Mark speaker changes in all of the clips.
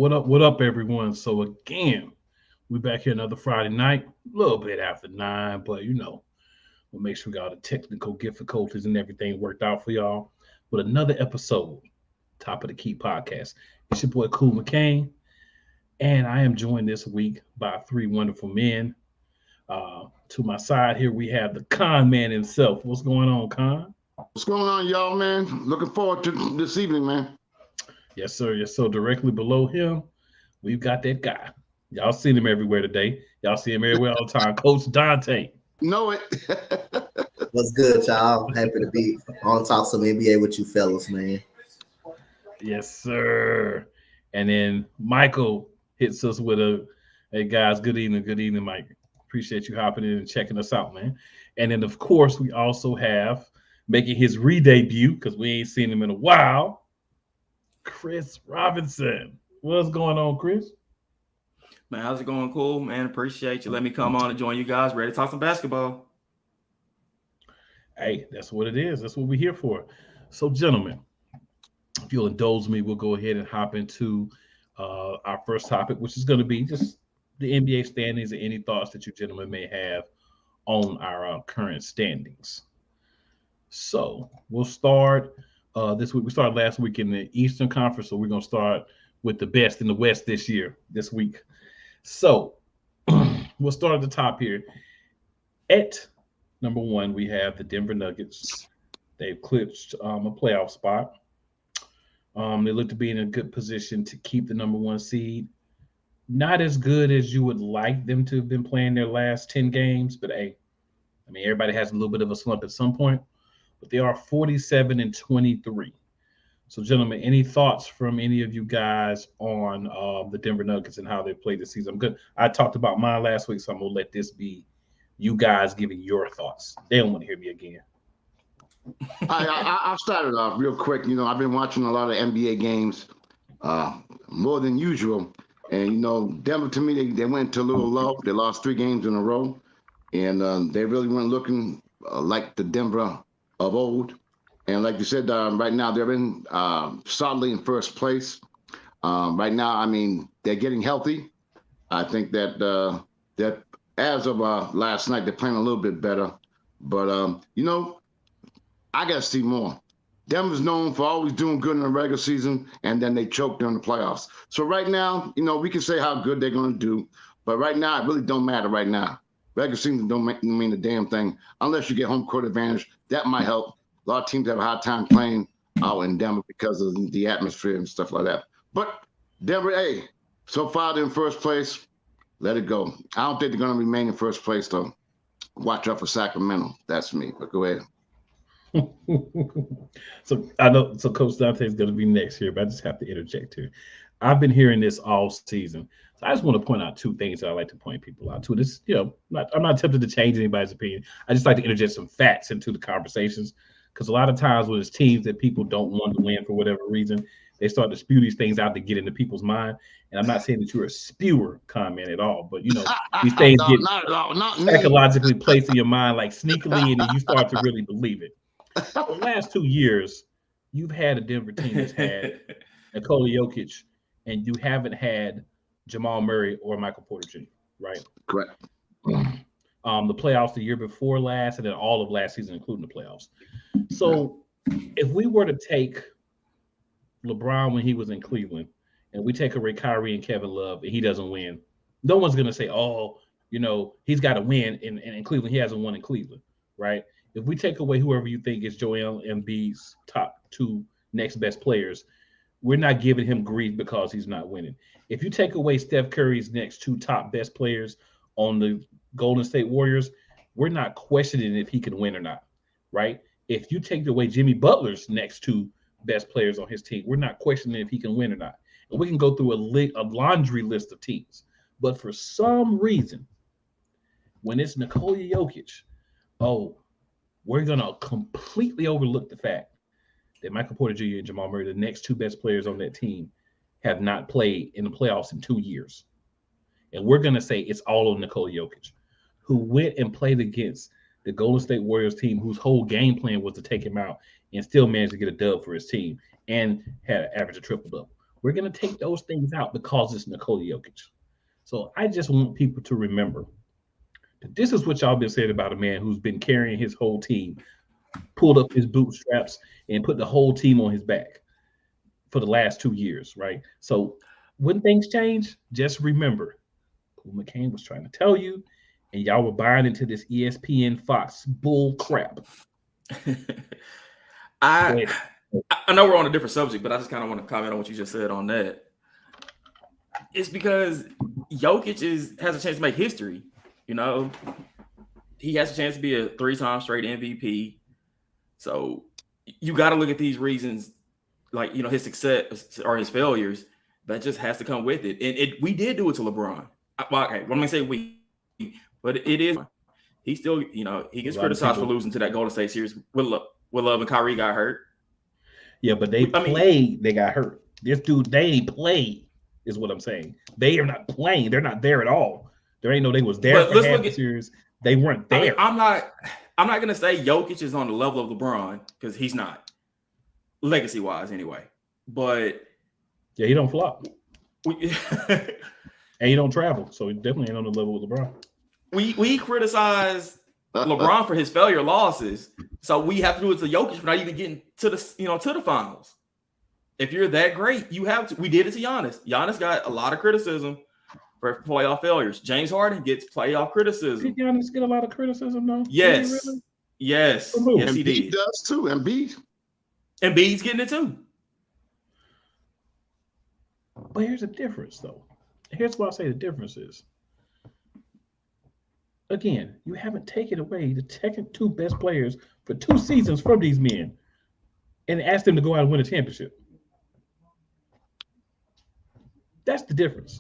Speaker 1: What up, everyone? So again, we back here another Friday night, a little bit after 9, but we'll make sure we got all the technical difficulties and everything worked out for y'all with another episode, Top of the Key podcast. It's your boy Cool McCain, and I am joined this week by three wonderful men. To my side here, we have the Con Man himself. What's going on, Con?
Speaker 2: What's going on, y'all, man? Looking forward to this evening, man.
Speaker 1: Yes, sir. Yes, so directly below him, we've got that guy. Y'all seen him everywhere today. Y'all see him everywhere all the time. Coach Dante.
Speaker 2: Know it.
Speaker 3: What's good, y'all? Happy to be on Talk Some NBA with you fellas, man.
Speaker 1: Yes, sir. And then Michael hits us with hey guys, good evening, Mike. Appreciate you hopping in and checking us out, man. And then of course we also have making his re-debut because we ain't seen him in a while, Chris Robinson. What's going on, Chris?
Speaker 4: Man, how's it going? Cool, man. Appreciate you. Let me come on and join you guys. Ready to talk some basketball.
Speaker 1: Hey, that's what it is. That's what we're here for. So, gentlemen, if you'll indulge me, we'll go ahead and hop into our first topic, which is going to be just the NBA standings and any thoughts that you gentlemen may have on our current standings. So, we'll start this week. We started last week in the Eastern Conference, so we're going to start with the best in the West this week. So, we'll start at the top here. At number one, we have the Denver Nuggets. They've clinched a playoff spot. They look to be in a good position to keep the number one seed. Not as good as you would like them to have been playing their last 10 games, but hey, I mean, everybody has a little bit of a slump at some point, but they are 47-23. So, gentlemen, any thoughts from any of you guys on the Denver Nuggets and how they played this season? I'm good. I talked about mine last week, so I'm going to let this be you guys giving your thoughts. They don't want to hear me again.
Speaker 2: I'll start it off real quick. I've been watching a lot of NBA games, more than usual. And, Denver, to me, they went to a little low. They lost 3 games in a row. And they really weren't looking like the Denver of old. And like you said, right now they're in solidly in first place. Right now, I mean, they're getting healthy. I think that as of last night, they're playing a little bit better. But, I got to see more. Denver's known for always doing good in the regular season, and then they choke during the playoffs. So right now, we can say how good they're going to do. But right now, it really don't matter right now. Regular season don't mean a damn thing unless you get home court advantage. That might help. A lot of teams have a hard time playing out in Denver because of the atmosphere and stuff like that. But Denver, hey, so far they're in first place. Let it go. I don't think they're going to remain in first place, though. Watch out for Sacramento. That's me. But go ahead.
Speaker 1: So I know. So Coach Dante is going to be next here, but I just have to interject here. I've been hearing this all season. So I just want to point out 2 things that I like to point people out to. This, I'm not tempted to change anybody's opinion. I just like to interject some facts into the conversations. Because a lot of times when it's teams that people don't want to win for whatever reason, they start to spew these things out to get into people's mind. And I'm not saying that you're a spewer comment at all, but these things
Speaker 2: No,
Speaker 1: get
Speaker 2: not at all. Not
Speaker 1: psychologically placed in your mind like sneakily, and then you start to really believe it. The last 2 years, you've had a Denver team that's had Nikola Jokic, and you haven't had Jamal Murray or Michael Porter Jr., right?
Speaker 2: Correct.
Speaker 1: The playoffs the year before last, and then all of last season, including the playoffs. So if we were to take LeBron when he was in Cleveland, and we take away Kyrie and Kevin Love, and he doesn't win, no one's going to say, he's got to win in Cleveland. He hasn't won in Cleveland, right? If we take away whoever you think is Joel Embiid's top 2 next best players, we're not giving him grief because he's not winning. If you take away Steph Curry's next 2 top best players on the Golden State Warriors, we're not questioning if he can win or not, right? If you take away Jimmy Butler's next 2 best players on his team, we're not questioning if he can win or not. And we can go through a laundry list of teams. But for some reason, when it's Nikola Jokic, we're going to completely overlook the fact that Michael Porter Jr. and Jamal Murray, the next 2 best players on that team, have not played in the playoffs in 2 years. And we're going to say it's all on Nikola Jokic, who went and played against the Golden State Warriors team, whose whole game plan was to take him out and still managed to get a dub for his team and had an average of triple-double. We're going to take those things out because it's Nikola Jokic. So I just want people to remember that this is what y'all been saying about a man who's been carrying his whole team, pulled up his bootstraps, and put the whole team on his back for the last 2 years, right? So when things change, just remember who McCain was trying to tell you, and y'all were buying into this ESPN Fox bull crap.
Speaker 4: I know we're on a different subject, but I just kind of want to comment on what you just said on that. It's because Jokic has a chance to make history. You know, he has a chance to be a 3-time straight MVP. So you got to look at these reasons, like, you know, his success or his failures, that just has to come with it. And we did do it to LeBron. Well, okay, I'm going to say we, but it is. He still, you know, he gets criticized for losing to that Golden State series with Love and Kyrie got hurt.
Speaker 1: Yeah, but they played. They got hurt. This dude, they played, is what I'm saying. They are not playing. They're not there at all. There ain't no they was there for half the series. They weren't there.
Speaker 4: I mean, I'm not gonna say Jokic is on the level of LeBron because he's not, legacy wise anyway. But
Speaker 1: yeah, he don't flop. And he don't travel, so he definitely ain't on the level with LeBron.
Speaker 4: We criticize LeBron for his failure losses, so we have to do it to Jokic for not even getting to the, you know, to the finals. If you're that great, you have to. We did it to Giannis. Giannis got a lot of criticism for playoff failures. James Harden gets playoff criticism.
Speaker 1: Did Giannis get a lot of criticism though?
Speaker 4: Yes,
Speaker 1: really?
Speaker 4: yes, yes, he did.
Speaker 2: He does too.
Speaker 4: Embiid's getting it too.
Speaker 1: But here's the difference, though. Here's what I say the difference is. Again, you haven't taken away the second 2 best players for 2 seasons from these men and asked them to go out and win a championship. That's the difference.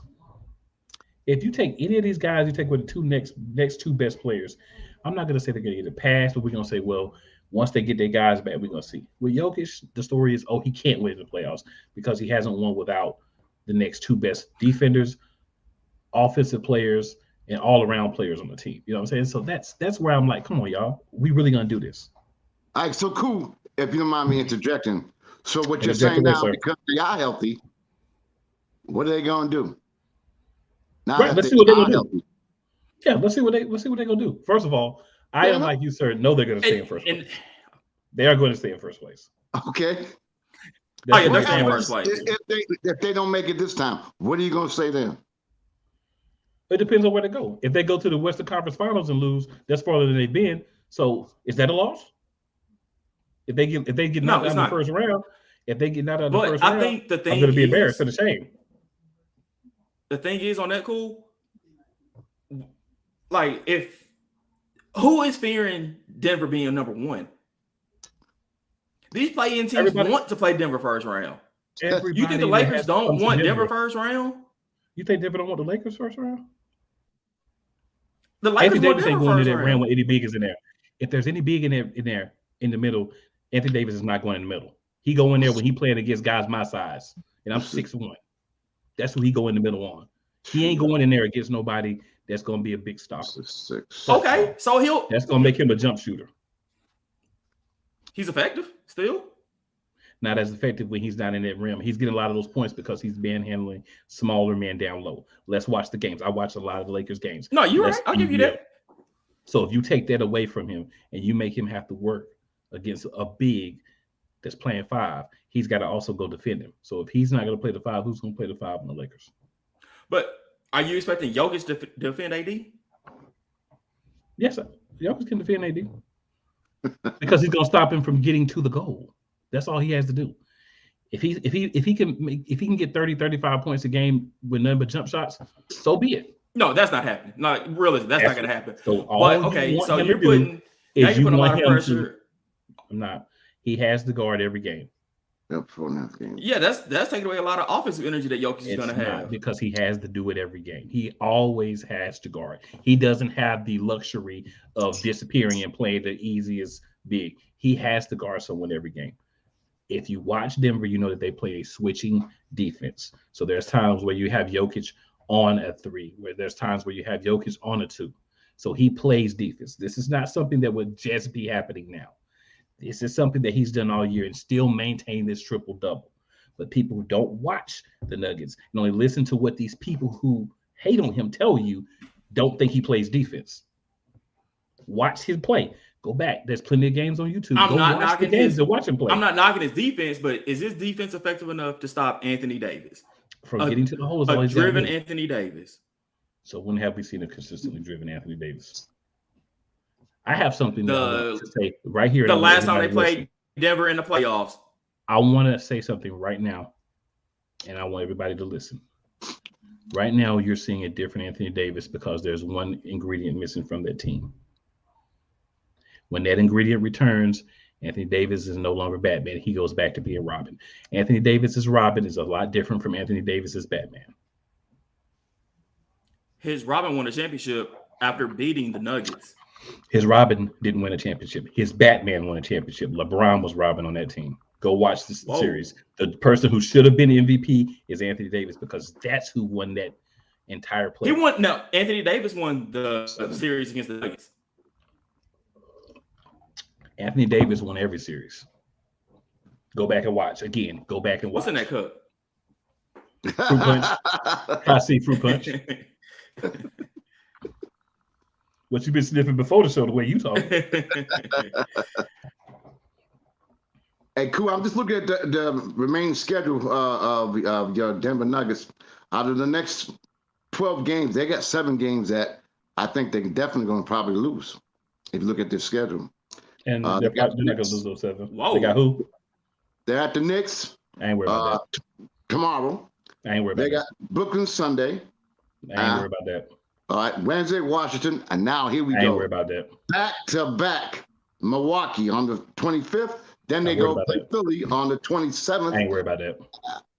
Speaker 1: If you take any of these guys, you take with the next two best players, I'm not going to say they're going to get a pass, but we're going to say, well, once they get their guys back, we're going to see. With Jokic, the story is, he can't win the playoffs because he hasn't won without the next 2 best defenders, offensive players, and all-around players on the team. You know what I'm saying? So that's where I'm like, come on, y'all. We really going to do this.
Speaker 2: All right, so cool. If you don't mind me interjecting. So what you're saying now, because they are healthy, what are they going to do? Now
Speaker 1: right, let's see what they're going to do. Yeah, let's see what they're going to do. First of all, I am like you, sir. No, they're going to stay in first place. They are going to stay in first place.
Speaker 2: Okay.
Speaker 4: They're staying in first place.
Speaker 2: If they don't make it this time, what are you going to say then?
Speaker 1: It depends on where they go. If they go to the Western Conference Finals and lose, that's farther than they've been. So is that a loss? If they get knocked out in the first round, I think the thing I'm going to be embarrassed and ashamed.
Speaker 4: The thing is on that, cool. Like, who is fearing Denver being number 1? These play-in teams want to play Denver first round. You think the Lakers don't want Denver first round?
Speaker 1: You think Denver don't want the Lakers first round?
Speaker 4: The Lakers want Denver
Speaker 1: going
Speaker 4: first
Speaker 1: to that
Speaker 4: round.
Speaker 1: When Eddie Big is in there. If there's any big in there in the middle, Anthony Davis is not going in the middle. He go in there when he playing against guys my size, and I'm 6'1". That's who he go in the middle on. He ain't going in there against nobody that's going to be a big stopper.
Speaker 4: Okay, so
Speaker 1: that's going to make him a jump shooter.
Speaker 4: He's effective still.
Speaker 1: Not as effective when he's not in that rim. He's getting a lot of those points because he's manhandling smaller men down low. Let's watch the games. I watched a lot of the Lakers games.
Speaker 4: No, you're right. I'll give you that.
Speaker 1: So if you take that away from him and you make him have to work against a big that's playing 5, he's got to also go defend him. So if he's not going to play the 5, who's going to play the 5 on the Lakers?
Speaker 4: But are you expecting Jokic to defend AD?
Speaker 1: Yes, Jokic can defend AD because he's going to stop him from getting to the goal. That's all he has to do. If he can get 30, 35 points a game with nothing but jump shots, so be it.
Speaker 4: No, that's not happening. No, really, that's not going to happen.
Speaker 1: So
Speaker 4: you're putting a lot of pressure.
Speaker 1: I'm not. He has to guard every game.
Speaker 4: Yeah, that's taking away a lot of offensive energy that Jokic is going to have
Speaker 1: because he has to do it every game. He always has to guard. He doesn't have the luxury of disappearing and playing the easiest big. He has to guard someone every game. If you watch Denver, you know that they play a switching defense. So there's times where you have Jokic on a 3, where there's times where you have Jokic on a 2. So he plays defense. This is not something that would just be happening now. This is something that he's done all year and still maintain this triple-double. But people who don't watch the Nuggets and only listen to what these people who hate on him tell you don't think he plays defense. Watch his play. Go back. There's plenty of games on YouTube.
Speaker 4: I'm
Speaker 1: Go
Speaker 4: not
Speaker 1: watch the
Speaker 4: knocking
Speaker 1: games
Speaker 4: his-
Speaker 1: and watch him play.
Speaker 4: I'm not knocking his defense, but is his defense effective enough to stop Anthony Davis?
Speaker 1: From getting to the hole is all
Speaker 4: A
Speaker 1: he's gotta
Speaker 4: driven
Speaker 1: do.
Speaker 4: Anthony Davis.
Speaker 1: So when have we seen a consistently driven Anthony Davis? I have something that I want to say right here.
Speaker 4: The
Speaker 1: and I want
Speaker 4: last time they
Speaker 1: everybody to
Speaker 4: played Denver in the playoffs.
Speaker 1: I want to say something right now, and I want everybody to listen. Right now, you're seeing a different Anthony Davis because there's one ingredient missing from that team. When that ingredient returns, Anthony Davis is no longer Batman. He goes back to being Robin. Anthony Davis's Robin is a lot different from Anthony Davis's Batman.
Speaker 4: His Robin won a championship after beating the Nuggets.
Speaker 1: His Robin didn't win a championship. His Batman won a championship. LeBron was Robin on that team. Go watch this series. The person who should have been MVP is Anthony Davis because that's who won that entire play.
Speaker 4: He won. No, Anthony Davis won the series against the Nuggets.
Speaker 1: Anthony Davis won every series. Go back and watch again. Go back and watch.
Speaker 4: What's in that cup?
Speaker 1: Fruit punch. I see fruit punch. What you been sniffing before the show? The way you talk.
Speaker 2: Hey, cool. I'm just looking at the remaining schedule of your Denver Nuggets. Out of the next 12 games, they got 7 games that I think they're definitely going to probably lose. If you look at their schedule,
Speaker 1: And
Speaker 2: they
Speaker 1: they're
Speaker 2: got
Speaker 1: not going to
Speaker 2: Knicks.
Speaker 1: lose those 7.
Speaker 4: Whoa.
Speaker 1: They got who?
Speaker 2: They're at the Knicks
Speaker 1: I ain't worried about
Speaker 2: tomorrow.
Speaker 1: that. I ain't worried
Speaker 2: They
Speaker 1: about
Speaker 2: got Brooklyn Sunday.
Speaker 1: that. I ain't worried about that.
Speaker 2: All right, Wednesday, Washington, and now here we
Speaker 1: I ain't
Speaker 2: go.
Speaker 1: worried about that.
Speaker 2: Back to back, Milwaukee on the 25th. Then they
Speaker 1: I'm
Speaker 2: go
Speaker 1: worried
Speaker 2: play
Speaker 1: about
Speaker 2: Philly on the
Speaker 1: I
Speaker 2: 27th.
Speaker 1: ain't worried about that.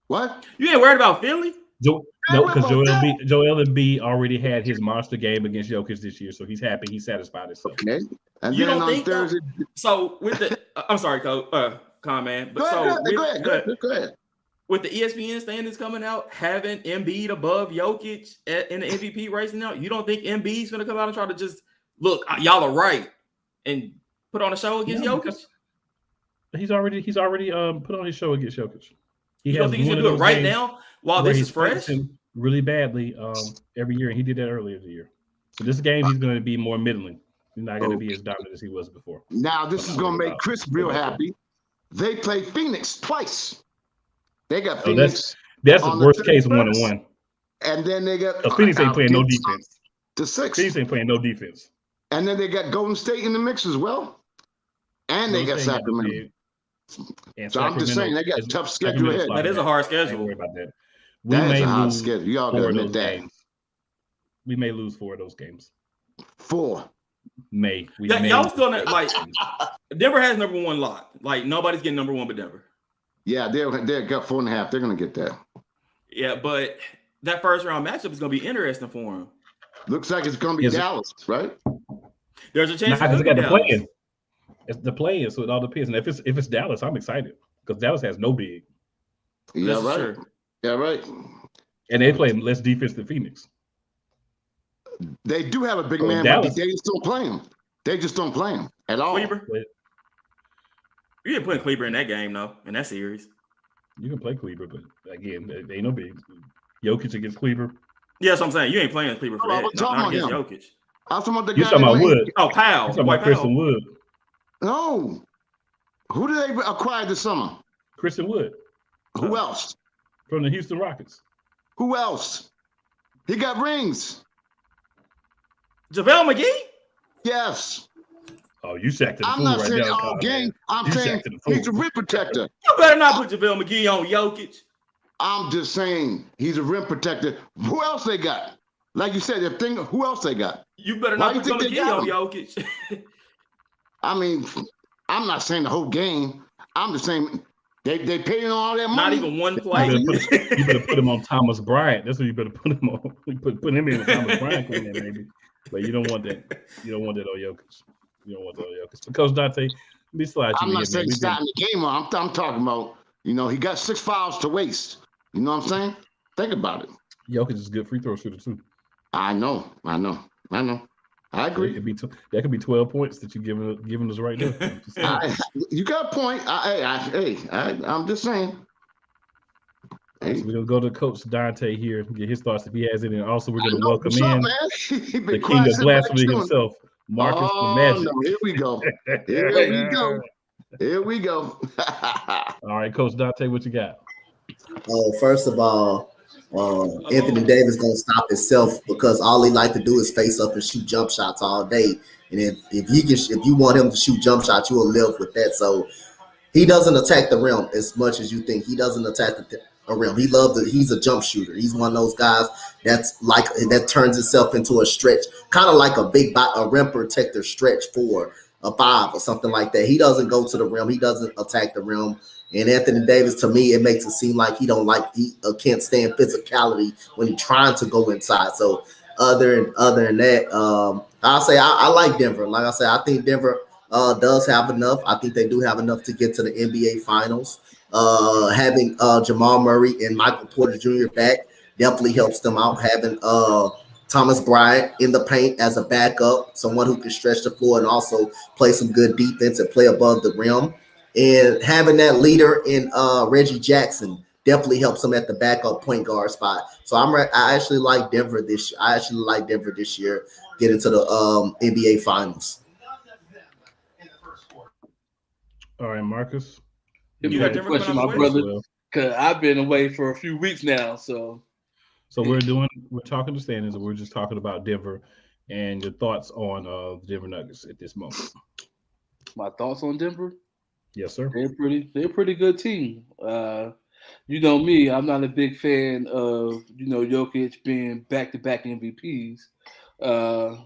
Speaker 2: What?
Speaker 4: You ain't worried about Philly?
Speaker 1: No,
Speaker 2: worried
Speaker 1: because
Speaker 2: about
Speaker 1: Joel Embiid already had his monster game against Jokic this year, so he's happy. He's satisfied himself.
Speaker 2: Okay. And
Speaker 4: You
Speaker 2: then
Speaker 4: don't
Speaker 2: on
Speaker 4: think
Speaker 2: Thursday.
Speaker 4: So with the, I'm sorry, Con man, but
Speaker 2: Go ahead.
Speaker 4: with the ESPN standings coming out, having Embiid above Jokic in the MVP race now, you don't think Embiid's gonna come out and try to just look, y'all are right, and put on a show against
Speaker 1: Yeah,
Speaker 4: Jokic?
Speaker 1: because he's already put on his show against Jokic.
Speaker 4: You don't think he's
Speaker 1: one
Speaker 4: gonna
Speaker 1: of
Speaker 4: do it
Speaker 1: those
Speaker 4: right
Speaker 1: games
Speaker 4: now while
Speaker 1: where
Speaker 4: this
Speaker 1: he
Speaker 4: is fresh?
Speaker 1: sparks him really badly every year, and he did that earlier in the year. So this game he's going to be more middling. He's not going to be as dominant as he was before.
Speaker 2: Now, this
Speaker 1: I'm
Speaker 2: is
Speaker 1: not
Speaker 2: going to
Speaker 1: worried
Speaker 2: make
Speaker 1: about
Speaker 2: Chris
Speaker 1: it.
Speaker 2: real
Speaker 1: Okay.
Speaker 2: happy. They play Phoenix twice. They got
Speaker 1: So
Speaker 2: Phoenix,
Speaker 1: That's
Speaker 2: On
Speaker 1: the
Speaker 2: the
Speaker 1: worst case
Speaker 2: 31st.
Speaker 1: 1-1.
Speaker 2: and then they got
Speaker 1: So Phoenix ain't playing no defense.
Speaker 2: The 6th.
Speaker 1: Phoenix ain't playing no defense.
Speaker 2: And then they got Golden State in the mix as well. And they got
Speaker 1: Golden State
Speaker 2: Sacramento.
Speaker 1: big. And
Speaker 2: So I'm just saying they got a tough schedule ahead.
Speaker 4: That is a hard
Speaker 1: I ain't
Speaker 4: schedule.
Speaker 1: worried about that. We
Speaker 2: That is
Speaker 1: may
Speaker 2: a hard
Speaker 1: lose
Speaker 2: schedule. Y'all
Speaker 1: 4
Speaker 2: got to
Speaker 1: of
Speaker 2: admit
Speaker 1: those
Speaker 2: that.
Speaker 1: games. We may lose 4 of those games.
Speaker 2: 4.
Speaker 1: We
Speaker 4: Yeah,
Speaker 1: may
Speaker 4: y'all
Speaker 1: lose
Speaker 4: still
Speaker 1: 4 of
Speaker 4: like
Speaker 1: those games.
Speaker 4: Denver has number 1 lot. Like nobody's getting number 1 but Denver.
Speaker 2: Yeah, they got 4.5. They're going to get that.
Speaker 4: Yeah, but that first round matchup is gonna be interesting for him.
Speaker 2: Looks like it's going to be
Speaker 1: Is it?
Speaker 2: Dallas, right?
Speaker 4: There's a chance
Speaker 1: Because
Speaker 4: it
Speaker 1: they
Speaker 4: could
Speaker 1: got
Speaker 4: be
Speaker 1: the
Speaker 4: Dallas.
Speaker 1: play-in. It's the play-in, so it all depends. And if it's Dallas, I'm excited because Dallas has no big,
Speaker 2: Yeah,
Speaker 4: This is
Speaker 2: right.
Speaker 4: true.
Speaker 2: Yeah, right.
Speaker 1: and they play less defense than Phoenix.
Speaker 2: They do have a big
Speaker 1: Oh,
Speaker 2: man,
Speaker 1: Dallas.
Speaker 2: but they just don't play him. They just don't play him at all.
Speaker 4: Kleber.
Speaker 1: But
Speaker 4: You didn't put Kleber in that game though, in that series.
Speaker 1: you can play Kleber, but again, they ain't no big. Jokic against Kleber.
Speaker 4: Yeah, that's what I'm saying. You ain't playing Kleber for
Speaker 2: Oh,
Speaker 4: that.
Speaker 2: we're talking
Speaker 4: Not against
Speaker 2: about
Speaker 4: Jokic.
Speaker 2: I'm talking about the
Speaker 1: You
Speaker 2: guy.
Speaker 1: talking
Speaker 2: that
Speaker 1: about
Speaker 2: went-
Speaker 1: Wood?
Speaker 4: Oh,
Speaker 1: You
Speaker 4: Powell.
Speaker 1: talking
Speaker 4: White
Speaker 1: about Christian
Speaker 4: Powell.
Speaker 1: Wood?
Speaker 2: No. Who did they acquire this summer?
Speaker 1: Christian Wood
Speaker 2: Who else?
Speaker 1: from the Houston Rockets.
Speaker 2: Who else? He got rings.
Speaker 4: JaVale McGee?
Speaker 2: Yes.
Speaker 1: Oh, you sacked the
Speaker 2: I'm
Speaker 1: fool
Speaker 2: not
Speaker 1: right
Speaker 2: saying
Speaker 1: now,
Speaker 2: all
Speaker 1: Kyle,
Speaker 2: game.
Speaker 1: man.
Speaker 2: I'm
Speaker 1: You
Speaker 2: saying
Speaker 1: sacked the fool.
Speaker 2: he's a rim protector.
Speaker 4: You better not put JaVale McGee on Jokic.
Speaker 2: I'm just saying he's a rim protector. Who else they got? Like you said, who else they got?
Speaker 4: You better
Speaker 2: Why
Speaker 4: not
Speaker 2: you
Speaker 4: put
Speaker 2: think they
Speaker 4: McGee
Speaker 2: got
Speaker 4: on
Speaker 2: him?
Speaker 4: Jokic.
Speaker 2: I mean, I'm not saying the whole game. I'm just saying they paying all that money.
Speaker 4: Not even one
Speaker 1: You
Speaker 4: play.
Speaker 1: better put him on Thomas Bryant. That's what you better put him on. You put him in with Thomas Bryant in there, maybe. But you don't want that. You don't want that on Jokic. You don't want that on Jokic. Because Dante, let me slide
Speaker 2: I'm
Speaker 1: you
Speaker 2: not
Speaker 1: in,
Speaker 2: saying
Speaker 1: man.
Speaker 2: starting the game. I'm talking about, he got 6 fouls to waste. You know what I'm saying? Think about it.
Speaker 1: Jokic is a good free throw shooter too.
Speaker 2: I know. I
Speaker 1: It
Speaker 2: agree.
Speaker 1: could be that could be 12 points that you're giving us right now. I'm just saying.
Speaker 2: You got a point. I'm just saying. Hey.
Speaker 1: So we're gonna go to Coach Dante here and get his thoughts if he has any. And also, we're gonna
Speaker 2: I know.
Speaker 1: welcome
Speaker 2: What's up,
Speaker 1: in
Speaker 2: man? He been
Speaker 1: the king
Speaker 2: quiet
Speaker 1: of
Speaker 2: since back
Speaker 1: blasphemy
Speaker 2: June.
Speaker 1: himself, Marcus the
Speaker 2: Oh
Speaker 1: Magic.
Speaker 2: no, here we go. Here we go. Here we go.
Speaker 1: All right, Coach Dante, what you got?
Speaker 3: First of all, Anthony Davis gonna stop himself because all he like to do is face up and shoot jump shots all day. And if you want him to shoot jump shots, you will live with that. So he doesn't attack the rim as much as you think. He doesn't attack the rim. He's a jump shooter. He's one of those guys that turns himself into a stretch, kind of like a rim protector stretch for a 5 or something like that. He doesn't go to the rim. He doesn't attack the rim. And Anthony Davis, to me, it makes it seem like he can't stand physicality when he's trying to go inside. So other than that, I'll say I like Denver. Like I said, I think Denver does have enough. I think they do have enough to get to the NBA Finals. Having Jamal Murray and Michael Porter Jr. back definitely helps them out. Having Thomas Bryant in the paint as a backup, someone who can stretch the floor and also play some good defense and play above the rim. And having that leader in Reggie Jackson definitely helps them at the backup point guard spot. So I actually like Denver this year. I actually like Denver this year get into the NBA Finals.
Speaker 1: All right, Marcus.
Speaker 4: You got Denver
Speaker 5: question, my
Speaker 4: coming out
Speaker 5: brother,
Speaker 1: Well,
Speaker 5: because I've been away for a few weeks now. So
Speaker 1: we're talking to standings, and we're just talking about Denver and your thoughts on the Denver Nuggets at this moment.
Speaker 5: my thoughts on Denver.
Speaker 1: Yes, sir.
Speaker 5: They're a pretty good team. You know me, I'm not a big fan of Jokic being back-to-back MVPs. I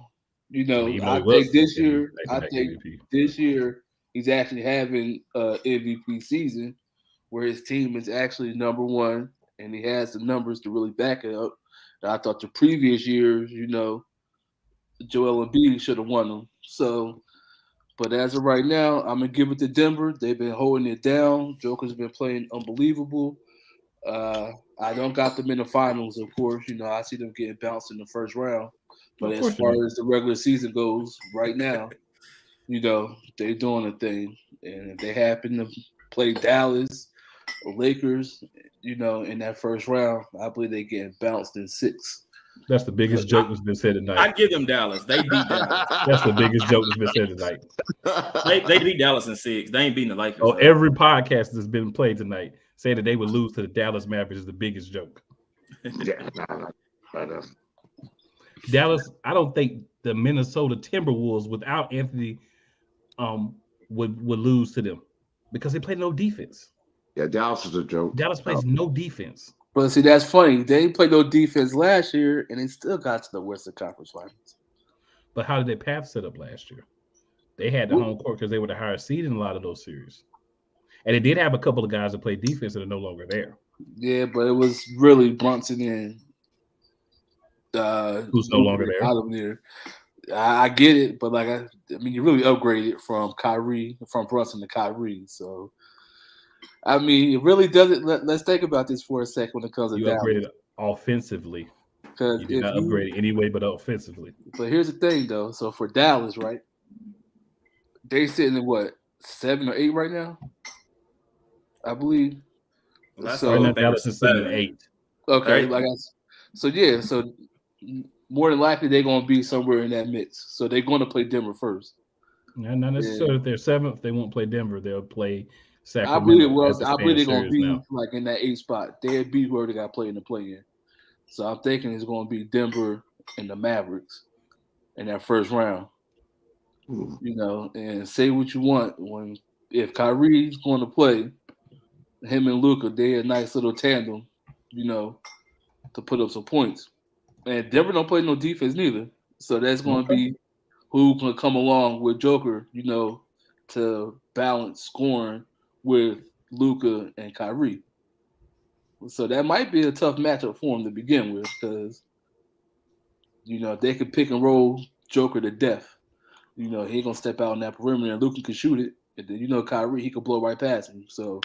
Speaker 5: think this year he's actually having an MVP season where his team is actually number one and he has the numbers to really back it up. And I thought the previous years, Joel Embiid should have won them. So, but as of right now, I'm going to give it to Denver. They've been holding it down. Joker's been playing unbelievable. I don't got them in the finals, of course. I see them getting bounced in the first round. But as far as the regular season goes right now, they're doing a thing. And if they happen to play Dallas or Lakers, in that first round, I believe they're getting bounced in 6.
Speaker 1: That's the biggest joke that's been said tonight.
Speaker 4: I give them Dallas. They beat Dallas.
Speaker 1: That's the biggest joke that's been said tonight.
Speaker 4: They beat Dallas in 6. They ain't beating the Lakers.
Speaker 1: Oh, every podcast that's been played tonight say that they would lose to the Dallas Mavericks is the biggest joke. Dallas, I don't think the Minnesota Timberwolves without Anthony would lose to them because they play no defense.
Speaker 2: Yeah, Dallas is a joke.
Speaker 1: Dallas plays no defense.
Speaker 5: But see, that's funny. They didn't play no defense last year, and they still got to the Western Conference Finals.
Speaker 1: But how did their path set up last year? They had the home court because they were the higher seed in a lot of those series. And they did have a couple of guys that played defense that are no longer there.
Speaker 5: Yeah, but it was really Brunson and
Speaker 1: who's no longer there.
Speaker 5: Out of there. I get it, but you really upgraded from Brunson to Kyrie. So, it really doesn't. Let's think about this for a second when it comes to Dallas.
Speaker 1: Upgraded offensively.
Speaker 5: Because
Speaker 1: you did not upgrade anyway, but offensively.
Speaker 5: But here's the thing, though. So for Dallas, right? They sitting in what 7 or 8 right now, I believe.
Speaker 4: So
Speaker 1: right now, Dallas is sitting at 8.
Speaker 5: Okay, so more than likely they're going to be somewhere in that mix. So they're going to play Denver first.
Speaker 1: Not necessarily if they're 7th, they won't play Denver. They'll play Sacramento.
Speaker 5: I believe they're going to be in that 8 spot. They'll be whoever they got playing the play-in. So I'm thinking it's going to be Denver and the Mavericks in that first round. And say what you want. If Kyrie's going to play, him and Luka, they're a nice little tandem, to put up some points. And Denver don't play no defense neither. So that's going to be who can come along with Joker, to balance scoring with Luka and Kyrie. So that might be a tough matchup for him to begin with because, they could pick and roll Joker to death. He ain't going to step out on that perimeter and Luka can shoot it. And then, Kyrie, he could blow right past him. So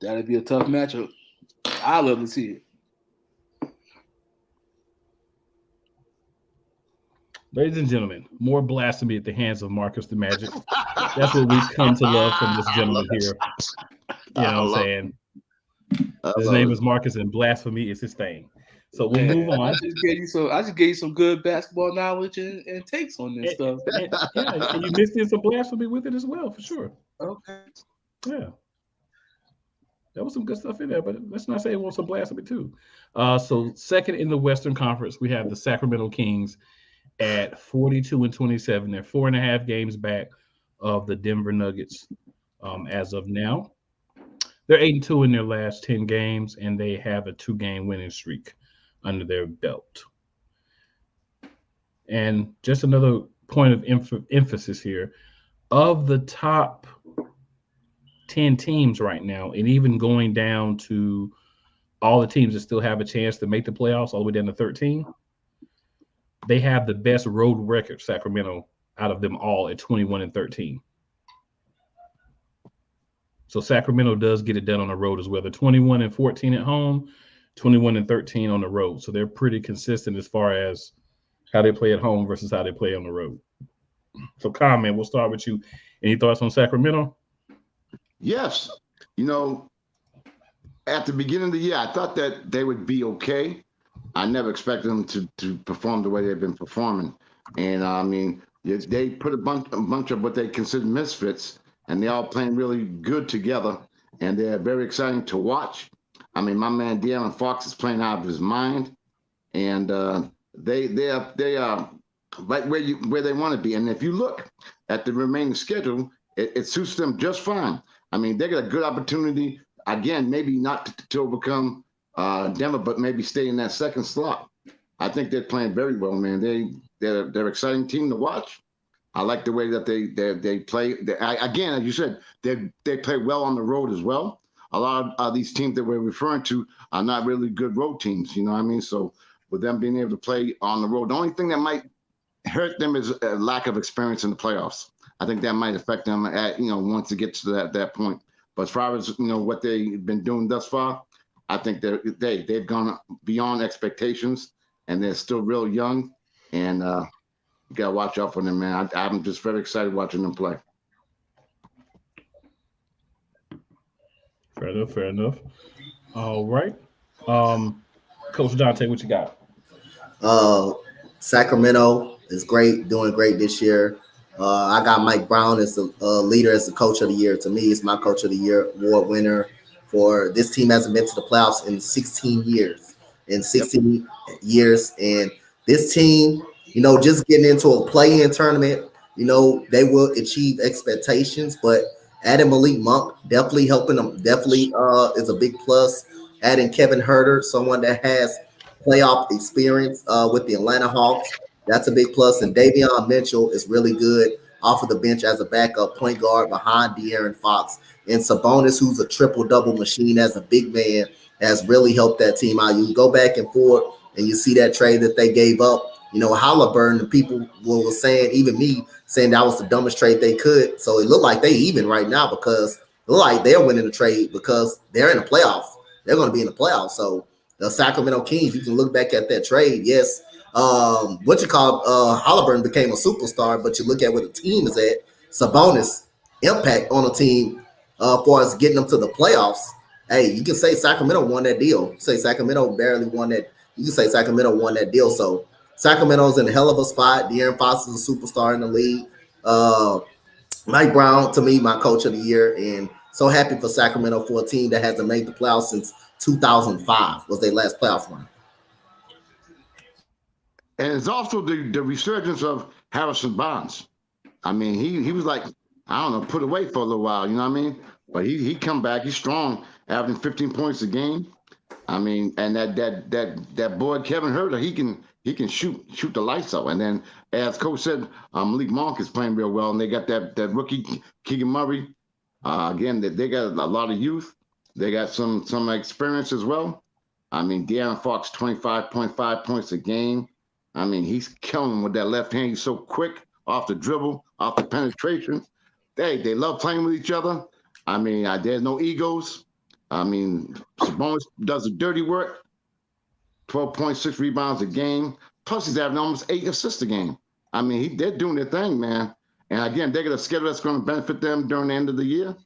Speaker 5: that'd be a tough matchup. I love to see it.
Speaker 1: Ladies and gentlemen, more blasphemy at the hands of Marcus the Magic. That's what we've come to love from this gentleman here. You know what I'm saying? His name is Marcus, and blasphemy is his thing. So we'll move on.
Speaker 5: I just gave you some good basketball knowledge and takes on this stuff.
Speaker 1: And you mixed in some blasphemy with it as well, for sure.
Speaker 5: Okay.
Speaker 1: Yeah. There was some good stuff in there, but let's not say it was some blasphemy too. So second in the Western Conference, we have the Sacramento Kings at 42-27. They're 4.5 games back of the Denver Nuggets as of now. They're 8-2 in their last 10 games, and they have a 2-game winning streak under their belt. And just another point of emphasis here, of the top 10 teams right now, and even going down to all the teams that still have a chance to make the playoffs, all the way down to 13, they have the best road record, Sacramento, out of them all at 21-13. So Sacramento does get it done on the road as well. They're 21-14 at home, 21-13 on the road. So they're pretty consistent as far as how they play at home versus how they play on the road. So, Kyle, we'll start with you. Any thoughts on Sacramento?
Speaker 2: Yes. At the beginning of the year, I thought that they would be okay. I never expected them to perform the way they've been performing. And, they put a bunch of what they consider misfits, and they're all playing really good together, and they're very exciting to watch. My man De'Aaron Fox is playing out of his mind, and they are right where they want to be. And if you look at the remaining schedule, it suits them just fine. They got a good opportunity again, maybe not to overcome Denver, but maybe stay in that second slot. I think they're playing very well, man. They're an exciting team to watch. I like the way that they play. Again, as you said, they play well on the road as well. A lot of these teams that we're referring to are not really good road teams. You know what I mean? So with them being able to play on the road, the only thing that might hurt them is a lack of experience in the playoffs. I think that might affect them once it gets to that point. But as far as what they've been doing thus far, I think they've gone beyond expectations, and they're still real young, and you gotta watch out for them, man. I'm just very excited watching them play.
Speaker 1: Fair enough. All right. Coach Dante, what you got?
Speaker 3: Sacramento is great, doing great this year. I got Mike Brown as the leader, as the coach of the year. To me, it's my coach of the year award winner. For this team hasn't been to the playoffs in 16 years. And this team, just getting into a play-in tournament, they will achieve expectations. But adding Malik Monk, definitely helping them, is a big plus. Adding Kevin Huerter, someone that has playoff experience with the Atlanta Hawks, that's a big plus. And Davion Mitchell is really good off of the bench as a backup point guard behind De'Aaron Fox. And Sabonis, who's a triple-double machine as a big man, has really helped that team out. You go back and forth, and you see that trade that they gave up. Halliburton, the people were saying, even me, saying that was the dumbest trade they could. So it looked like they even right now, because it looked like they're winning the trade because they're in the playoffs. They're going to be in the playoffs. So the Sacramento Kings, you can look back at that trade. Yes, Halliburton became a superstar, but you look at where the team is at, Sabonis' impact on the team for us getting them to the playoffs. Hey, you can say Sacramento won that deal. Say Sacramento barely won that. You can say Sacramento won that deal. So Sacramento's in a hell of a spot. De'Aaron Fox is a superstar in the league. Mike Brown, to me, my coach of the year, and so happy for Sacramento, for a team that hasn't made the playoffs since 2005 was their last playoff run.
Speaker 2: And it's also the resurgence of Harrison Barnes. He was like, put away for a little while, you know what I mean? But he come back, he's strong, averaging 15 points a game. And that boy Kevin Huerter, he can shoot the lights out. And then, as Coach said, Malik Monk is playing real well, and they got that rookie Keegan Murray. Again, they got a lot of youth. They got some experience as well. De'Aaron Fox, 25.5 points a game. He's killing them with that left hand. He's so quick off the dribble, off the penetration. They love playing with each other. There's no egos. Sabonis does the dirty work. 12.6 rebounds a game. Plus, he's having almost 8 assists a game. They're doing their thing, man. And again, they got a schedule that's going to benefit them during the end of the year.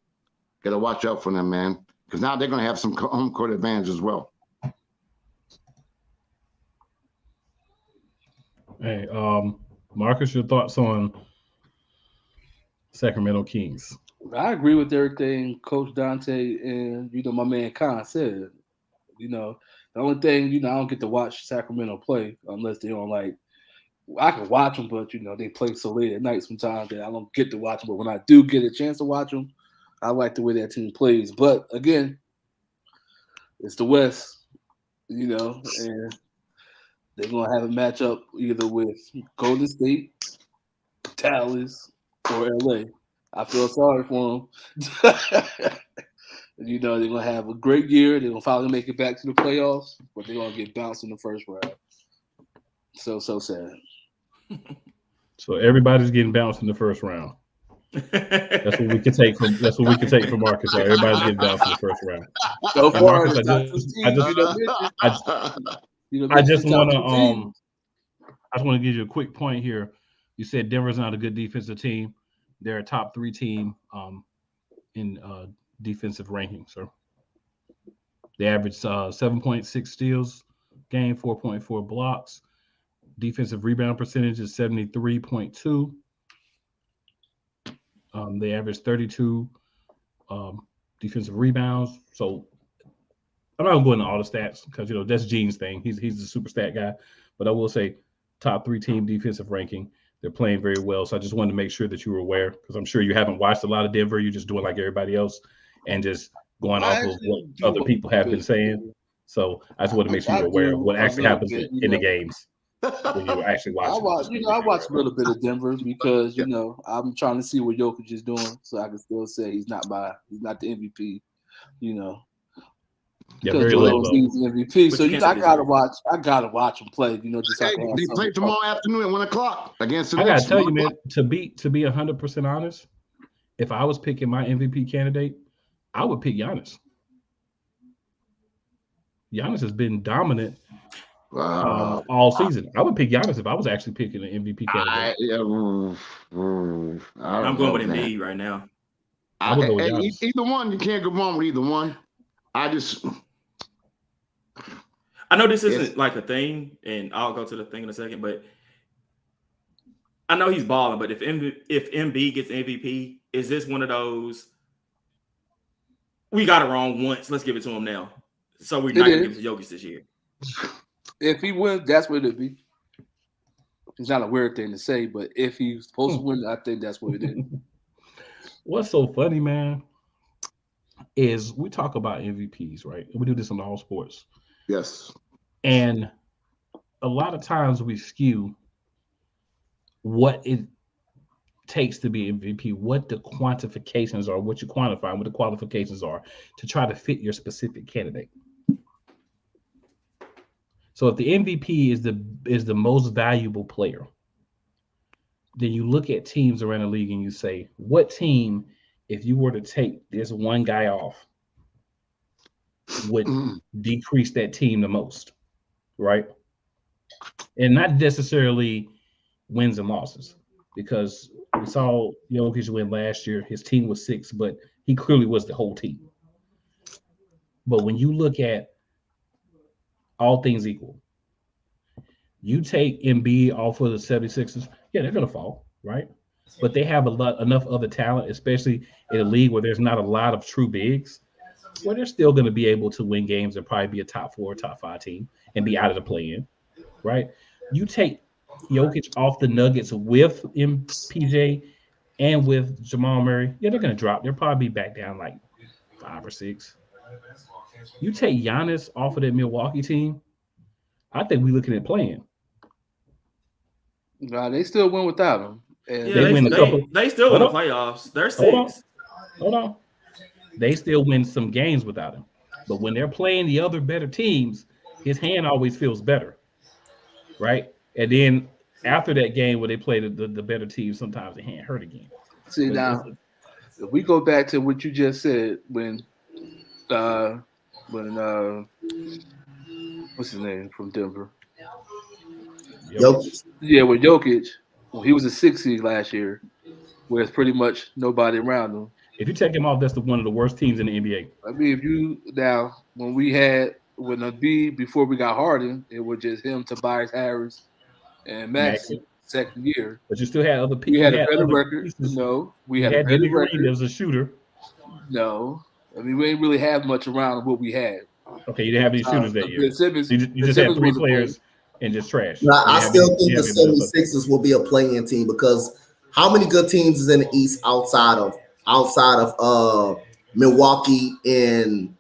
Speaker 2: Got to watch out for them, man. because now they're going to have some home court advantage as well.
Speaker 1: Hey, Marcus, your thoughts on Sacramento Kings?
Speaker 5: I agree with everything Coach Dante and my man Khan said. The only thing I don't get to watch Sacramento play unless they're on I can watch them, but they play so late at night sometimes that I don't get to watch them. But when I do get a chance to watch them, I like the way that team plays. But again, it's the West, and they're gonna have a matchup either with Golden State, Dallas, or LA. I feel sorry for them. They're gonna have a great year. They're gonna finally make it back to the playoffs, but they're gonna get bounced in the first round. So sad.
Speaker 1: So everybody's getting bounced in the first round. That's what we can take from Marcus. So everybody's getting bounced in the first round.
Speaker 5: So far,
Speaker 1: Marcus, I just want to give you a quick point here. You said Denver's not a good defensive team. They're a top 3 team in defensive ranking, sir. They average 7.6 steals game, 4.4 blocks. Defensive rebound percentage is 73.2. They average 32 defensive rebounds. So I'm not going to go into all the stats because that's Gene's thing. He's the super stat guy. But I will say top 3 team defensive ranking. They're playing very well. So I just wanted to make sure that you were aware because I'm sure you haven't watched a lot of Denver. You're just doing like everybody else and just going off of what other people have been saying. So I just want to make sure you're aware of what actually happens in the games when you actually watch.
Speaker 5: I watch a little bit of Denver because I'm trying to see what Jokic is doing, so I can still say he's not the MVP.
Speaker 1: Very low.
Speaker 5: He's the MVP. So I gotta watch him play. Just
Speaker 2: they play tomorrow afternoon at 1:00 against the
Speaker 1: I
Speaker 2: Knicks.
Speaker 1: gotta tell you, man, to be 100% honest, if I was picking my MVP candidate, I would pick Giannis. Giannis has been dominant all season. I would pick Giannis if I was actually picking an MVP candidate.
Speaker 4: I'm going with Embiid right now.
Speaker 1: I would go with Giannis.
Speaker 2: Either one, you can't go wrong with either one. I
Speaker 4: know this isn't like a thing, and I'll go to the thing in a second, but I know he's balling, but if Embiid gets MVP, is this one of those we got it wrong once, let's give it to him now. So we're not going to give it to Jokic this year.
Speaker 5: If he wins, that's what it'd be. It's not a weird thing to say, but if he's supposed to win, I think that's what it is.
Speaker 1: What's so funny, man, is we talk about MVPs, right? We do this in all sports.
Speaker 2: Yes.
Speaker 1: And a lot of times we skew what it takes to be MVP, what the quantifications are, what you quantify, what the qualifications are to try to fit your specific candidate. So if the MVP is the most valuable player, then you look at teams around the league and you say, what team, if you were to take this one guy off, would decrease that team the most, right? And not necessarily wins and losses, because we saw Jokic win last year. His team was 6, but he clearly was the whole team. But when you look at all things equal, you take Embiid off of the 76ers, yeah, they're going to fall, right? But they have enough other talent, especially in a league where there's not a lot of true bigs, where they're still going to be able to win games and probably be a top 4, top 5 team and be out of the play-in, right? You take Jokic off the Nuggets with MPJ and with Jamal Murray, yeah, they're going to drop. They'll probably be back down like 5 or 6. You take Giannis off of that Milwaukee team, I think we're looking at playing.
Speaker 5: No, they still win without him. And
Speaker 4: yeah, they still in the playoffs. They're 6.
Speaker 1: Hold on. They still win some games without him. But when they're playing the other better teams, his hand always feels better, right? And then after that game where they play the better team, sometimes the hand hurt again.
Speaker 5: See, now, if we go back to what you just said, when what's his name from Denver?
Speaker 3: Jokic.
Speaker 5: Yeah, with Jokic, when he was a 6 seed last year, where it's pretty much nobody around him.
Speaker 1: If you take him off, that's one of the worst teams in the NBA.
Speaker 5: I mean, when Embiid before we got Harden, it was just him, Tobias Harris, and Maxey. Second year,
Speaker 1: but you still had other people.
Speaker 5: We had a better record. Pieces. No, we had a better record.
Speaker 1: There was a shooter.
Speaker 5: No, I mean we didn't really have much around what we had.
Speaker 1: Okay, you didn't have any shooters that year.
Speaker 5: Simmons,
Speaker 1: you just had 3 players and just trash.
Speaker 3: Now, I still think the 76ers will be a playing team because how many good teams is in the East outside of Milwaukee and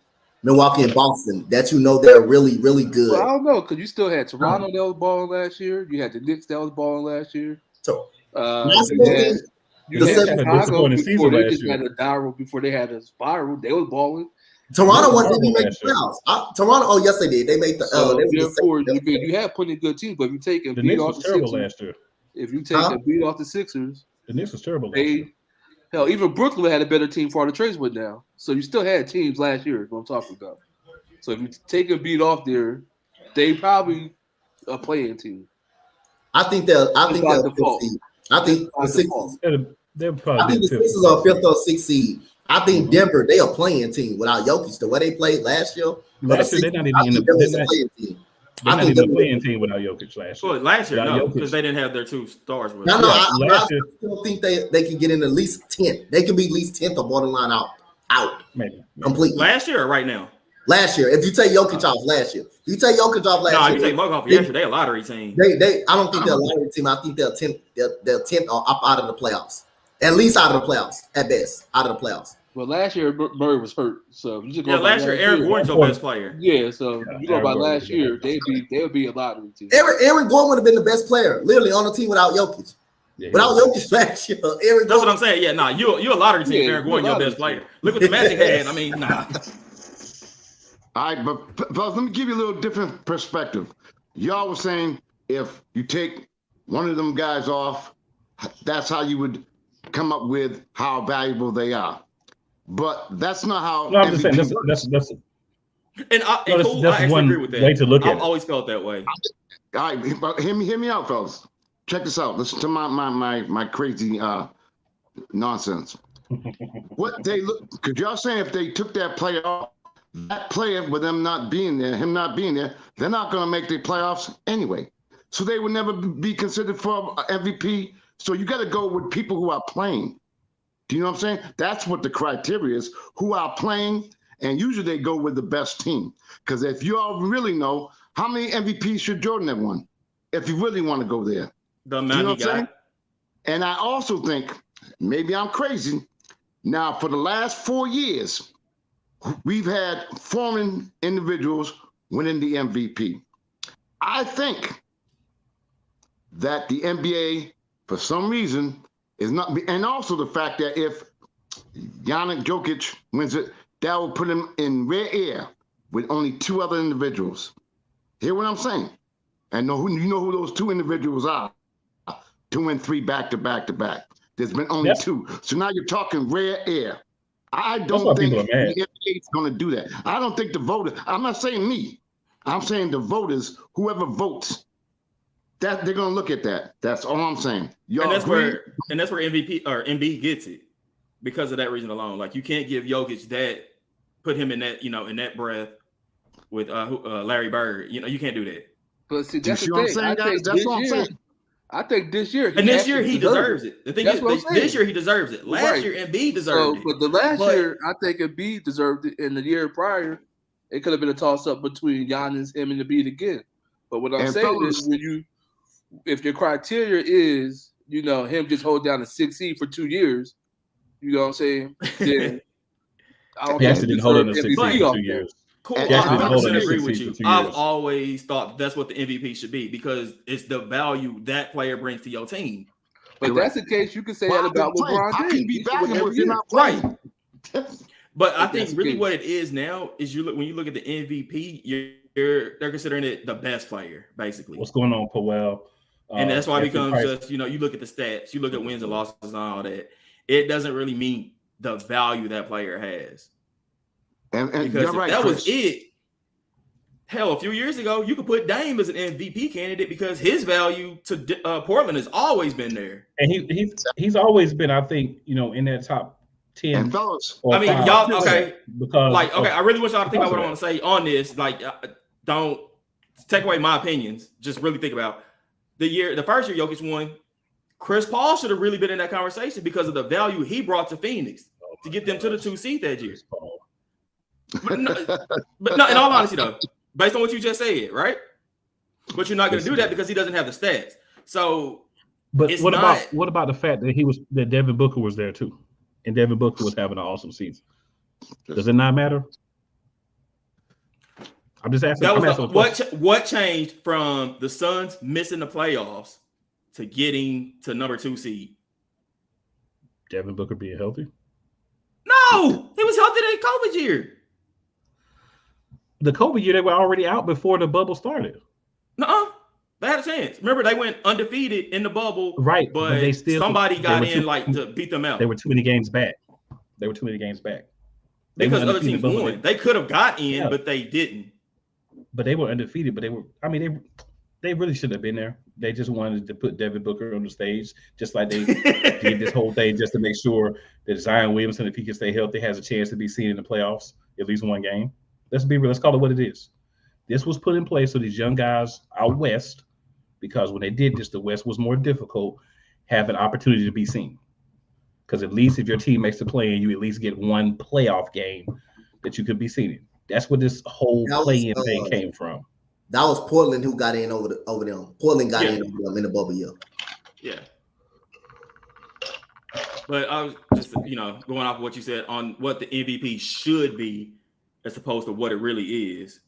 Speaker 3: Boston that they're really, really good?
Speaker 5: Well, I don't know because you still had Toronto that was balling last year. You had the Knicks that was balling last year.
Speaker 3: So
Speaker 5: you had Chicago before they just had a Daryl before they had a spiral. They was balling.
Speaker 3: Toronto didn't make the playoffs. Toronto, oh yes, they did. They made the.
Speaker 5: You had plenty of good teams, but if you take
Speaker 1: the Knicks was terrible last year.
Speaker 5: If you take a beat off the Sixers,
Speaker 1: the Knicks was terrible last year.
Speaker 5: Hell, even Brooklyn had a better team for all the trades with now. So you still had teams last year. Is what I'm talking about. So if you take a beat off there, they probably a playing team.
Speaker 3: I think they'll default. I think the Sixers. The Sixers are 5th or 6th seed. I think Denver, they are playing team without Jokic. The way they played last year,
Speaker 1: they're not even in the playing team without Jokic last year.
Speaker 4: Well, last year, no, because they didn't have their 2 stars.
Speaker 3: I still think they can get in at least 10th. They can be at least 10th or borderline out.
Speaker 1: Maybe.
Speaker 3: Completely.
Speaker 4: Last year or right now?
Speaker 3: Last year. If you take Jokic off last year. If you take Jokic off last year.
Speaker 4: No, if you take Jokic off last year, they're a lottery team.
Speaker 3: I don't think they're a lottery team. I think they're 10th or up out of the playoffs. At least out of the playoffs. At best. Out of the playoffs.
Speaker 5: Well, last year Murray was hurt, so you just go.
Speaker 4: Yeah, last year Aaron Gordon's your best player.
Speaker 5: Yeah, so you go by last year, they would be a lottery team.
Speaker 3: Aaron Gordon would have been the best player, literally on the team without Jokic. Yeah, without Jokic last year, Aaron.
Speaker 4: That's what I'm saying. Yeah, you're a lottery team. Aaron Gordon, your best player. Look what the Magic had. I mean, nah.
Speaker 2: All right, but let me give you a little different perspective. Y'all were saying if you take one of them guys off, that's how you would come up with how valuable they are. But that's not how.
Speaker 1: No, I'm just saying that's one
Speaker 4: agree with that.
Speaker 1: way to look at it.
Speaker 4: I've always felt that way.
Speaker 2: All right, but hear me out, fellas. Check this out. Listen to my crazy nonsense. What they look, because y'all saying if they took that player off, that player with him not being there, they're not going to make the playoffs anyway. So they would never be considered for MVP. So you got to go with people who are playing. Do you know what I'm saying? That's what the criteria is, who are playing, and usually they go with the best team. Because if you all really know, how many MVPs should Jordan have won? If you really want to go there.
Speaker 4: The amount he got.
Speaker 2: And I also think, maybe I'm crazy, now for the last 4 years, we've had foreign individuals winning the MVP. I think that the NBA, for some reason, is not, and also the fact that if Giannis Jokic wins it, that will put him in rare air with only 2 other individuals. Hear what I'm saying? And you know who those 2 individuals are to win 3 back to back to back. There's been only 2. So now you're talking rare air. I don't think the NBA is going to do that. I don't think the voters, I'm not saying me, I'm saying the voters, whoever votes, that they're going to look at that. That's all I'm saying.
Speaker 4: And that's where MVP or Embiid gets it because of that reason alone. Like you can't give Jokic that, put him in that, in that breath with Larry Bird. You can't do that.
Speaker 5: But see, that's the thing. That's what I'm saying. I think this year,
Speaker 4: he deserves it. The thing is, this year he deserves it. Last year, Embiid deserved it.
Speaker 5: But the last year, I think Embiid deserved it. And the year prior, it could have been a toss-up between Giannis, him, and Embiid again. But what I'm saying is, if your criteria is, him just hold down a 6 seed for 2 years, you know what I'm saying? Then I don't think he didn't hold in a 6 seed for 2 years.
Speaker 4: Cool. I 100% agree with you. I've always thought that's what the MVP should be because it's the value that player brings to your team.
Speaker 5: But if that's the case, you can say that about LeBron James.
Speaker 2: Can be valuable if you're not playing.
Speaker 4: Right. But I think really what it is now is when you look at the MVP, they're considering it the best player, basically.
Speaker 1: What's going on, Powell?
Speaker 4: And that's why it becomes just, you look at the stats, you look at wins and losses and all that. It doesn't really mean the value that player has.
Speaker 2: And
Speaker 4: because
Speaker 2: you're right,
Speaker 4: that
Speaker 2: Chris.
Speaker 4: was it. Hell, a few years ago, you could put Dame as an MVP candidate because his value to Portland has always been there.
Speaker 1: And he's always been, I think, in that top 10.
Speaker 2: And fellas,
Speaker 4: I mean, y'all okay?
Speaker 1: Because
Speaker 4: I really want y'all to think about what I want to say on this. Don't take away my opinions. Just really think about the first year Jokic won. Chris Paul should have really been in that conversation because of the value he brought to Phoenix to get them to the 2 seed that year. But no, in all honesty, though, based on what you just said, right? But you're not going to do that because he doesn't have the stats. So,
Speaker 1: but what about the fact that Devin Booker was there too, and Devin Booker was having an awesome season? Does it not matter? I'm just asking.
Speaker 4: What changed from the Suns missing the playoffs to getting to number 2 seed?
Speaker 1: Devin Booker being healthy?
Speaker 4: No, he was healthy that COVID year.
Speaker 1: The COVID year, they were already out before the bubble started.
Speaker 4: Nuh-uh. They had a chance. Remember, they went undefeated in the bubble.
Speaker 1: Right.
Speaker 4: But somebody got in to beat them out.
Speaker 1: They were too many games back.
Speaker 4: Because other teams won. They could have got in, but they didn't.
Speaker 1: But they were undefeated. But they really shouldn't have been there. They just wanted to put Devin Booker on the stage, just like they did this whole thing just to make sure that Zion Williamson, if he can stay healthy, has a chance to be seen in the playoffs, at least one game. Let's be real. Let's call it what it is. This was put in place so these young guys out west, because when they did this, the West was more difficult, have an opportunity to be seen. Because at least if your team makes the play, you at least get one playoff game that you could be seen in. That's what this whole play-in thing came from.
Speaker 3: That was Portland who got in over them. Portland got in over them in the bubble year.
Speaker 4: Yeah. But I was just, going off of what you said on what the MVP should be as opposed to what it really is.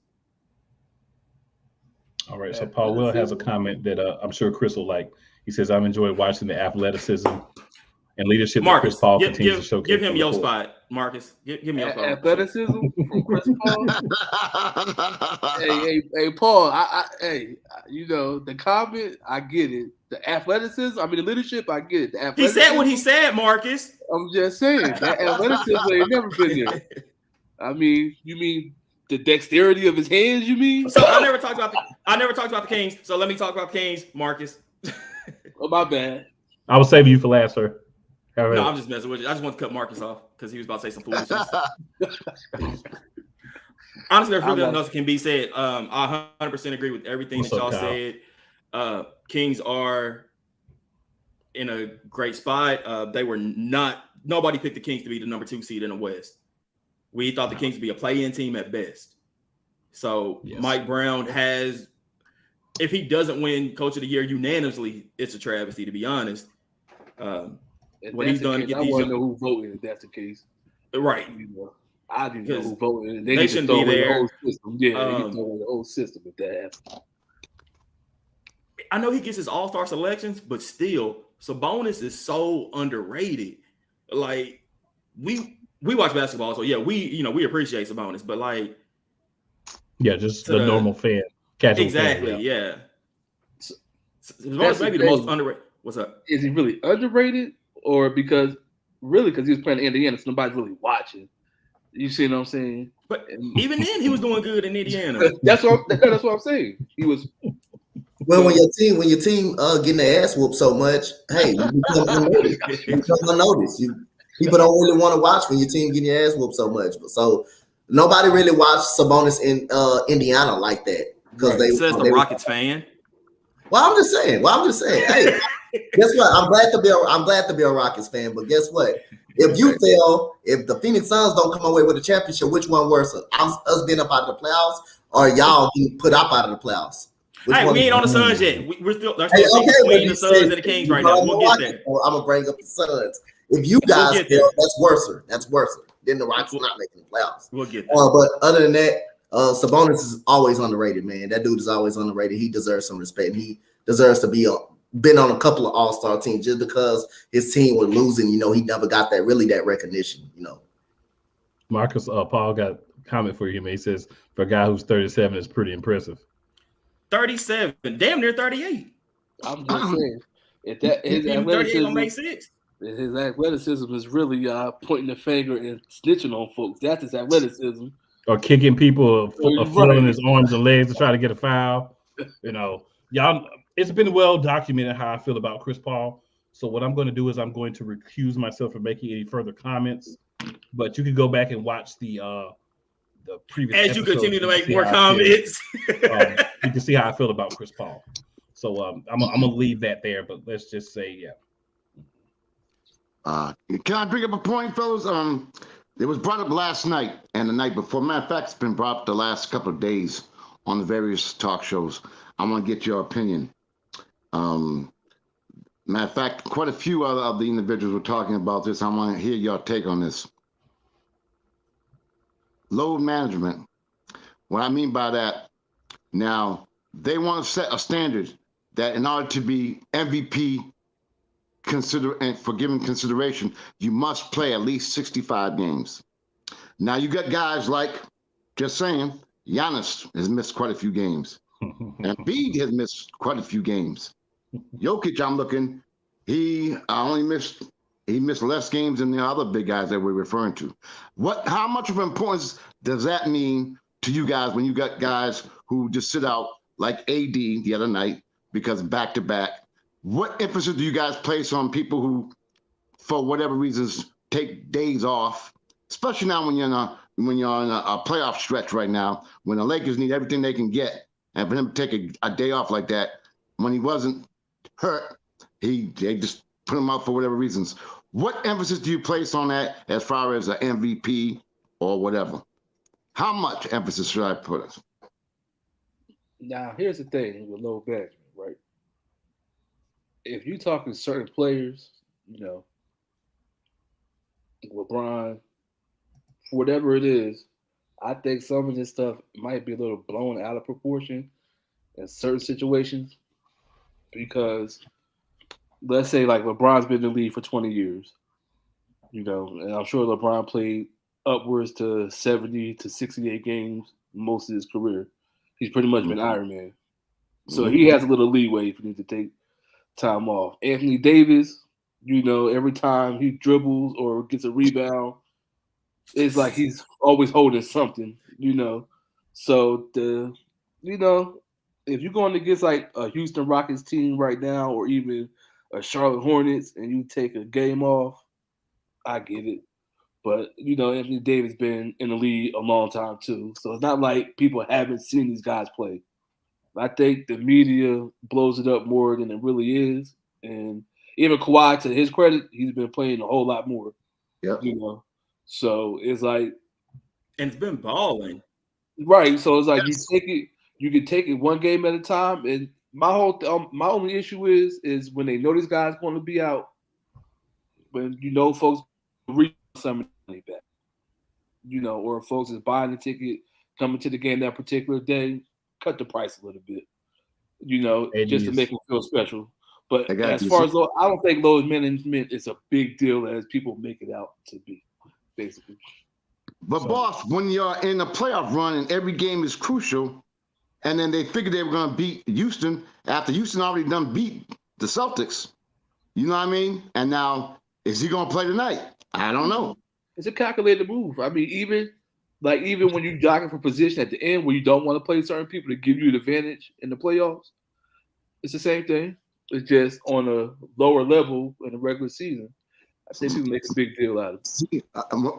Speaker 1: All right. So Paul Will has a comment that I'm sure Chris will like. He says, I've enjoyed watching the athleticism and leadership that Chris Paul continues to showcase.
Speaker 4: Give him your spot, Marcus. Give me your spot.
Speaker 5: Athleticism from Chris Paul. hey, Paul. The comment, I get it. The athleticism, the leadership, I get it.
Speaker 4: He said what he said, Marcus.
Speaker 5: I'm just saying that athleticism ain't never been there. You mean the dexterity of his hands? You mean?
Speaker 4: So I never talked about the Kings. So let me talk about the Kings, Marcus.
Speaker 5: Oh, my bad.
Speaker 1: I was saving you for last, sir.
Speaker 4: No, I'm just messing with you. I just want to cut Marcus off because he was about to say some foolishness. Honestly, there's really nothing else that can be said. I 100% agree with everything that y'all said. Kings are in a great spot. Nobody picked the Kings to be the number 2 seed in the West. We thought the Kings would be a play-in team at best. So Mike Brown has, if he doesn't win Coach of the Year unanimously, it's a travesty, to be honest. What he's done to get
Speaker 5: I want to know who voted if that's the case.
Speaker 4: Right.
Speaker 5: I didn't know who voted.
Speaker 4: They shouldn't be there.
Speaker 5: The system. Yeah, they can throw away the whole system if that happens.
Speaker 4: I know he gets his all-star selections, but still, Sabonis is so underrated. Like, we watch basketball, so yeah, we appreciate Sabonis, but
Speaker 1: just the normal fan, casual
Speaker 4: exactly,
Speaker 1: fan,
Speaker 4: yeah. Sabonis maybe the most underrated. What's up?
Speaker 5: Is he really underrated, or because he was playing in Indiana, so nobody's really watching? You see what I'm saying?
Speaker 4: But even then, he was doing good in Indiana.
Speaker 5: That's what I'm saying. He was.
Speaker 3: Well, when your team getting their ass whooped so much, hey, you become unnoticed. People don't really want to watch when your team getting your ass whooped so much. So nobody really watched Sabonis in Indiana like that because they
Speaker 4: says the Rockets fan.
Speaker 3: Well, I'm just saying. Hey, guess what? I'm glad to be a Rockets fan. But guess what? If the Phoenix Suns don't come away with a championship, which one worse? Us being up out of the playoffs, or y'all getting put up out of the playoffs?
Speaker 4: Hey, we ain't on the Suns yet. We're still between the Suns and the Kings right now. We'll get there.
Speaker 3: I'm gonna bring up the Suns. If you guys fail, that's worse. That's worse than the Rockets not making the playoffs.
Speaker 4: We'll get there.
Speaker 3: But other than that, Sabonis is always underrated, man. That dude is always underrated. He deserves some respect. He deserves to be been on a couple of all-star teams. Just because his team was losing, he never got that recognition.
Speaker 1: Marcus, Paul got a comment for you. He says, for a guy who's 37, it's pretty impressive.
Speaker 4: 37, damn near 38.
Speaker 5: I'm just saying, if that his athleticism is really pointing the finger and snitching on folks. That's his athleticism.
Speaker 1: Or kicking people, flailing his arms and legs to try to get a foul. Y'all, it's been well documented how I feel about Chris Paul. So what I'm going to do is I'm going to recuse myself from making any further comments. But you can go back and watch the previous.
Speaker 4: As you continue to make more comments,
Speaker 1: you can see how I feel about Chris Paul. So I'm gonna leave that there. But let's just say, yeah.
Speaker 2: Can I bring up a point, fellas? It was brought up last night and the night before. Matter of fact, it's been brought up the last couple of days on the various talk shows. I want to get your opinion. Matter of fact, quite a few of the individuals were talking about this. I want to hear your take on this. Load management. What I mean by that, now they want to set a standard that in order to be MVP and for giving consideration, you must play at least 65 games. Now you got guys like, just saying, Giannis has missed quite a few games. And Embiid has missed quite a few games. Jokic, I'm looking, he missed less games than the other big guys that we're referring to. How much of importance does that mean to you guys when you got guys who just sit out like AD the other night because back-to-back? What emphasis do you guys place on people who, for whatever reasons, take days off, especially now when you're in a playoff stretch right now, when the Lakers need everything they can get, and for him to take a day off like that, when he wasn't hurt, they just put him out for whatever reasons. What emphasis do you place on that as far as an MVP or whatever? How much emphasis should I put it?
Speaker 5: Now, here's the thing with load management, right? If you're talking certain players, LeBron, for whatever it is, I think some of this stuff might be a little blown out of proportion in certain situations because let's say like LeBron's been in the league for 20 years, and I'm sure LeBron played upwards to 70 to 68 games most of his career. He's pretty much been Iron Man. So he has a little leeway if he needs to take time off. Anthony Davis, every time he dribbles or gets a rebound, it's like he's always holding something, So if you're going against like a Houston Rockets team right now or even a Charlotte Hornets and you take a game off, I get it. But, Anthony Davis been in the league a long time too. So it's not like people haven't seen these guys play. I think the media blows it up more than it really is. And even Kawhi, to his credit, he's been playing a whole lot more.
Speaker 2: Yeah.
Speaker 5: So it's like.
Speaker 4: And it's been balling.
Speaker 5: Right. So it's like you can take it one game at a time. And my only issue is when they know these guys going to be out, when folks reach some money back, or folks is buying the ticket, coming to the game that particular day, cut the price a little bit, just to make them feel special. But as far as I don't think load management is a big deal as people make it out to be, basically.
Speaker 2: But boss, when you're in a playoff run and every game is crucial, and then they figured they were going to beat Houston after Houston already done beat the Celtics, you know what I mean? And now, is he going to play tonight? I don't know.
Speaker 5: It's a calculated move. I mean, even when you're jockeying for position at the end where you don't want to play certain people to give you an advantage in the playoffs, it's the same thing. It's just on a lower level in the regular season. I think people make a big deal out of it.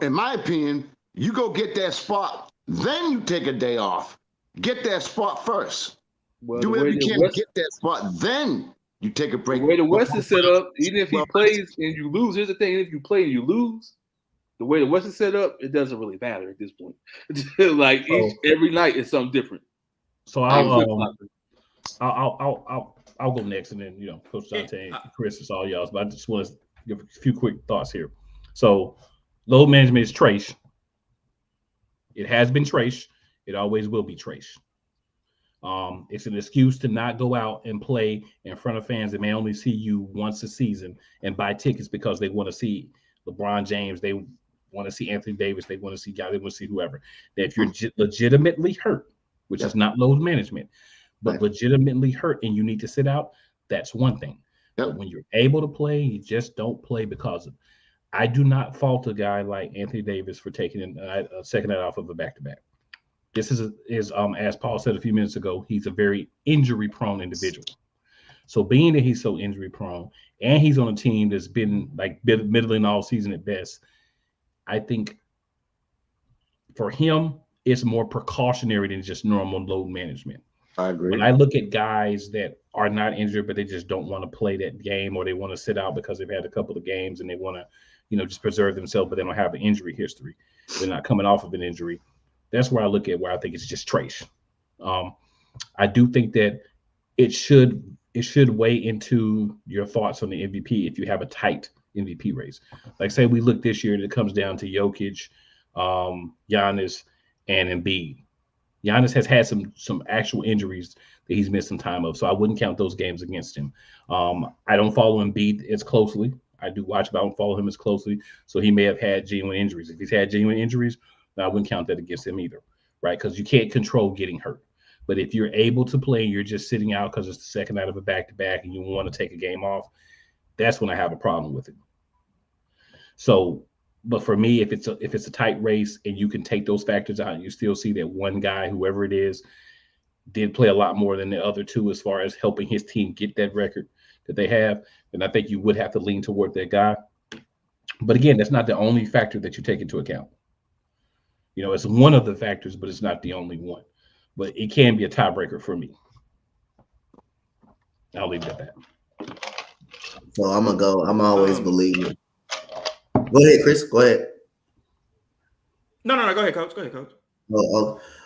Speaker 2: In my opinion, you go get that spot, then you take a day off. Get that spot first.
Speaker 5: Well,
Speaker 2: do whatever you can to get that spot, then you take a break.
Speaker 5: The way the West is set up, even if he plays and you lose, here's the thing: if you play and you lose, the way the West is set up, it doesn't really matter at this point. Every night is something different.
Speaker 1: So I'll go next, and then Coach Dante and Chris, it's all y'all's. But I just want to give a few quick thoughts here. So load management is trash. It has been trash. It always will be trash. It's an excuse to not go out and play in front of fans that may only see you once a season and buy tickets because they want to see LeBron James, they want to see Anthony Davis, they want to see guys, they want to see whoever. That if you're legitimately hurt, which is not load management, but legitimately hurt and you need to sit out, that's one thing. But when you're able to play, you just don't play because of it. I do not fault a guy like Anthony Davis for taking a second night off of a back-to-back. This is as Paul said a few minutes ago, he's a very injury-prone individual. So being that he's so injury prone and he's on a team that's been like middling all season at best, I think for him, it's more precautionary than just normal load management.
Speaker 2: I agree.
Speaker 1: When I look at guys that are not injured, but they just don't want to play that game, or they want to sit out because they've had a couple of games and they want to, just preserve themselves, but they don't have an injury history. They're not coming off of an injury. That's where I look at where I think it's just trace. I do think that it should weigh into your thoughts on the MVP if you have a tight MVP race. Like say we look this year and it comes down to Jokic, Giannis, and Embiid. Giannis has had some actual injuries that he's missed some time of, so I wouldn't count those games against him. I don't follow Embiid as closely. I do watch, but I don't follow him as closely, so he may have had genuine injuries. If he's had genuine injuries, then I wouldn't count that against him either, right? Because you can't control getting hurt. But if you're able to play and you're just sitting out because it's the second night of a back-to-back and you want to take a game off, that's when I have a problem with it. So, but for me, if it's a tight race and you can take those factors out and you still see that one guy, whoever it is, did play a lot more than the other two as far as helping his team get that record that they have, then I think you would have to lean toward that guy. But again, that's not the only factor that you take into account. It's one of the factors, but it's not the only one. But it can be a tiebreaker for me. I'll leave it at that.
Speaker 3: So I'm gonna go. I'm always believing. Go ahead, Chris. Go ahead.
Speaker 4: No. Go ahead, Coach.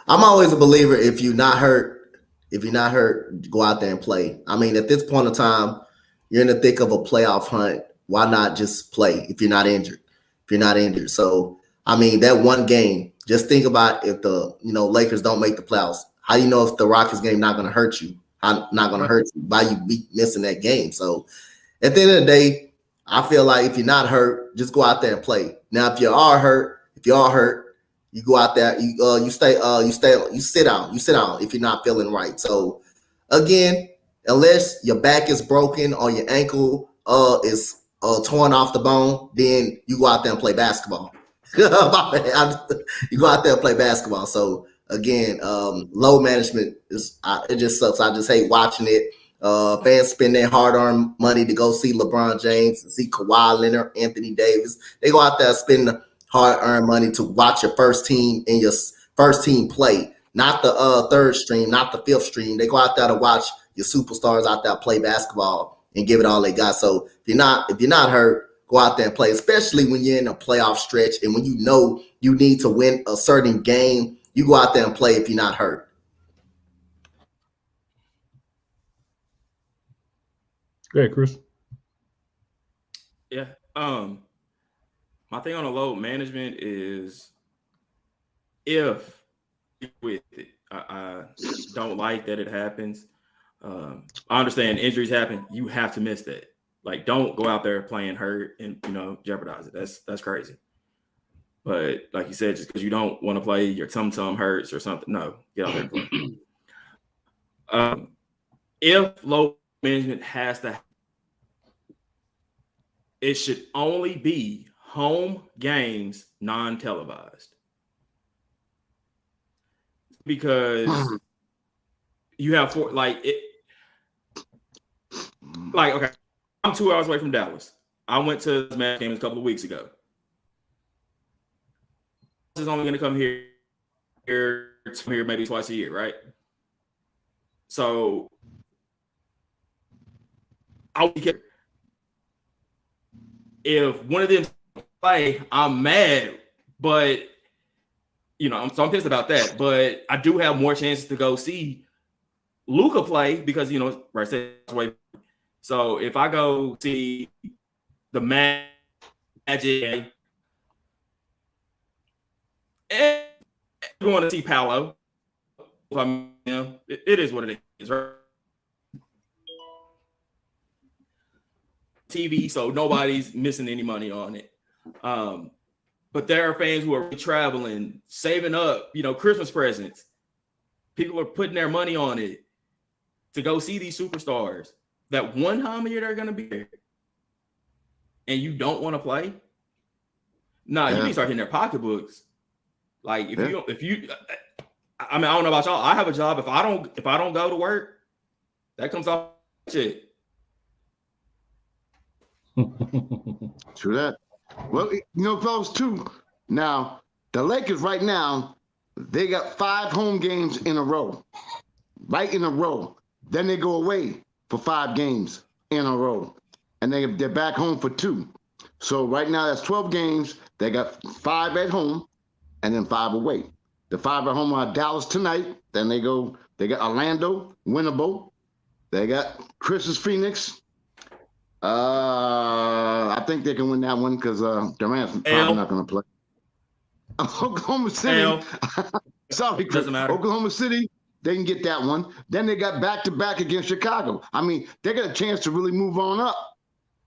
Speaker 3: I'm always a believer. If you're not hurt, go out there and play. I mean, at this point in time, you're in the thick of a playoff hunt. Why not just play if you're not injured? So, I mean, that one game. Just think about if the Lakers don't make the playoffs. How you know if the Rockets game not going to hurt you? Not going to hurt you by you missing that game. So, at the end of the day, I feel like if you're not hurt, just go out there and play. Now, if you are hurt, you go out there, you sit down if you're not feeling right. So again, unless your back is broken or your ankle is torn off the bone, then you go out there and play basketball. You go out there and play basketball. So again, load management it just sucks. I just hate watching it. Fans spend their hard-earned money to go see LeBron James, see Kawhi Leonard, Anthony Davis. They go out there and spend hard-earned money to watch your first team and your first team play, not the third stream, not the fifth stream. They go out there to watch your superstars out there play basketball and give it all they got. So if you're not hurt, go out there and play, especially when you're in a playoff stretch and when you know you need to win a certain game. You go out there and play if you're not hurt.
Speaker 1: Go ahead, Chris.
Speaker 4: Yeah. My thing on the load management is if with it, I don't like that it happens. I understand injuries happen. You have to miss that. Like, don't go out there playing hurt and jeopardize it. That's crazy. But like you said, just because you don't want to play, your tum hurts or something. No, get out there and play. If load management has to, it should only be home games, non-televised, because you have okay, I'm 2 hours away from Dallas. I went to this match game a couple of weeks ago. This is only going to come here maybe twice a year, right? So if one of them play, I'm mad, but I'm pissed about that. But I do have more chances to go see Luka play because right. So if I go see the Magic and going to see Paolo, it is what it is, right? TV, so nobody's missing any money on it. But there are fans who are traveling, saving up, Christmas presents. People are putting their money on it to go see these superstars. That one time a year they're gonna be there, and you don't want to play. Nah, you need to start hitting their pocketbooks. Like if you, I mean, I don't know about y'all. I have a job. If I don't go to work, that comes off shit.
Speaker 2: True that. Well, fellas, too. Now, the Lakers right now, they got 5 home games in a row. Right in a row. Then they go away for 5 games in a row. And they're back home for 2. So right now, that's 12 games. They got 5 at home and then 5 away. The 5 at home are Dallas tonight. Then they got Orlando, winnable. They got Chris's Phoenix. I think they can win that one because Durant's probably not going to play. Oklahoma City. Sorry, Chris.
Speaker 4: Doesn't matter.
Speaker 2: Oklahoma City, they can get that one. Then they got back-to-back against Chicago. I mean, they got a chance to really move on up.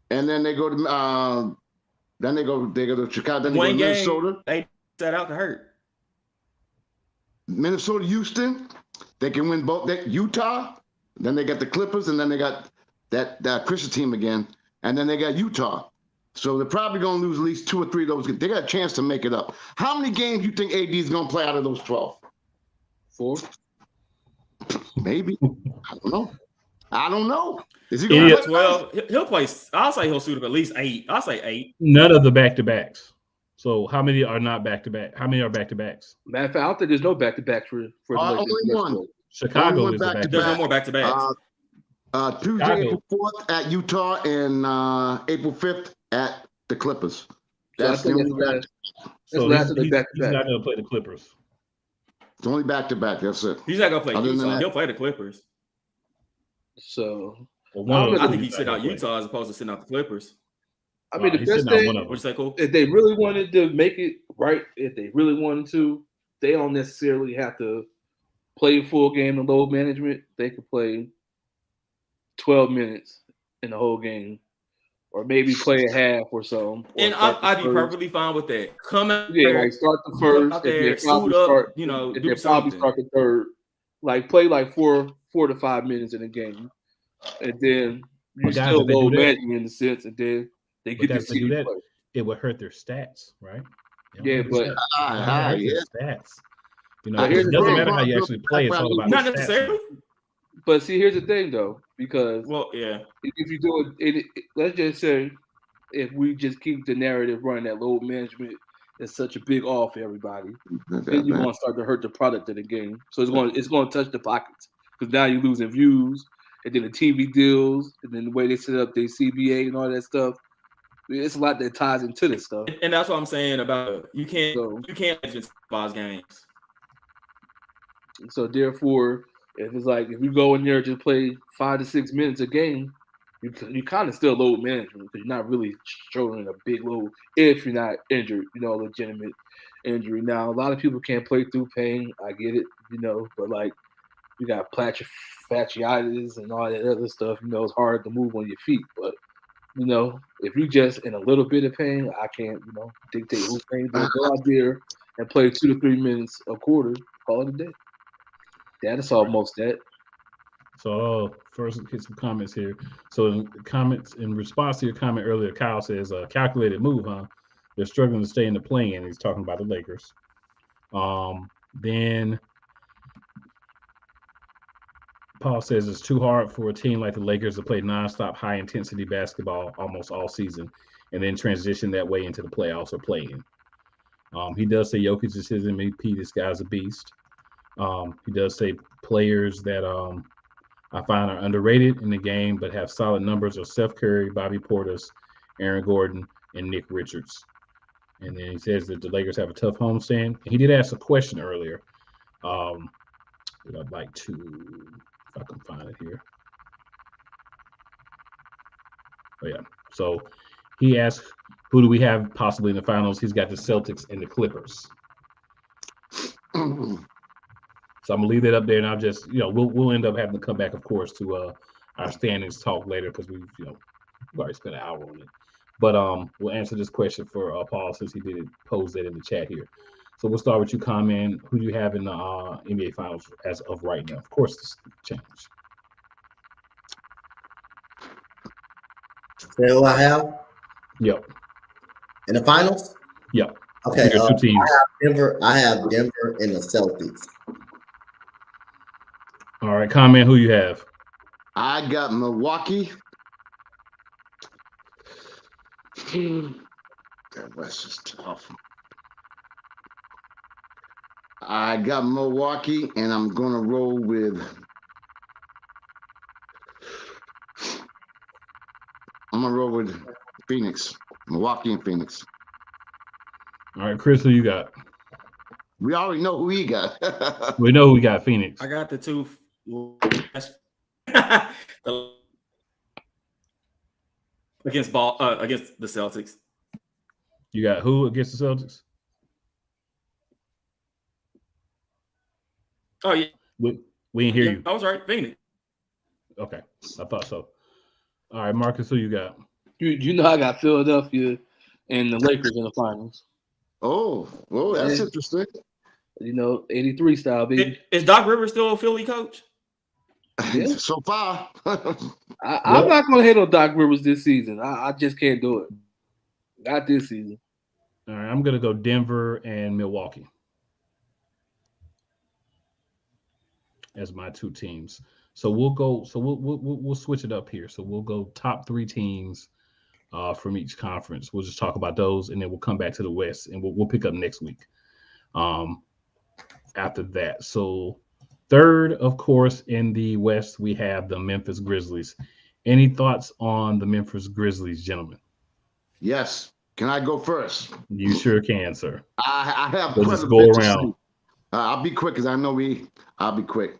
Speaker 2: And then they go to they go to Chicago. Then they go to Minnesota.
Speaker 4: They set out to hurt.
Speaker 2: Minnesota, Houston. They can win both. Utah. Then they got the Clippers, and then they got that Christian team again, and then they got Utah. So they're probably going to lose at least 2 or 3 of those. They got a chance to make it up. How many games do you think AD is going to play out of those 12?
Speaker 5: 4?
Speaker 2: Maybe. I don't know. Is he going to play
Speaker 4: 12? He'll play. I'll say he'll suit up at least 8. I'll say 8.
Speaker 1: None of the back-to-backs. So how many are not back-to-back? How many are back-to-backs?
Speaker 5: Matter of fact, I don't think there's no back-to-back for
Speaker 2: only one.
Speaker 1: Chicago
Speaker 2: only
Speaker 1: is
Speaker 2: one
Speaker 1: back-to-back.
Speaker 4: There's no more back-to-backs.
Speaker 2: Tuesday, April 4th at Utah, and April 5th at the Clippers. That's the only back.
Speaker 1: So he's not going to play the Clippers.
Speaker 2: It's only back-to-back. That's it.
Speaker 4: He's not going to play Utah. He'll play the Clippers.
Speaker 5: So
Speaker 4: I think he's sitting out Utah as opposed to sitting out the Clippers.
Speaker 5: I mean, the best thing,
Speaker 4: what'd you say, Cole?
Speaker 5: If they really wanted to make it right, if they really wanted to, they don't necessarily have to play a full game in load management. They could play 12 minutes in the whole game, or maybe play a half or so.
Speaker 4: And I'd be perfectly fine with that. Come out
Speaker 5: there, like start the first,
Speaker 4: out there, suit up, do
Speaker 5: probably
Speaker 4: something.
Speaker 5: Start the third, like play like 4 to 5 minutes in a game, and then you still load managing in the sense, and then they get to see that.
Speaker 1: It would hurt their stats, right?
Speaker 5: Yeah, but
Speaker 1: stats. It doesn't matter how you actually play. It's all about
Speaker 4: not necessarily.
Speaker 5: But see, here's the thing, though, because
Speaker 4: if
Speaker 5: you do it, let's just say if we just keep the narrative running that load management is such a big off for everybody, then you're going to start to hurt the product of the game. So it's going to touch the pockets because now you're losing views, and then the TV deals, and then the way they set up their CBA and all that stuff. It's a lot that ties into this stuff,
Speaker 4: and that's what I'm saying about you can't just pause games.
Speaker 5: So therefore, if you go in there and just play 5 to 6 minutes a game, you kind of still load management because you're not really showing a big load if you're not injured, legitimate injury. Now, a lot of people can't play through pain. I get it, but like you got fasciitis and all that other stuff. It's hard to move on your feet. But, if you just in a little bit of pain, I can't, dictate who's pain. But go out there and play 2 to 3 minutes a quarter, call it a day. That's all most that.
Speaker 1: So first, get some comments here. So in response to your comment earlier, Kyle says, calculated move, huh? They're struggling to stay in the play-in. He's talking about the Lakers. Then Paul says it's too hard for a team like the Lakers to play nonstop high-intensity basketball almost all season and then transition that way into the playoffs or play-in. He does say Jokic is his MVP. This guy's a beast. He does say players that I find are underrated in the game but have solid numbers are Steph Curry, Bobby Portis, Aaron Gordon, and Nick Richards. And then he says that the Lakers have a tough homestand. He did ask a question earlier. That I'd like to, if I can find it here. Oh, yeah. So he asked, who do we have possibly in the finals? He's got the Celtics and the Clippers. So I'm gonna leave that up there, and I'll just, we'll end up having to come back, of course, to our standings talk later because we've already spent an hour on it. But we'll answer this question for Paul since he did pose that in the chat here. So we'll start with you, comment. Who do you have in the NBA Finals as of right now? Of course, this change.
Speaker 3: Say who I have?
Speaker 1: Yep.
Speaker 3: In the finals?
Speaker 1: Yep.
Speaker 3: Okay.
Speaker 1: Two teams.
Speaker 3: I have Denver and the Celtics.
Speaker 1: All right, comment who you have.
Speaker 2: I got Milwaukee. That West is tough. I got Milwaukee, and I'm gonna roll with. I'm gonna roll with Phoenix, Milwaukee, and Phoenix.
Speaker 1: All right, Chris, who you got?
Speaker 2: We already know who he got.
Speaker 1: We know who we got. Phoenix.
Speaker 4: I got the two. against the Celtics.
Speaker 1: You got who against the Celtics?
Speaker 4: Oh yeah,
Speaker 1: we didn't hear you.
Speaker 4: I was right, Phoenix.
Speaker 1: Okay, I thought so. All right, Marcus, who you got?
Speaker 5: You know I got Philadelphia and the Lakers in the finals.
Speaker 2: Oh, that's interesting.
Speaker 5: You know, 83 style, baby.
Speaker 4: Is Doc Rivers still a Philly coach?
Speaker 5: Yeah.
Speaker 2: So far.
Speaker 5: I'm not going to hit on Doc Rivers this season. I just can't do it. Not this season.
Speaker 1: All right, I'm going to go Denver and Milwaukee as my two teams. So we'll go. So we'll switch it up here. So we'll go top three teams from each conference. We'll just talk about those, and then we'll come back to the West, and we'll pick up next week. After that, so third, of course, in the West, we have the Memphis Grizzlies. Any thoughts on the Memphis Grizzlies, gentlemen?
Speaker 2: Yes. Can I go first?
Speaker 1: You sure can, sir.
Speaker 2: I have.
Speaker 1: We'll just go around.
Speaker 2: I'll be quick because I know I'll be quick.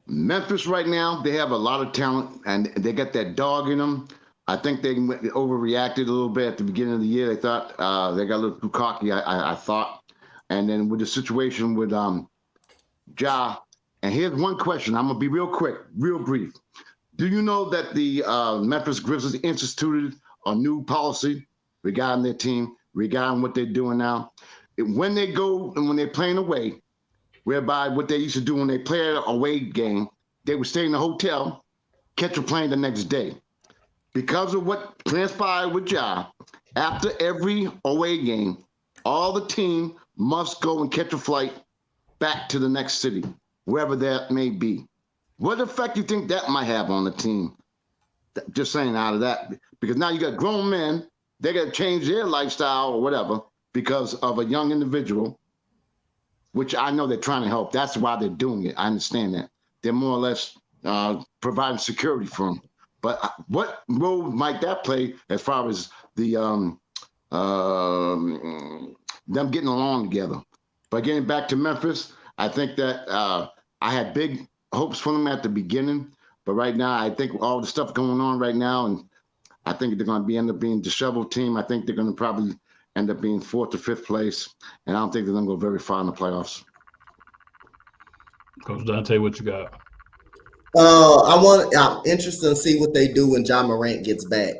Speaker 2: Memphis right now, they have a lot of talent and they got that dog in them. I think they overreacted a little bit at the beginning of the year. They thought they got a little too cocky, I thought. And then with the situation with Ja, and here's one question. I'm going to be real quick, real brief. Do you know that the Memphis Grizzlies instituted a new policy regarding their team, regarding what they're doing now? When they go and when they're playing away, whereby what they used to do when they play an away game, they would stay in the hotel, catch a plane the next day. Because of what transpired with Ja, after every away game, all the team must go and catch a flight back to the next city, wherever that may be. What effect do you think that might have on the team? Just saying out of that, because now you got grown men, they got to change their lifestyle or whatever because of a young individual, which I know they're trying to help. That's why they're doing it. I understand that. They're more or less providing security for them. But what role might that play as far as the them getting along together? But getting back to Memphis, I think that I had big hopes for them at the beginning, but right now I think all the stuff going on right now, and I think they're going to end up being a disheveled team. I think they're going to probably end up being 4th or 5th place, and I don't think they're going to go very far in the playoffs.
Speaker 1: Coach Dante, what you got?
Speaker 3: I'm interested to see what they do when Ja Morant gets back.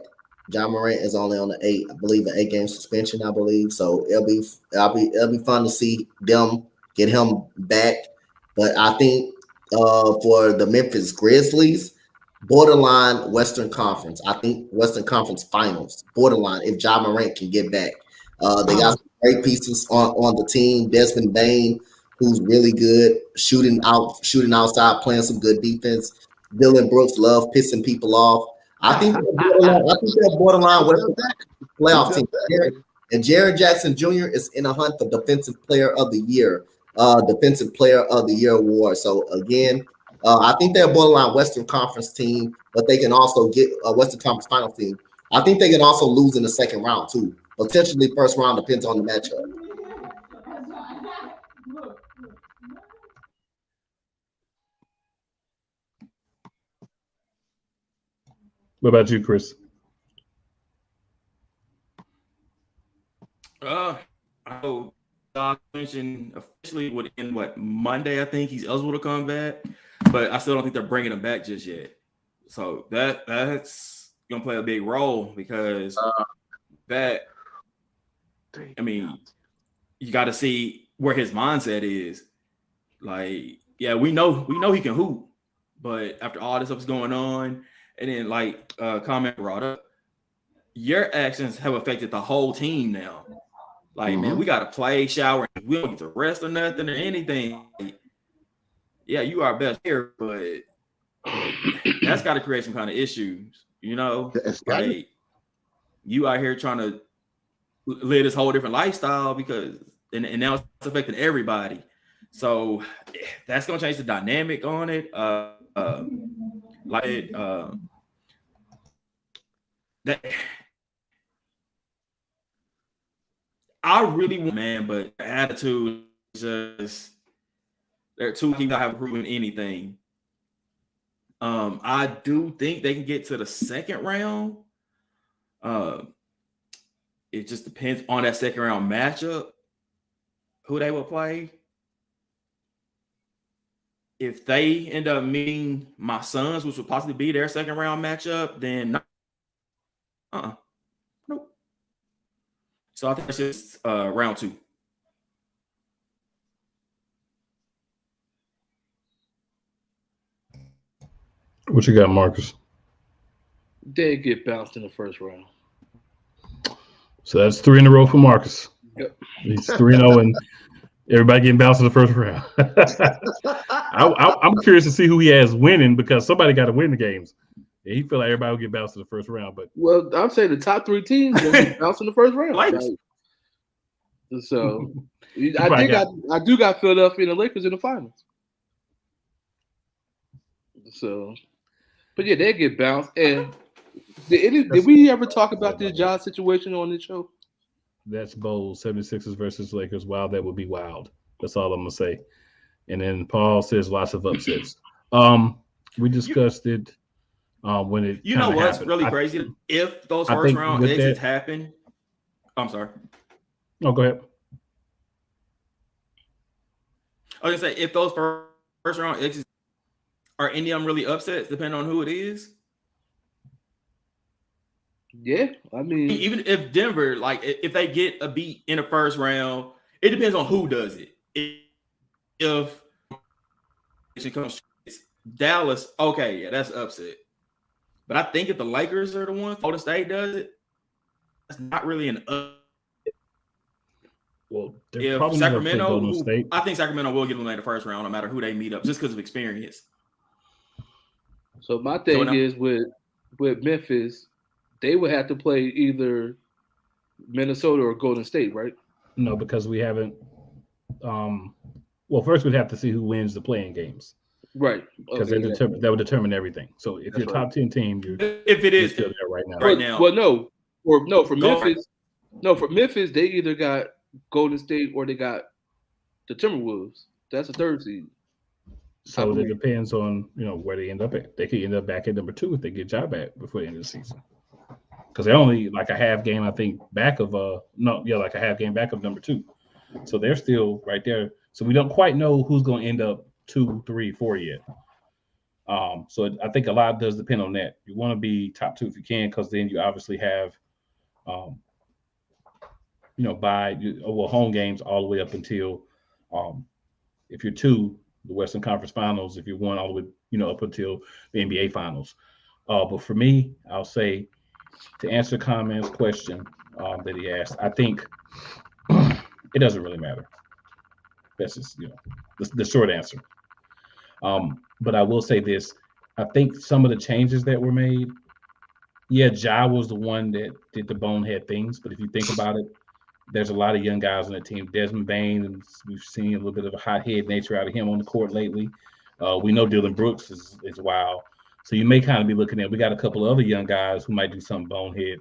Speaker 3: Ja Morant is only on an 8-game suspension, I believe. So it'll be fun to see them get him back. But I think for the Memphis Grizzlies, borderline Western Conference. I think Western Conference Finals, borderline if Ja Morant can get back. They got some great pieces on the team. Desmond Bane, who's really good, shooting outside, playing some good defense. Dylan Brooks love pissing people off. I think they're borderline Western playoff team. And Jaren Jackson Jr. is in a hunt for Defensive Player of the Year award. So again, I think they're a borderline Western Conference team, but they can also get a Western Conference Final team. I think they can also lose in the second round too. Potentially first round, depends on the matchup.
Speaker 1: What about you, Chris?
Speaker 4: I know Doc mentioned officially would end Monday. I think he's eligible to come back, but I still don't think they're bringing him back just yet. So that's gonna play a big role because you got to see where his mindset is. Like, yeah, we know he can hoop, but after all this stuff's going on, and then like comment brought up, your actions have affected the whole team now. Like, man, we got to play, shower, and we don't get to rest or nothing or anything. Yeah, you are best here, but that's got to create some kind of issues. You know,
Speaker 2: Scotty?
Speaker 4: like you out here trying to live this whole different lifestyle because and now it's affecting everybody. So that's gonna change the dynamic on it. That I really want, man, but the attitude is just they're too keen to have proven anything. I do think they can get to the second round. It just depends on that second round matchup, who they will play. If they end up meeting my Suns, which would possibly be their second round matchup, then nope. So I think it's just round 2.
Speaker 1: What you got, Marcus?
Speaker 5: They get bounced in the first round.
Speaker 1: So that's 3 in a row for Marcus.
Speaker 5: Yep.
Speaker 1: He's 3-0, and everybody getting bounced in the first round. I'm curious to see who he has winning because somebody got to win the games. And he feel like everybody will get bounced in the first round. But
Speaker 5: I'm saying the top 3 teams will get bounced in the first round.
Speaker 4: Like,
Speaker 5: so I do got Philadelphia and the Lakers in the finals. So, but yeah, they get bounced. And did we ever talk about the Ja situation on this show?
Speaker 1: That's bold. 76ers versus Lakers. Wow, that would be wild. That's all I'm gonna say. And then Paul says lots of upsets. We discussed it when it.
Speaker 4: You know what's
Speaker 1: happened.
Speaker 4: really crazy? If those first round exits happen, I'm sorry.
Speaker 1: No, go ahead.
Speaker 4: I was gonna say if those first round exits are any of them really upsets, depending on who it is.
Speaker 5: Yeah, I mean,
Speaker 4: even if Denver, like, if they get a beat in the first round, it depends on who does it. If it comes Dallas, okay, yeah, that's upset. But I think if the Lakers are the ones, Golden State does it, that's not really an upset.
Speaker 1: Well,
Speaker 4: if Sacramento, I think Sacramento will get them in the first round, no matter who they meet up, just because of experience.
Speaker 5: So my thing is with Memphis, they would have to play either Minnesota or Golden State, right?
Speaker 1: No, because we haven't. Well, first we'd have to see who wins the playing games,
Speaker 5: right?
Speaker 1: Because that would determine everything. So if you're a top 10 team,
Speaker 4: if it is
Speaker 1: still there right now.
Speaker 4: Right now.
Speaker 5: Well, for Memphis, for Memphis, they either got Golden State or they got the Timberwolves. That's a third seed.
Speaker 1: So it depends on where they end up at. They could end up back at number 2 if they get Ja back before the end of the season. Because they're only like a half game, I think, back of like a half game back of number 2. So they're still right there. So we don't quite know who's going to end up 2, 3, 4 yet. So I think a lot does depend on that. You want to be top 2 if you can, because then you obviously have, home games all the way up until, if you're 2, the Western Conference Finals. If you're 1, all the way, up until the NBA Finals. But for me, I'll say, to answer Common's question that he asked, I think it doesn't really matter. That's just the short answer. But I will say this: I think some of the changes that were made, Ja was the one that did the bonehead things. But if you think about it, there's a lot of young guys on the team. Desmond Bane, and we've seen a little bit of a hothead nature out of him on the court lately. We know Dylan Brooks is wild. So you may kind of be looking at, we got a couple of other young guys who might do something bonehead.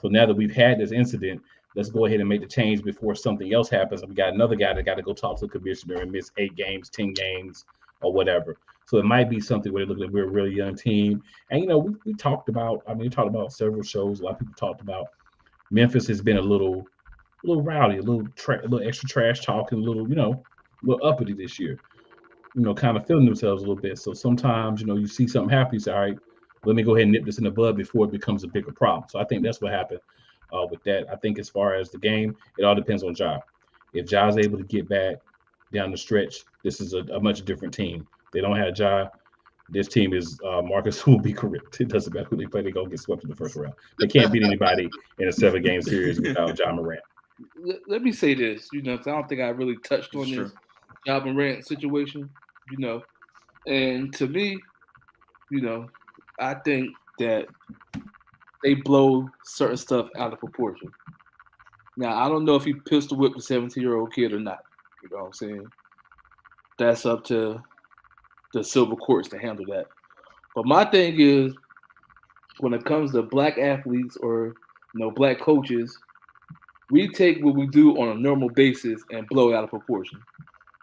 Speaker 1: So now that we've had this incident, let's go ahead and make the change before something else happens. And we got another guy that got to go talk to the commissioner and miss 8 games, 10 games, or whatever. So it might be something where they're looking at, we're a really young team. And, we talked about, we talked about several shows. A lot of people talked about Memphis has been a little rowdy, a little extra trash talking, a little uppity this year. Kind of feeling themselves a little bit. So sometimes, you see something happen, you say, all right, let me go ahead and nip this in the bud before it becomes a bigger problem. So I think that's what happened with that. I think as far as the game, it all depends on Ja. If Ja's able to get back down the stretch, this is a much different team. They don't have Ja. This team is, Marcus will be correct. It doesn't matter who they play, they're going to get swept in the first round. They can't beat anybody in a 7-game series without Ja Morant.
Speaker 5: Let me say this, because I don't think I really touched on this Ja Morant situation. And to me, I think that they blow certain stuff out of proportion. Now, I don't know if he pistol whipped a 17-year-old kid or not. You know what I'm saying? That's up to the civil courts to handle that. But my thing is, when it comes to black athletes or black coaches, we take what we do on a normal basis and blow it out of proportion.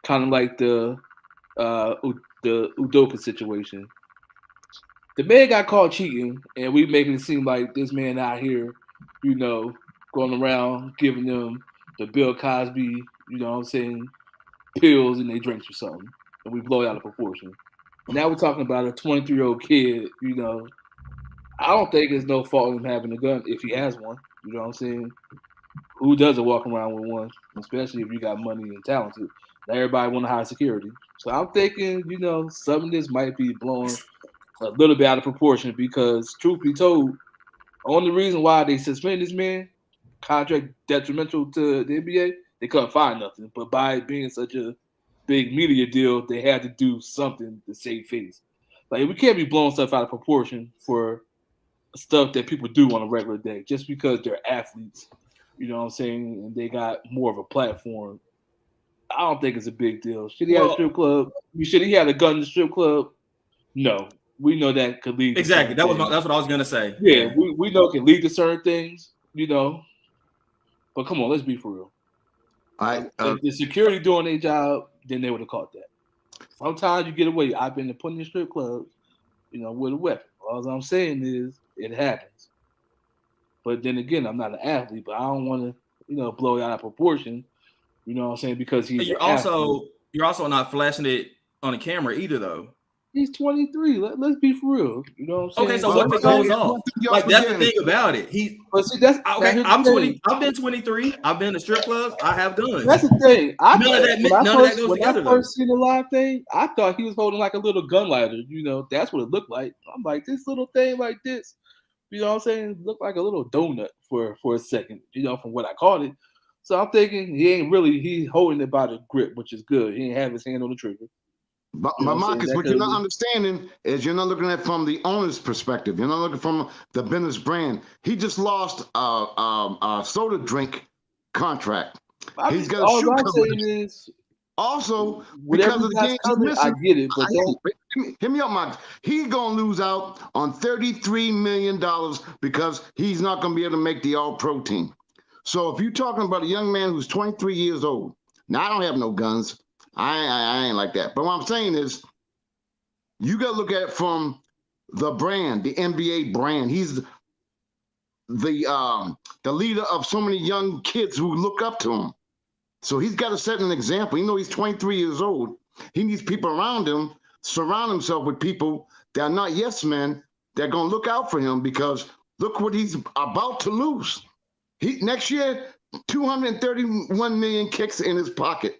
Speaker 5: Kind of like the Udoka situation. The man got caught cheating, and we making it seem like this man out here, going around giving them the Bill Cosby, pills and they drinks or something, and we blow it out of proportion. Now we're talking about a 23-year-old kid, I don't think it's no fault in him having a gun if he has one. You know what I'm saying? Who doesn't walk around with one, especially if you got money and talented? Not everybody want to hire security. So I'm thinking, some of this might be blowing a little bit out of proportion because, truth be told, only reason why they suspended this man, contract detrimental to the NBA, they couldn't find nothing. But by it being such a big media deal, they had to do something to save face. Like, we can't be blowing stuff out of proportion for stuff that people do on a regular day just because they're athletes, you know what I'm saying, and they got more of a platform. I don't think it's a big deal. Should he have a strip club? Should he have a gun in the strip club? No. We know that could lead to
Speaker 4: exactly. That's what I was gonna say.
Speaker 5: Yeah, we know it can lead to certain things, But come on, let's be for real. If the security doing their job, then they would have caught that. Sometimes you get away. I've been to put in strip clubs, with a weapon. All I'm saying is it happens. But then again, I'm not an athlete, but I don't want to, blow it out of proportion. You know what I'm saying? Because you're also not flashing it on the camera either, though.
Speaker 2: He's 23. Let's be for real. You know what I'm saying?
Speaker 4: Okay, so what if it goes off? Like, that's the thing about it.
Speaker 5: But see, that's okay.
Speaker 4: I'm 20. I've been 23. I've been to strip clubs. I have guns.
Speaker 5: That's the thing.
Speaker 4: None of that goes together.
Speaker 5: When I first seen the live thing, I thought he was holding like a little gun lighter. That's what it looked like. I'm like, this little thing like this. You know what I'm saying? Looked like a little donut for a second. From what I called it. So I'm thinking he's holding it by the grip, which is good. He ain't have his hand on the trigger.
Speaker 2: But Marcus, what you're not understanding is you're not looking at it from the owner's perspective. You're not looking from the business brand. He just lost a soda drink contract. He's got a shoe company. Also, because of the games he's missing,
Speaker 5: I get it. But
Speaker 2: hear me out, Marcus. He's going to lose out on $33 million because he's not going to be able to make the All-Pro team. So if you're talking about a young man who's 23 years old, now I don't have no guns. I ain't like that. But what I'm saying is, you got to look at it from the brand, the NBA brand. He's the leader of so many young kids who look up to him. So he's got to set an example. He's 23 years old. He needs people around him, surround himself with people that are not yes men, that are going to look out for him because look what he's about to lose. Next year, 231 million kicks in his pocket.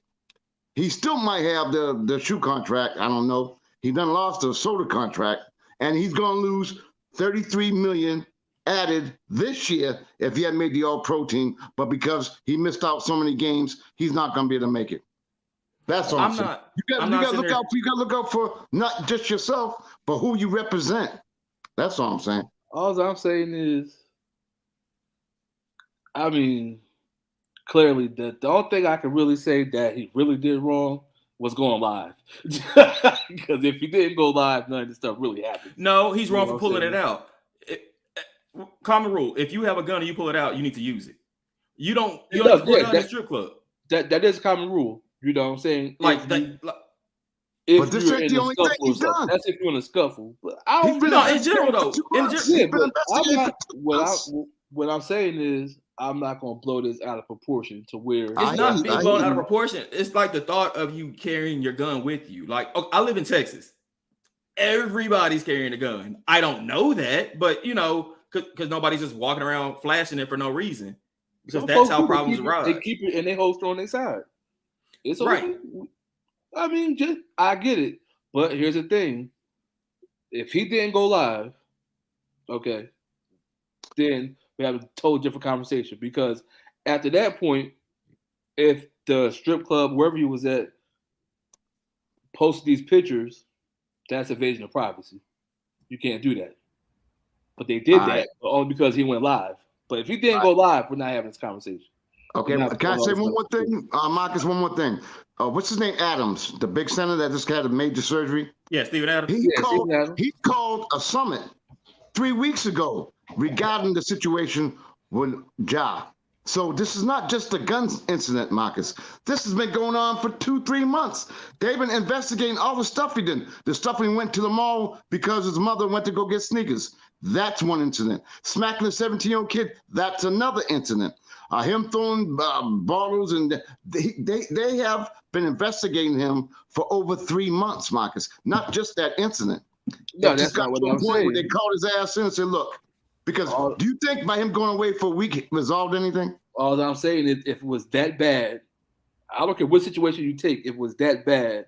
Speaker 2: He still might have the shoe contract. I don't know. He done lost the soda contract, and he's going to lose $33 million added this year if he had made the All-Pro team. But because he missed out so many games, he's not going to be able to make it. That's all I'm saying. You got to look out for not just yourself, but who you represent. That's all I'm saying.
Speaker 5: All I'm saying is, clearly, the only thing I can really say that he really did wrong was going live. Because if he didn't go live, none of this stuff really happened.
Speaker 4: No, he's wrong for pulling it out. Common rule: if you have a gun and you pull it out, you need to use it. You don't pull it out in a strip club.
Speaker 5: That is common rule. You know what I'm saying?
Speaker 2: But this ain't the only thing he's done.
Speaker 5: That's if you're in a scuffle. But
Speaker 4: in general though.
Speaker 5: What I'm saying is, I'm not going to blow this out of proportion to where
Speaker 4: it's not being blown out of proportion. It's like the thought of you carrying your gun with you. Like, I live in Texas. Everybody's carrying a gun. I don't know that, but because nobody's just walking around flashing it for no reason. Because that's how problems arise.
Speaker 5: They keep it and they holster on their side. It's okay.
Speaker 4: Right.
Speaker 5: I get it. But here's the thing. If he didn't go live, okay, then we have a totally different conversation, because after that point, if the strip club, wherever he was at, posted these pictures, that's invasion of privacy. You can't do that. But they did that only because he went live. But if he didn't go live, we're not having this conversation.
Speaker 2: Okay, can I say one more thing? Marcus, one more thing. What's his name? Adams, the big center that just had a major surgery.
Speaker 4: Yeah, Steven Adams.
Speaker 2: He called a summit 3 weeks ago regarding the situation with Ja. So this is not just a gun incident, Marcus. This has been going on for 2-3 months. They've been investigating all the stuff he did. The stuff he went to the mall because his mother went to go get sneakers. That's one incident. Smacking a 17-year-old kid, that's another incident. Him throwing bottles, and they have been investigating him for over 3 months, Marcus. Not just that incident.
Speaker 5: No, that's not what I'm saying.
Speaker 2: They called his ass in and said, look, because do you think by him going away for a week resolved anything?
Speaker 5: All I'm saying is if it was that bad, I don't care what situation you take, if it was that bad,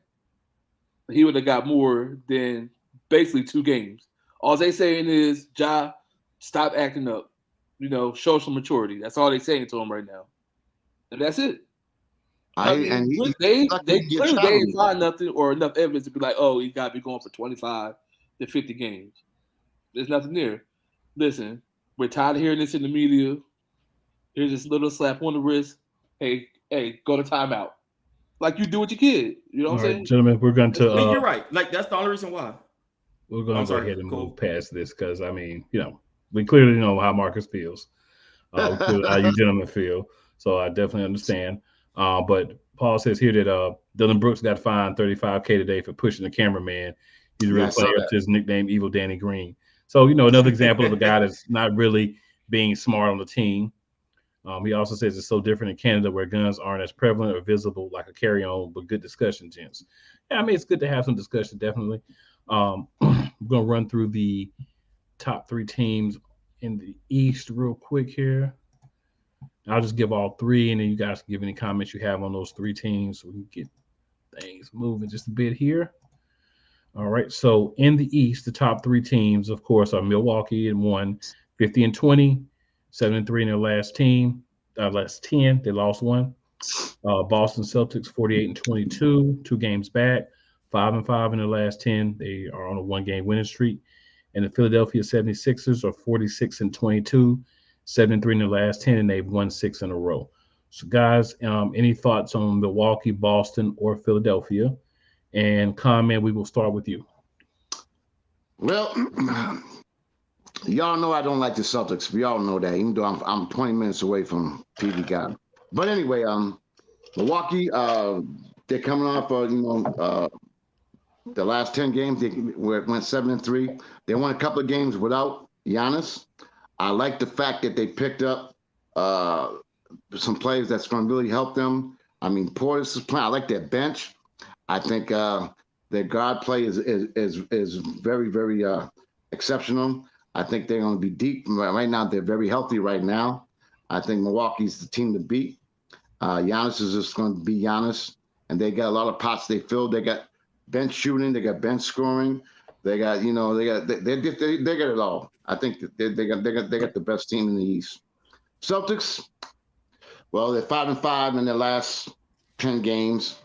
Speaker 5: he would have got more than basically 2 games. All they saying is, Ja, stop acting up. Show some maturity. That's all they're saying to him right now. And that's it. They ain't find nothing or enough evidence to be like, oh, he got to be going for 25 to 50 games. There's nothing there. Listen, we're tired of hearing this in the media. Here's this little slap on the wrist. Hey, go to timeout. Like you do with your kid. You know what I'm saying?
Speaker 1: Gentlemen, we're going to...
Speaker 4: you're right. Like, that's the only reason why.
Speaker 1: We're going to go ahead and move past this because, we clearly know how Marcus feels. How you gentlemen feel. So I definitely understand. But Paul says here that Dylan Brooks got fined $35K today for pushing the cameraman. He's a real player up to his nickname, Evil Danny Green. So, another example of a guy that's not really being smart on the team. He also says it's so different in Canada where guns aren't as prevalent or visible like a carry-on, but good discussion, gents. Yeah, it's good to have some discussion, definitely. I'm going to run through the top 3 teams in the East real quick here. I'll just give all 3, and then you guys can give any comments you have on those 3 teams so we can get things moving just a bit here. All right, so in the East, the top 3 teams, of course, are Milwaukee and 1, 50-20, 7-3 in their last 10. They lost 1. Boston Celtics 48-22, 2 games back, 5-5 in their last 10. They are on a 1-game winning streak. And the Philadelphia 76ers are 46-22, 7-3 in their last 10, and they've won 6 in a row. So, guys, any thoughts on Milwaukee, Boston, or Philadelphia? And comment, we will start with you.
Speaker 2: Well, y'all know I don't like the Celtics. We all know that, even though I'm 20 minutes away from PD God. But anyway, Milwaukee, they're coming off, the last 10 games, they went 7-3. They won a couple of games without Giannis. I like the fact that they picked up some players that's going to really help them. Portis is playing. I like their bench. I think their guard play is very, very exceptional. I think they're going to be deep. Right now, they're very healthy right now. I think Milwaukee's the team to beat. Giannis is just going to be Giannis. And they got a lot of pots they filled. They got bench shooting. They got bench scoring. They got, they got it all. I think that they got the best team in the East. Celtics, well, they're 5-5 in their last 10 games.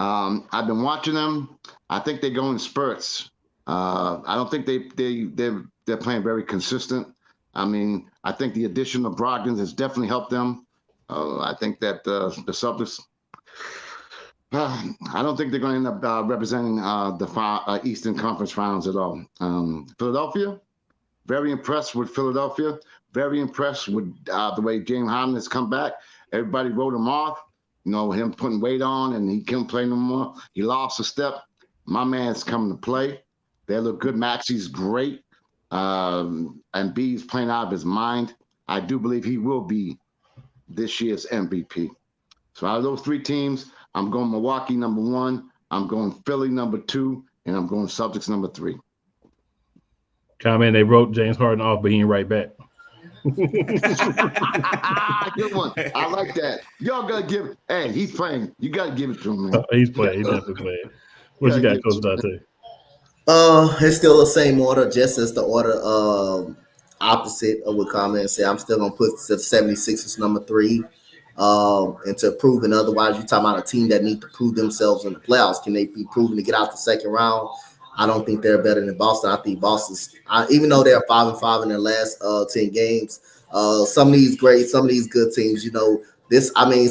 Speaker 2: I've been watching them. I think they go in spurts. I don't think they're playing very consistent. I think the addition of Brogdon has definitely helped them. I think that the Celtics, I don't think they're going to end up representing the Eastern Conference Finals at all. Philadelphia, very impressed with Philadelphia. Very impressed with the way James Harden has come back. Everybody wrote him off. Him putting weight on, and he couldn't play no more. He lost a step. My man's coming to play. They look good. Maxi's great. And B's playing out of his mind. I do believe he will be this year's MVP. So out of those 3 teams, I'm going Milwaukee number 1, I'm going Philly number 2, and I'm going Celtics number 3.
Speaker 1: Comment, they wrote James Harden off, but he ain't right back.
Speaker 2: Good one. I like that. Y'all gotta give. Hey, he's playing. You gotta give it to him, man.
Speaker 1: He's playing. He's definitely playing. What you got, Coach Dante?
Speaker 3: It's still the same order, just as the order opposite of what comment said. I'm still gonna put the 76ers number 3. And to prove it, otherwise, you're talking about a team that needs to prove themselves in the playoffs. Can they be proven to get out the second round? I don't think they're better than Boston. I think Boston's, even though they're 5-5 in their last 10 games, some of these good teams,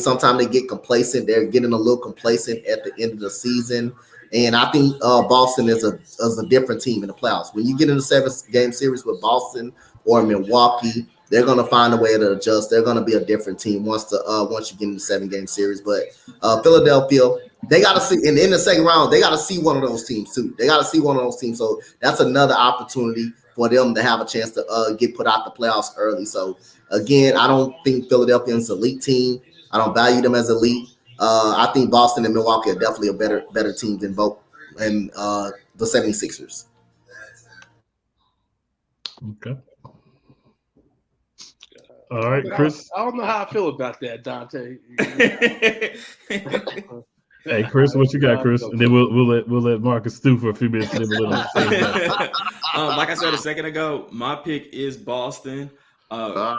Speaker 3: sometimes they get complacent. They're getting a little complacent at the end of the season. And I think Boston is a different team in the playoffs. When you get in a 7-game series with Boston or Milwaukee, they're going to find a way to adjust. They're going to be a different team once you get in the 7-game series. But Philadelphia, they got to see, and in the second round, they got to see one of those teams too. They got to see one of those teams. So that's another opportunity for them to have a chance to get put out the playoffs early. So again, I don't think Philadelphia is an elite team. I don't value them as elite. I think Boston and Milwaukee are definitely a better team than both and the 76ers.
Speaker 1: Okay. All right, Chris.
Speaker 5: I don't know how I feel about that, Dante.
Speaker 1: Hey, Chris, what you got, Chris? And then we'll let Marcus stew for a few minutes.
Speaker 4: Like I said a second ago, my pick is Boston. I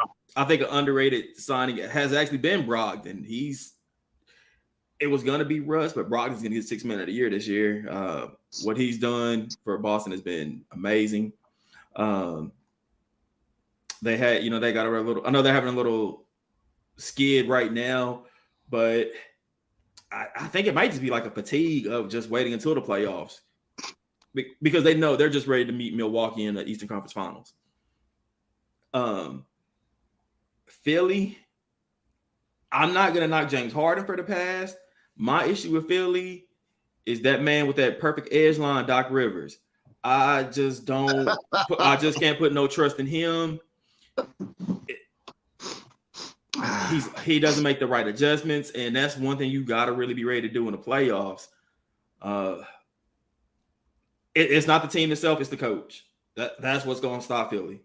Speaker 4: think an underrated signing has actually been Brogdon. It was going to be Russ, but Brogdon's going to get 6 Man of the Year this year. What he's done for Boston has been amazing. They got a little, I know they're having a little skid right now, but I think it might just be like a fatigue of just waiting until the playoffs because they know they're just ready to meet Milwaukee in the Eastern Conference Finals. Philly, I'm not going to knock James Harden for the past. My issue with Philly is that man with that perfect edge line, Doc Rivers. I just can't put no trust in him. He doesn't make the right adjustments, and that's one thing you got to really be ready to do in the playoffs. It's not the team itself; it's the coach. That's what's going to stop Philly.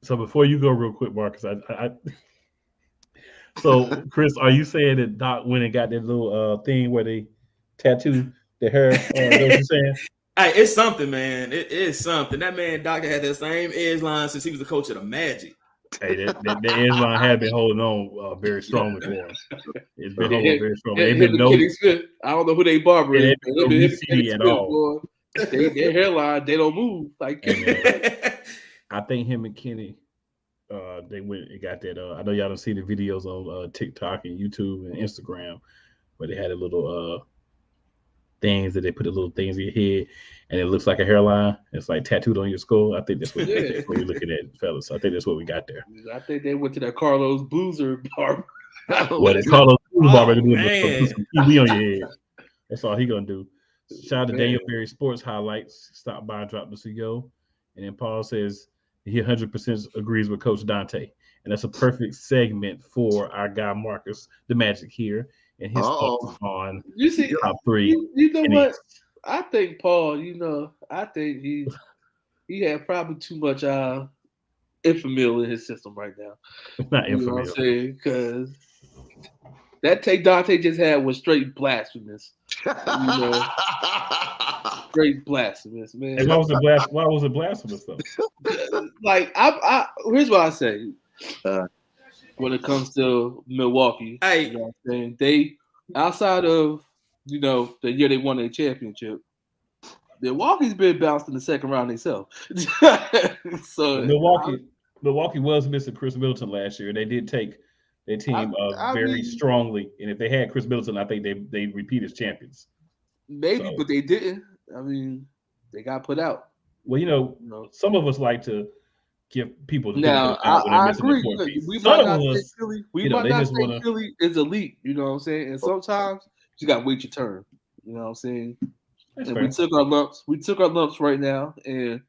Speaker 1: So before you go, real quick, Marcus, so Chris, are you saying that Doc went and got that little thing where they tattoo the hair? What you saying?
Speaker 4: Hey, it's something, man. It is something. That man, Doctor, had that same edge line since he was the coach of the Magic.
Speaker 1: Hey, that edge line had been holding on very strongly for him. It's been holding very strongly.
Speaker 5: I don't know who they barber is.
Speaker 1: No at all.
Speaker 5: Their hairline, they don't move. Like,
Speaker 1: I think him and Kenny, they went and got that. I know y'all don't see the videos on TikTok and YouTube and Instagram, but they had a little things that they put the little things in your head, and it looks like a hairline. It's like tattooed on your skull. I think that's what you're looking at, fellas. I think that's what we got there.
Speaker 5: I think they went to that Carlos Boozer barber.
Speaker 1: Well, they Carlos Boozer barber. Put some TV on your head. That's all he gonna do. Shout out to Daniel Berry Sports Highlights. Stop by, drop the CO. And then Paul says he 100% agrees with Coach Dante. And that's a perfect segment for our guy Marcus, the Magic here, and his thoughts on top three.
Speaker 5: You know what? I think Paul, I think he had probably too much Enfamil in his system right now.
Speaker 1: Not Enfamil.
Speaker 5: You know what I'm saying? Because that take Dante just had was straight blasphemous. Straight blasphemous, man.
Speaker 1: And why was it blasphemous though?
Speaker 5: Like here's what I say. When it comes to Milwaukee,
Speaker 4: hey,
Speaker 5: you know what I'm saying? They outside of the year they won a championship, Milwaukee's been bounced in the second round themselves. So
Speaker 1: Milwaukee was missing Chris Middleton last year. They did take their team very strongly, and if they had Chris Middleton, I think they repeat as champions.
Speaker 5: Maybe, but they didn't. I mean, they got put out.
Speaker 1: Well, some of us like to give people.
Speaker 5: Now, I agree. We might not say Philly is elite. You know what I'm saying? And sometimes you got to wait your turn. You know what I'm saying?
Speaker 1: That's
Speaker 5: and
Speaker 1: fair.
Speaker 5: we took our lumps. We took our lumps right now, and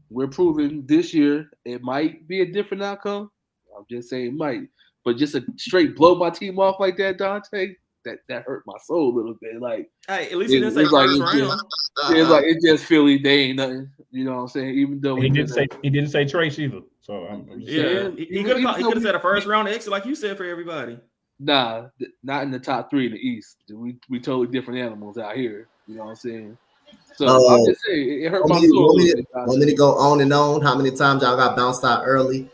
Speaker 5: we're proving this year it might be a different outcome. I'm just saying it might. But just a straight blow my team off like that, Dante, that hurt my soul a little bit. Like,
Speaker 4: hey, at least he didn't say first round.
Speaker 5: It's like it's just Philly. They ain't nothing. You know what I'm saying? Even though
Speaker 1: he didn't say Trace either. So
Speaker 4: he could have said a first round exit like you said for everybody.
Speaker 5: Nah, not in the top three in the East. We totally different animals out here. You know what I'm saying? So I'm just saying it hurt my soul.
Speaker 3: Want me to go on and on? How many times y'all got bounced out early?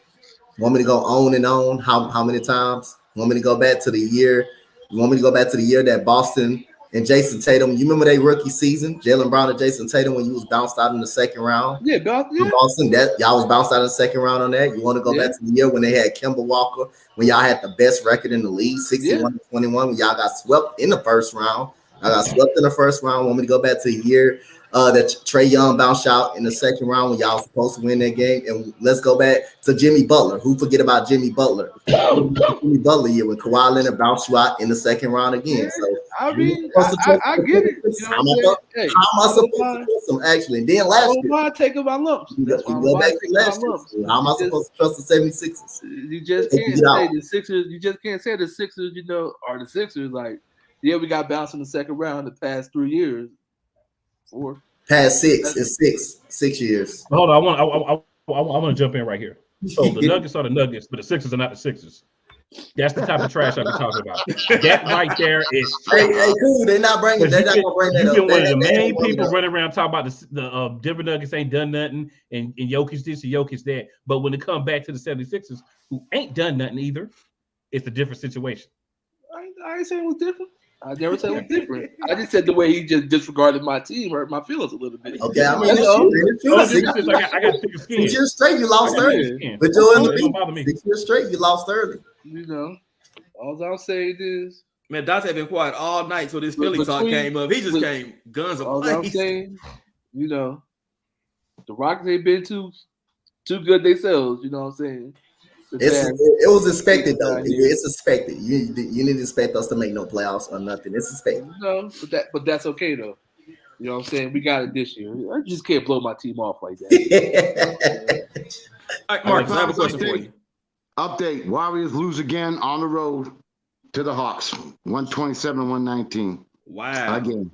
Speaker 3: Want me to go on and on? How many times? Want me to go back to the year? You want me to go back to the year that Boston and Jason Tatum. You remember their rookie season, Jaylen Brown and Jason Tatum, when you was bounced out in the second round?
Speaker 5: Yeah,
Speaker 3: Boston, that y'all was bounced out in the second round on that. You want to go back to the year when they had Kemba Walker, when y'all had the best record in the league, 61-21, when y'all got swept in the first round. I got swept in the first round. Want me to go back to the year that Trae Young bounced out in the second round when y'all was supposed to win that game? And let's go back to Jimmy Butler. Who forget about Jimmy Butler? Jimmy Butler year when Kawhi Leonard bounced you out in the second round again. So
Speaker 5: I mean, I get it.
Speaker 3: How am I supposed to trust them actually? And then last year,
Speaker 5: I'm taking my lumps.
Speaker 3: Go back to last year. How am I supposed to trust the 76ers?
Speaker 5: You just can't say the Sixers. You just can't say the Sixers, are the Sixers. Like, yeah, we got bounced in the second round the past 3 years. 4.
Speaker 3: Past 6. It's 6 years.
Speaker 1: Hold on, I want to jump in right here. So the Nuggets are the Nuggets, but the Sixers are not the Sixers. That's the type of trash I'm talking about. That right there is.
Speaker 3: Hey, cool. They're not gonna bring that up.
Speaker 1: You've been one of the main people running around talking about the Denver Nuggets ain't done nothing and Jokic this and Jokic that. But when it comes back to the 76ers, who ain't done nothing either, it's a different situation.
Speaker 5: I ain't saying it was different. I never said it was different. I just said the way he just disregarded my team hurt my feelings a little bit.
Speaker 3: Okay, I mean, I
Speaker 1: got thicker skin.
Speaker 3: 6 years straight, you lost early. But Joel Embiid, 6 years straight, you lost early.
Speaker 5: All I'm saying is,
Speaker 4: man, Dante been quiet all night, so this Philly talk came up. He just came guns a
Speaker 5: all I'm saying, the Rockets ain't been too good themselves. You know what I'm saying?
Speaker 3: It was expected though. It's expected. You didn't expect us to make no playoffs or nothing. It's expected.
Speaker 5: No, but that's okay though. You know what I'm saying? We got it this year. I just can't blow my team off like that.
Speaker 4: All right, Mark, I have a question for you.
Speaker 2: Update: Warriors lose again on the road to the Hawks, 127-119.
Speaker 4: Wow!
Speaker 2: Again.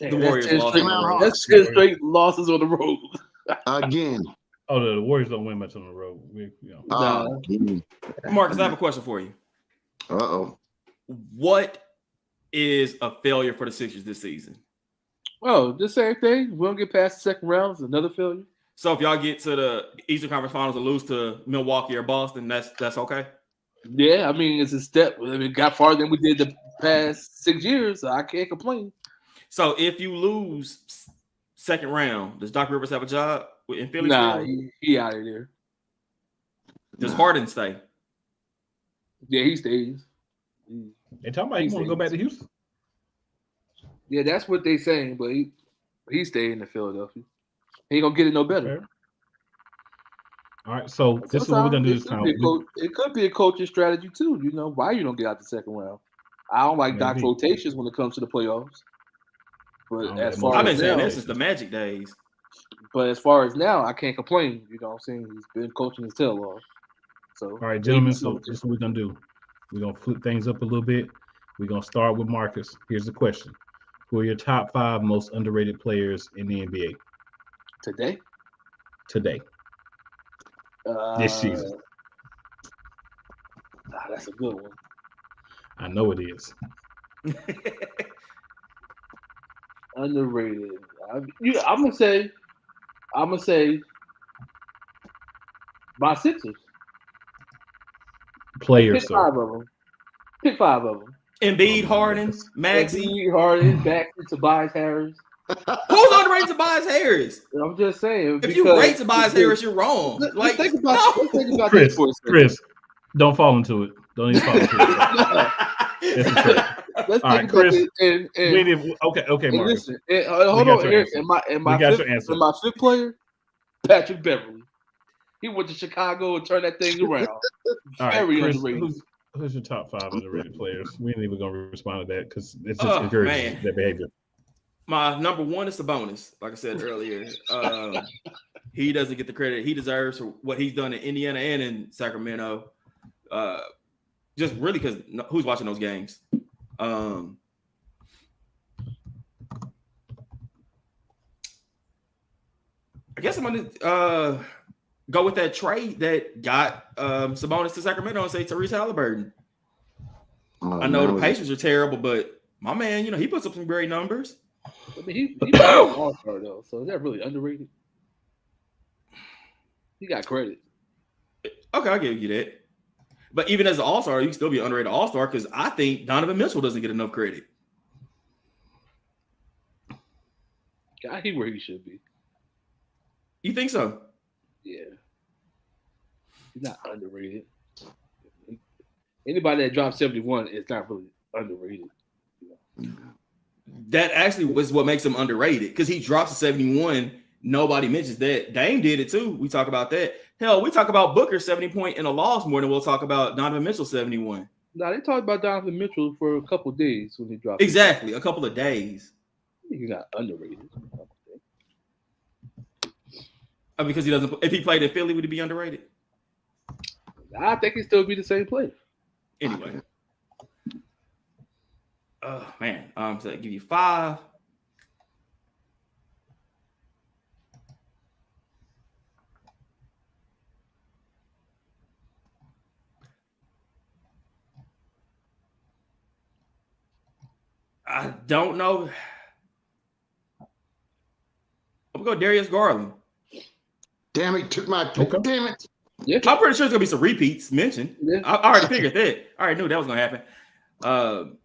Speaker 4: The Warriors lost.
Speaker 5: That's 10 straight losses on the road.
Speaker 2: Again.
Speaker 1: Oh, the Warriors don't win much on the road.
Speaker 4: Marcus, I have a question for you. What is a failure for the Sixers this season?
Speaker 5: Oh, the same thing. We don't get past the second round. It's another failure.
Speaker 4: So if y'all get to the Eastern Conference Finals and lose to Milwaukee or Boston, that's okay?
Speaker 5: Yeah, I mean, it's a step. I mean, got farther than we did the past 6 years, so I can't complain.
Speaker 4: So if you lose second round, does Doc Rivers have a job in Philly?
Speaker 5: Nah, he out of there.
Speaker 4: Does Harden stay?
Speaker 5: Yeah, he stays.
Speaker 1: They talking about he want to go back to Houston.
Speaker 5: Yeah, that's what they saying, but he stayed in the Philadelphia. He ain't gonna get it no better.
Speaker 1: Okay. All right, so this is what we're gonna do this time.
Speaker 5: It could be a coaching strategy too. Why you don't get out the second round? I don't like Doc's rotations when it comes to the playoffs. But as far
Speaker 4: I've been saying this since the Magic days.
Speaker 5: But as far as now, I can't complain. You know what I'm saying? He's been coaching his tail off. So
Speaker 1: all right, gentlemen. So this is what we're gonna do. We're gonna flip things up a little bit. We're gonna start with Marcus. Here's the question: who are your top 5 most underrated players in the NBA
Speaker 5: today?
Speaker 1: This season.
Speaker 5: That's a good one.
Speaker 1: I know it is.
Speaker 5: Underrated. I'm gonna say my Sixers.
Speaker 1: Players.
Speaker 5: Pick 5 of them.
Speaker 4: Embiid, Harden, Maxey.
Speaker 5: Embiid, Harden, Baxter, Tobias Harris.
Speaker 4: Who's underrated Tobias Harris?
Speaker 5: I'm just saying.
Speaker 4: If you rate Tobias Harris, you're wrong.
Speaker 5: Let's think about
Speaker 1: Chris, don't fall into it. Don't even fall into it.
Speaker 5: Let's think about
Speaker 1: Chris.
Speaker 5: Okay,
Speaker 1: Mark.
Speaker 5: Listen, hold on. And my fifth player, Patrick Beverly. He went to Chicago and turned that thing around. Very underrated.
Speaker 1: Who's your top 5 underrated players? We ain't even gonna respond to that because it's just encouraging their behavior.
Speaker 4: My number 1 is Sabonis. Like I said earlier, he doesn't get the credit he deserves for what he's done in Indiana and in Sacramento. Just really because who's watching those games? I guess I'm gonna go with that trade that got Sabonis to Sacramento and say Tyrese Halliburton. I know the Pacers are terrible, but my man, he puts up some great numbers.
Speaker 5: I mean, he's an all-star though, so is that really underrated? He got credit.
Speaker 4: Okay, I'll give you that. But even as an all-star, you can still be an underrated all-star because I think Donovan Mitchell doesn't get enough credit.
Speaker 5: I hear where he should be.
Speaker 4: You think so?
Speaker 5: Yeah. He's not underrated. Anybody that dropped 71 is not really underrated.
Speaker 4: That actually was what makes him underrated because he drops to 71. Nobody mentions that. Dame did it too. We talk about that. Hell, we talk about Booker 70 point in a loss more than we'll talk about Donovan Mitchell 71.
Speaker 5: No, they talked about Donovan Mitchell for a couple of days when he dropped.
Speaker 4: Exactly, a couple of days.
Speaker 5: He's not underrated.
Speaker 4: Because he doesn't. If he played in Philly, would he be underrated?
Speaker 5: I think he'd still be the same player.
Speaker 4: Anyway. Oh man. So I give you 5. I don't know. I'm gonna go Darius Garland.
Speaker 2: Damn it, took my pick.
Speaker 1: Okay.
Speaker 2: Damn it.
Speaker 5: Yeah.
Speaker 4: I'm pretty sure it's gonna be some repeats mentioned.
Speaker 5: Yeah.
Speaker 4: I already figured that. I already knew that was gonna happen.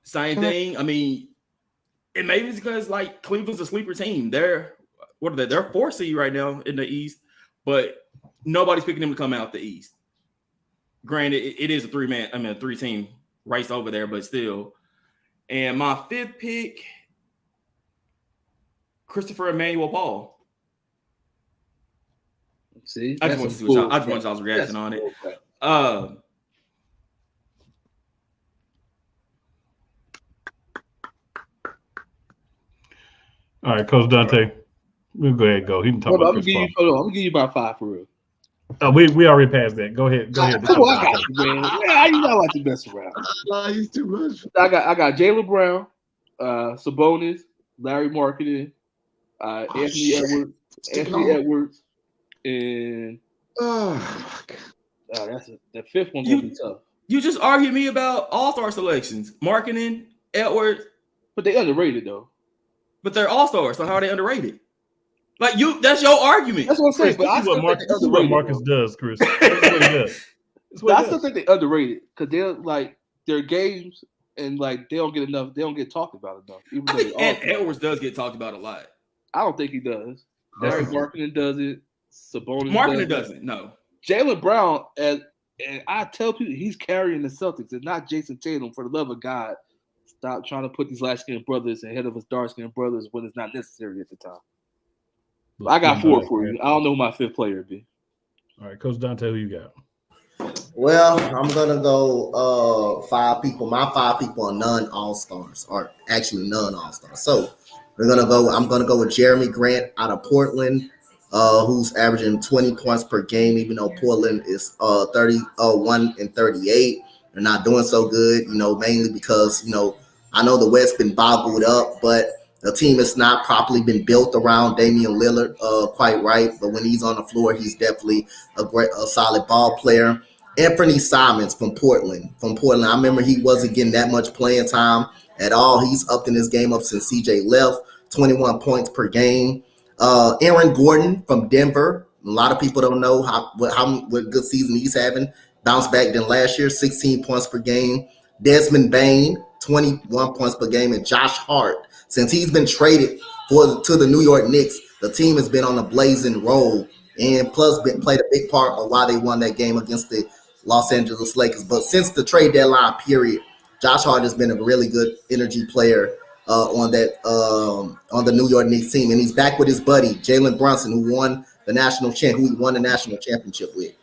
Speaker 4: Same thing. I mean, it maybe it's because like Cleveland's a sleeper team. They're 4th seed right now in the East, but nobody's picking them to come out the East. Granted, it is a 3-team race over there, but still. And my 5th pick, Christopher Emmanuel Paul.
Speaker 5: See,
Speaker 4: I just want y'all's reaction on it. All
Speaker 1: right, Coach Dante, we'll go ahead and go. He can talk about Chris Paul.
Speaker 5: I'm gonna give you about 5 for real.
Speaker 1: We already passed that. Go ahead.
Speaker 5: Come on, I got you, man. Yeah, you know I like to mess around.
Speaker 2: He's too much.
Speaker 5: I got Jaylen Brown, Sabonis, Larry Marketing, Anthony Edwards, and that's the 5th one gonna be tough.
Speaker 4: You just argued me about all-star selections. Marketing, Edwards.
Speaker 5: But they underrated though.
Speaker 4: But they're all-stars, so how are they underrated? Like that's your argument.
Speaker 5: That's what I'm saying.
Speaker 1: Chris, this is what Marcus does, Chris. This is what he does.
Speaker 5: I still think they underrated because they're like their games and like they don't get talked about enough. Even
Speaker 4: I think Edwards does get talked about a lot.
Speaker 5: I don't think he does. Larry Marketing does it. Sabonis
Speaker 4: Marketing doesn't. No.
Speaker 5: Jaylen Brown, and I tell people he's carrying the Celtics. It's not Jason Tatum. For the love of God, stop trying to put these light-skinned brothers ahead of us dark-skinned brothers when it's not necessary at the time. I got 4 for you. I don't know who my 5th player would be.
Speaker 1: All right, Coach Dante, who you got?
Speaker 3: Well, I'm gonna go 5 people. My 5 people are non-all-stars, or actually non-all-stars. So I'm gonna go with Jeremy Grant out of Portland, who's averaging 20 points per game, even though Portland is 31 and 38. They're not doing so good, mainly because I know the West been boggled up, but the team has not properly been built around Damian Lillard quite right. But when he's on the floor, he's definitely a solid ball player. Anthony Simons from Portland. I remember he wasn't getting that much playing time at all. He's upped in his game up since CJ left, 21 points per game. Aaron Gordon from Denver. A lot of people don't know what good season he's having. Bounced back than last year, 16 points per game. Desmond Bane, 21 points per game. And Josh Hart. Since he's been traded to the New York Knicks, the team has been on a blazing roll, and plus played a big part of why they won that game against the Los Angeles Lakers. But since the trade deadline period, Josh Hart has been a really good energy player on the New York Knicks team, and he's back with his buddy Jalen Brunson, who he won the national championship with.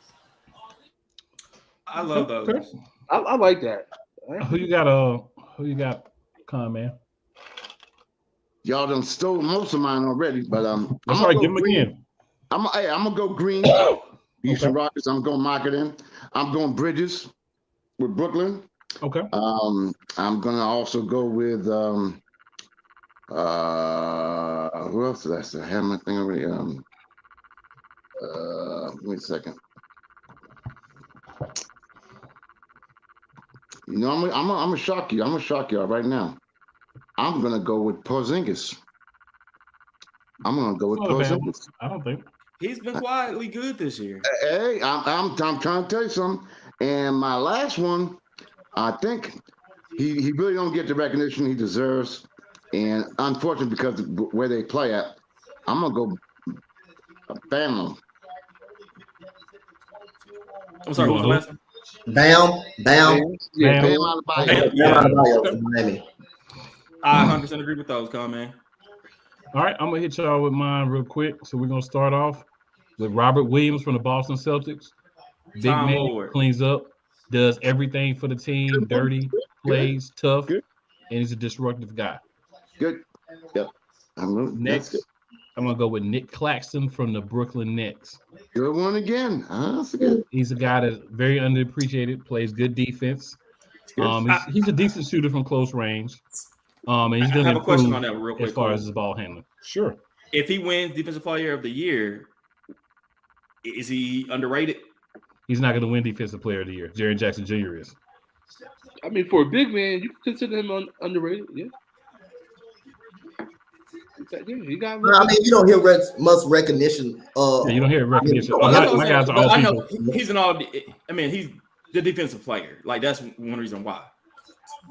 Speaker 4: I love those.
Speaker 1: Okay.
Speaker 5: I like that.
Speaker 1: Who you got, Con man?
Speaker 2: Y'all done stole most of mine already, but
Speaker 1: I'm sorry, give him again.
Speaker 2: I'm gonna go Green. Houston Rockets. I'm going Marketing. I'm going Bridges with Brooklyn.
Speaker 1: Okay.
Speaker 2: I'm gonna also go with who else did I say? I have my thing already. Wait a second. I'm gonna shock you. I'm gonna shock y'all right now. I'm gonna go with Porzingis.
Speaker 1: I don't think
Speaker 4: he's been quietly good this year.
Speaker 2: Hey, I'm trying to tell you something. And my last one, I think he really don't get the recognition he deserves. And unfortunately, because where they play at, I'm gonna go Bam.
Speaker 4: I'm sorry, who's the last one?
Speaker 3: Bam.
Speaker 2: Bam Adebayo.
Speaker 4: Yeah.
Speaker 3: From Miami.
Speaker 4: I 100% agree with those, man.
Speaker 1: All right, I'm gonna hit y'all with mine real quick. So we're gonna start off with Robert Williams from the Boston Celtics. Big
Speaker 4: Time
Speaker 1: man,
Speaker 4: Lord.
Speaker 1: cleans up, does everything for the team, dirty, plays tough, and he's a disruptive guy.
Speaker 2: Good. Yep.
Speaker 1: Next, I'm gonna go with Nick Claxton from the Brooklyn Nets.
Speaker 2: Good one again. That's good.
Speaker 1: He's a guy that's very underappreciated, plays good defense. He's a decent shooter from close range. And he's going to
Speaker 4: have a question on that real quick
Speaker 1: as far as his ball handling. Sure.
Speaker 4: If he wins Defensive Player of the Year, is he underrated?
Speaker 1: He's not going to win Defensive Player of the Year. Jaren Jackson Jr. is.
Speaker 5: I mean, for a big man, you can consider him underrated. Yeah. He got.
Speaker 3: I mean, you don't hear much recognition.
Speaker 1: You don't hear recognition.
Speaker 4: My
Speaker 1: guys are all
Speaker 4: I know
Speaker 1: people.
Speaker 4: he's an all. I mean, he's the defensive player. Like that's one reason why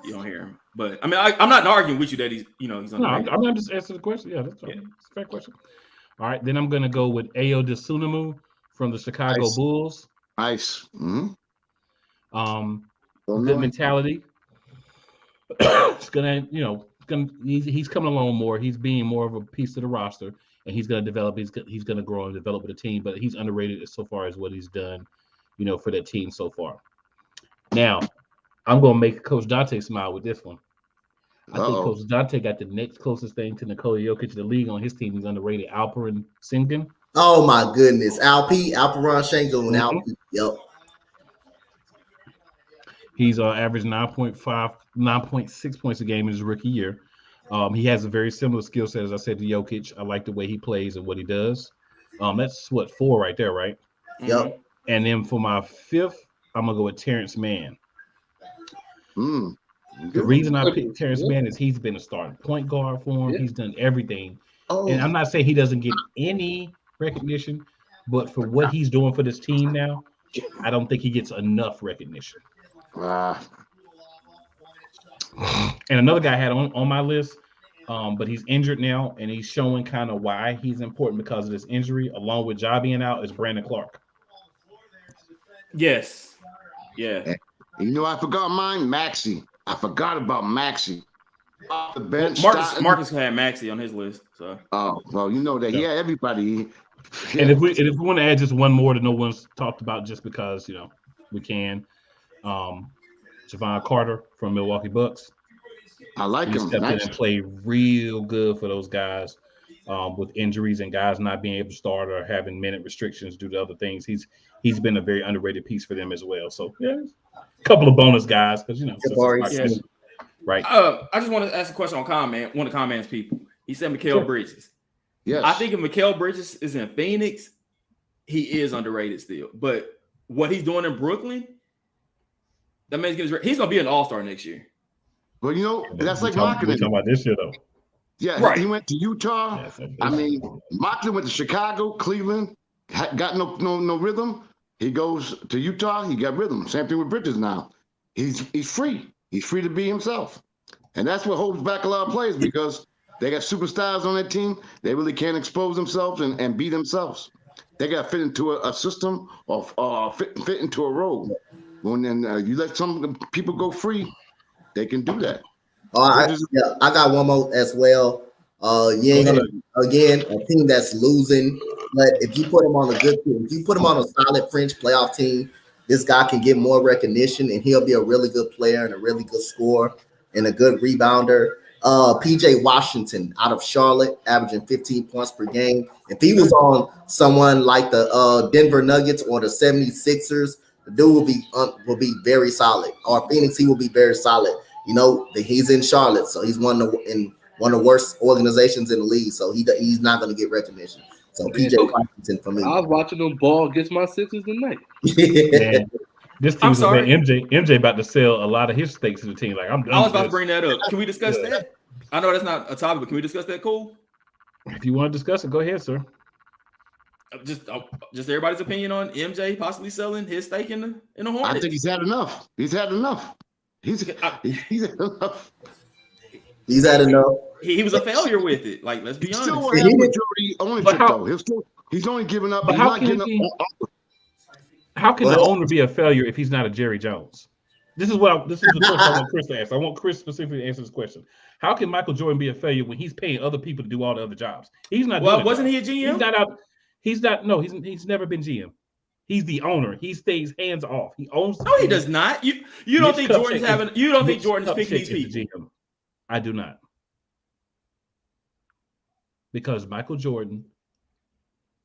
Speaker 4: you don't hear him. But I mean, I'm not arguing with you that he's underrated.
Speaker 1: No, I'm just answering the question. Yeah, that's a fair question. All right, then I'm going to go with Ayo Dosunmu from the Chicago Bulls.
Speaker 2: Nice. Mm-hmm.
Speaker 1: Good mentality. It's gonna, he's coming along more. He's being more of a piece of the roster, and he's going to develop. He's going to grow and develop with the team. But he's underrated so far as what he's done, for that team so far. Now, I'm going to make Coach Dante smile with this one. I think Coach Dante got the next closest thing to Nikola Jokic in the league on his team. He's underrated. Alperen Sengun.
Speaker 3: Oh my goodness, Alperen Sengun, Alp. Yep.
Speaker 1: He's averaged 9.6 points a game in his rookie year. He has a very similar skill set, as I said, to Jokic. I like the way he plays and what he does. That's 4 right there, right?
Speaker 3: Yep.
Speaker 1: And then for my 5th, I'm gonna go with Terrence Mann. The reason I picked Terrence Mann is he's been a starting point guard for him. Yeah. He's done everything. And I'm not saying he doesn't get any recognition, but for what he's doing for this team now, I don't think he gets enough recognition. And another guy I had on my list, but he's injured now, and he's showing kind of why he's important because of this injury, along with Ja being out, is Brandon Clark.
Speaker 4: Yes. Yeah.
Speaker 2: I forgot mine, Maxey. I forgot about Maxey. Off the bench.
Speaker 4: Marcus had Maxey on his list. So.
Speaker 2: Oh, well, that he had everybody.
Speaker 1: And if we want to add just one more that no one's talked about, just because we can, Javon Carter from Milwaukee Bucks.
Speaker 2: I like him.
Speaker 1: Stepped in and played real good for those guys with injuries and guys not being able to start or having minute restrictions due to other things. He's been a very underrated piece for them as well. So yeah, a couple of bonus guys because right.
Speaker 4: I just want to ask a question on one of Conman's people. He said Mikal Bridges.
Speaker 2: Yes.
Speaker 4: I think if Mikal Bridges is in Phoenix, he is underrated still. But what he's doing in Brooklyn, that man's he's gonna be an all-star next year.
Speaker 2: Well, that's like
Speaker 1: Marketing. We're talking about this year though.
Speaker 2: Yeah, right. He went to Utah. Yes, I mean, Markley went to Chicago, Cleveland, got no rhythm. He goes to Utah, he got rhythm. Same thing with Bridges now. He's free. He's free to be himself. And that's what holds back a lot of players because they got superstars on their team. They really can't expose themselves and be themselves. They got to fit into a system or fit into a role. When you let some people go free, they can do that.
Speaker 3: I got one more as well. You ain't gonna again a team that's losing, but if you put him on a good team, if you put him on a solid French playoff team, this guy can get more recognition and he'll be a really good player and a really good scorer and a good rebounder. PJ Washington out of Charlotte, averaging 15 points per game. If he was on someone like the Denver Nuggets or the 76ers, the dude will be very solid. Or Phoenix, he will be very solid. He's in Charlotte, so he's one of the worst organizations in the league. So he's not going to get recognition. So PJ Washington for me.
Speaker 5: I was watching them ball against my Sixers tonight.
Speaker 1: This team, MJ about to sell a lot of his stakes to the team. Like I
Speaker 4: was about to bring that up. Can we discuss that? I know that's not a topic, but can we discuss that, Cole?
Speaker 1: If you want to discuss it, go ahead, sir.
Speaker 4: Just everybody's opinion on MJ possibly selling his stake in the Hornets.
Speaker 2: I think he's had enough. He's had enough. He's had enough.
Speaker 3: He's had enough.
Speaker 4: He was a failure with it. Like, let's be honest.
Speaker 2: Still won't have majority ownership though. He's only giving up.
Speaker 1: But how can the owner be a failure if he's not a Jerry Jones? This is the question I want Chris to ask. I want Chris specifically to answer this question. How can Michael Jordan be a failure when he's paying other people to do all the other jobs? He's not.
Speaker 4: Well, wasn't he a GM?
Speaker 1: He's not out. He's not. No, he's never been GM. He's the owner. He stays hands off. He owns.
Speaker 4: No, he does not. You don't think Jordan's having? You don't think Jordan's picking these people?
Speaker 1: I do not. Because Michael Jordan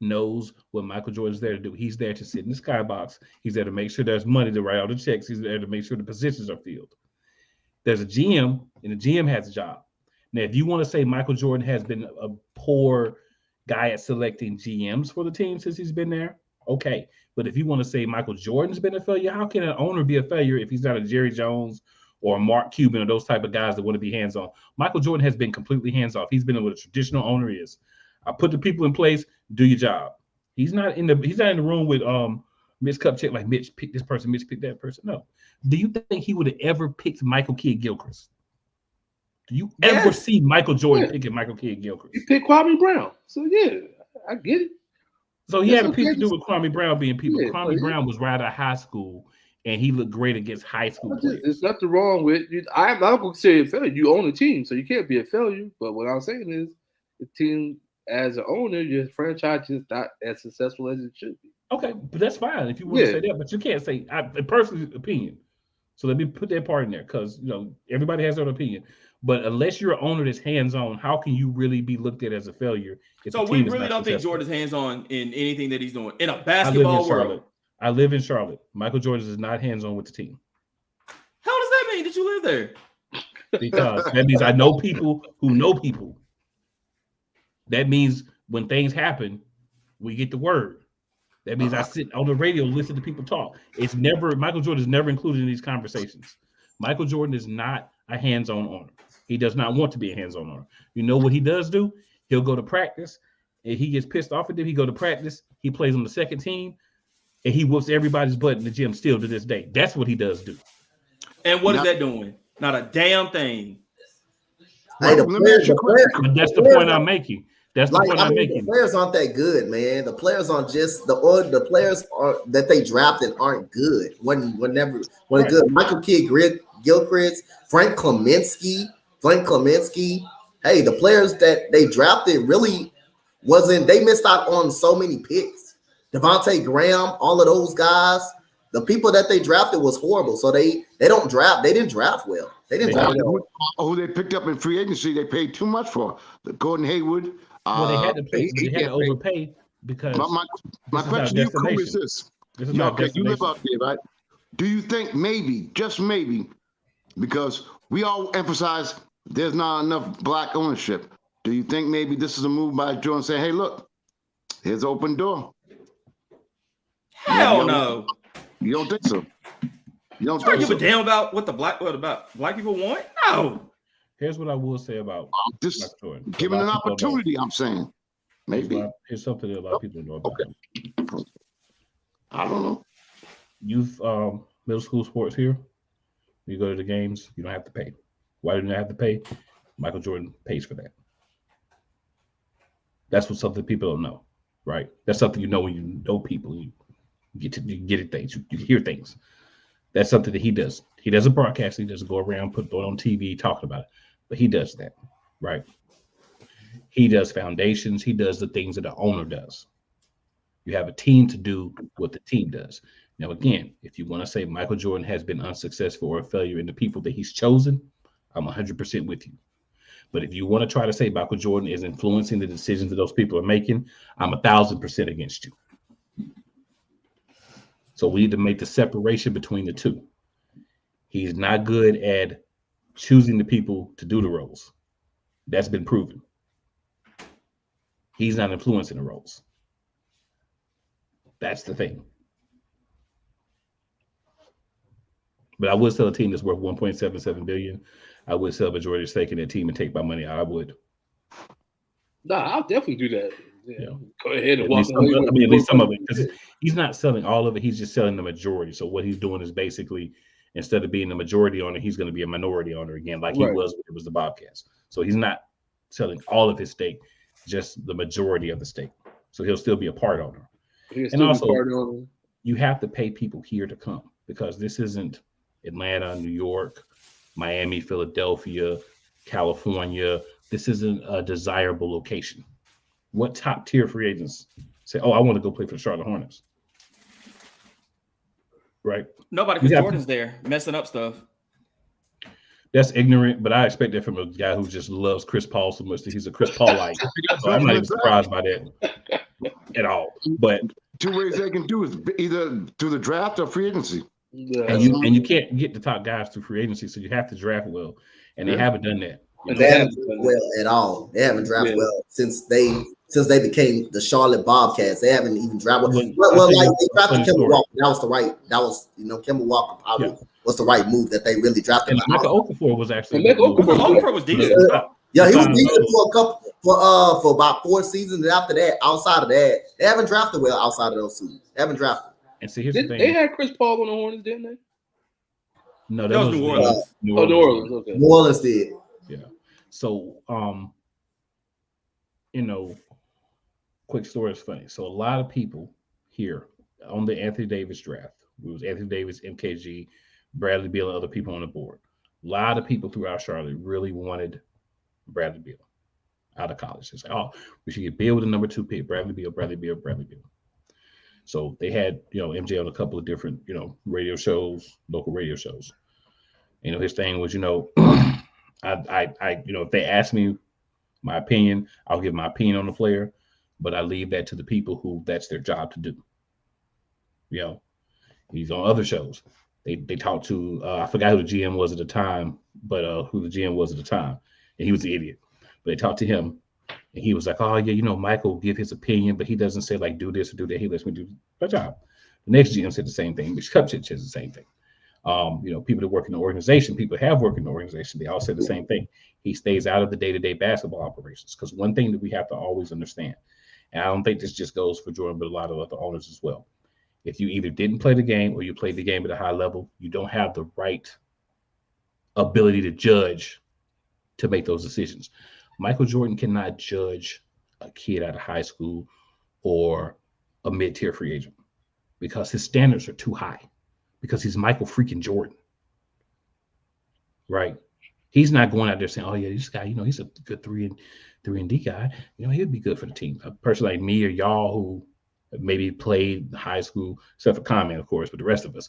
Speaker 1: knows what Michael Jordan's there to do. He's there to sit in the skybox. He's there to make sure there's money to write all the checks. He's there to make sure the positions are filled. There's a GM, and the GM has a job. Now, if you want to say Michael Jordan has been a poor guy at selecting GMs for the team since he's been there, okay. But if you want to say Michael Jordan's been a failure, how can an owner be a failure if he's not a Jerry Jones or a Mark Cuban or those type of guys that want to be hands-on? Michael Jordan has been completely hands-off. He's been what a traditional owner is. I put the people in place, do your job. He's not in the room with Mitch Kupchak, like Mitch picked this person, Mitch picked that person. No. Do you think he would have ever picked Michael Kidd-Gilchrist? Do you ever see Michael Jordan picking Michael Kidd-Gilchrist?
Speaker 5: He picked Kwame Brown. So yeah, I get it.
Speaker 1: So he had a piece to do with Kwame Brown being people. Yeah, Kwame Brown was right out of high school, and he looked great against high school players.
Speaker 5: There's nothing wrong with you. I'm not going to say a failure. You own a team, so you can't be a failure. But what I'm saying is the team, as an owner, your franchise is not as successful as it should be.
Speaker 1: Okay, but that's fine if you want to say that. But you can't say a personal opinion. So let me put that part in there because everybody has their own opinion. But unless you're an owner that's hands-on, how can you really be looked at as a failure?
Speaker 4: So we really don't think Jordan's hands-on in anything that he's doing in a basketball world.
Speaker 1: I live in Charlotte. Michael Jordan is not hands-on with the team.
Speaker 4: How does that mean that you live there?
Speaker 1: Because that means I know people who know people. That means when things happen, we get the word. That means I sit on the radio, listen to people talk. Michael Jordan is never included in these conversations. Michael Jordan is not a hands-on owner. He does not want to be a hands-on owner. You know what he does do? He'll go to practice, and he gets pissed off at them. He go to practice. He plays on the second team, and he whoops everybody's butt in the gym still to this day. That's what he does do.
Speaker 4: And what is that doing? Not a damn thing.
Speaker 3: Hey,
Speaker 1: but that's the point I'm making. That's the point I'm making.
Speaker 3: The players aren't that good, man. The players aren't just the players that they drafted aren't good. Whenever good. Michael Kidd-Gilchrist, Frank Kaminsky. Hey, the players that they drafted really wasn't. They missed out on so many picks. Devontae Graham, all of those guys. The people that they drafted was horrible. So they don't draft. They didn't draft well. They didn't draft well.
Speaker 2: Who they picked up in free agency? They paid too much for Gordon Hayward.
Speaker 1: Well, they had to pay. They had to overpay because
Speaker 2: my question to you, Cool, is this: you live out there, right? Do you think maybe, just maybe, because we all emphasize there's not enough black ownership? Do you think maybe this is a move by Jordan saying, "Hey, look, here's an open door"?
Speaker 4: Hell no.
Speaker 2: You don't think so? You don't
Speaker 4: give a damn about what black people want? No.
Speaker 1: Here's what I will say about
Speaker 2: just giving an opportunity. I'm saying maybe
Speaker 1: here's something that a lot of people know about.
Speaker 2: Okay. I don't know.
Speaker 1: Youth middle school sports here. You go to the games, you don't have to pay. Why didn't I have to pay? Michael Jordan pays for that. That's something people don't know, right? That's something you know when you know people. You get at things. You hear things. That's something that he does. He doesn't broadcast. He doesn't go around, put it on TV, talking about it. But he does that, right? He does foundations. He does the things that the owner does. You have a team to do what the team does. Now, again, if you want to say Michael Jordan has been unsuccessful or a failure in the people that he's chosen, I'm 100% with you. But if you want to try to say Michael Jordan is influencing the decisions that those people are making, I'm 1,000% against you. So we need to make the separation between the two. He's not good at choosing the people to do the roles. That's been proven. He's not influencing the roles. That's the thing. But I would sell a team that's worth $1.77 billion. I would sell a majority stake in that team and take my money out. I would.
Speaker 5: Nah, I'll definitely do that. Yeah. Go ahead and walk
Speaker 1: away. I mean, at least some of it, because he's not selling all of it. He's just selling the majority. So what he's doing is basically, instead of being the majority owner, he's going to be a minority owner again, like he was when it was the Bobcats. So he's not selling all of his stake, just the majority of the stake. So he'll still be a part owner. And also, you have to pay people here to come, because this isn't Atlanta, New York, Miami, Philadelphia, California. This isn't a desirable location. What top tier free agents say, "Oh, I want to go play for the Charlotte Hornets"? Right?
Speaker 4: Nobody, because Jordan's there messing up stuff.
Speaker 1: That's ignorant, but I expect that from a guy who just loves Chris Paul so much that he's a Chris Paulite. So I'm not even surprised by that at all. But
Speaker 2: two ways they can do is either through the draft or free agency.
Speaker 1: Yeah. And you can't get the top guys through free agency, so you have to draft well, and they haven't done that.
Speaker 3: They haven't drafted well at all. They haven't drafted well since they became the Charlotte Bobcats. They haven't even drafted well. Like they drafted Kemba Walker. Kemba Walker probably was the right move that they really drafted.
Speaker 1: And Michael Okafor was actually.
Speaker 4: Okafor was decent.
Speaker 3: Yeah, he was decent for about 4 seasons, and after that, outside of that, they haven't drafted well outside of those seasons. They haven't drafted.
Speaker 1: And see, here's the thing.
Speaker 5: They had Chris Paul on the Hornets, didn't they?
Speaker 1: No, that was New Orleans.
Speaker 5: New Orleans. Okay.
Speaker 3: New Orleans did.
Speaker 1: Yeah. So, quick story is funny. So a lot of people here on the Anthony Davis draft, it was Anthony Davis, MKG, Bradley Beal, and other people on the board. A lot of people throughout Charlotte really wanted Bradley Beal out of college. They said, "Oh, we should get Beal with the number 2 pick. Bradley Beal, Bradley Beal, Bradley Beal." So they had, MJ on a couple of different, radio shows, local radio shows. His thing was, if they ask me my opinion, I'll give my opinion on the player, but I leave that to the people who that's their job to do. He's on other shows. They talked to, I forgot who the GM was at the time, but who the GM was at the time. And he was the idiot. But they talked to him, and he was like, "Oh, yeah, Michael will give his opinion, but he doesn't say, like, do this or do that. He lets me do my job." The next GM said the same thing. Mitch Kupchak says the same thing. People that work in the organization, people that have worked in the organization, they all said the same thing. He stays out of the day-to-day basketball operations, because one thing that we have to always understand, and I don't think this just goes for Jordan, but a lot of other owners as well. If you either didn't play the game or you played the game at a high level, you don't have the right ability to judge to make those decisions. Michael Jordan cannot judge a kid out of high school or a mid-tier free agent, because his standards are too high, because he's Michael freaking Jordan, right? He's not going out there saying, "Oh yeah, this guy, he's a good 3 and D guy. He'd be good for the team." A person like me or y'all who maybe played high school, except for Comment, of course, but the rest of us,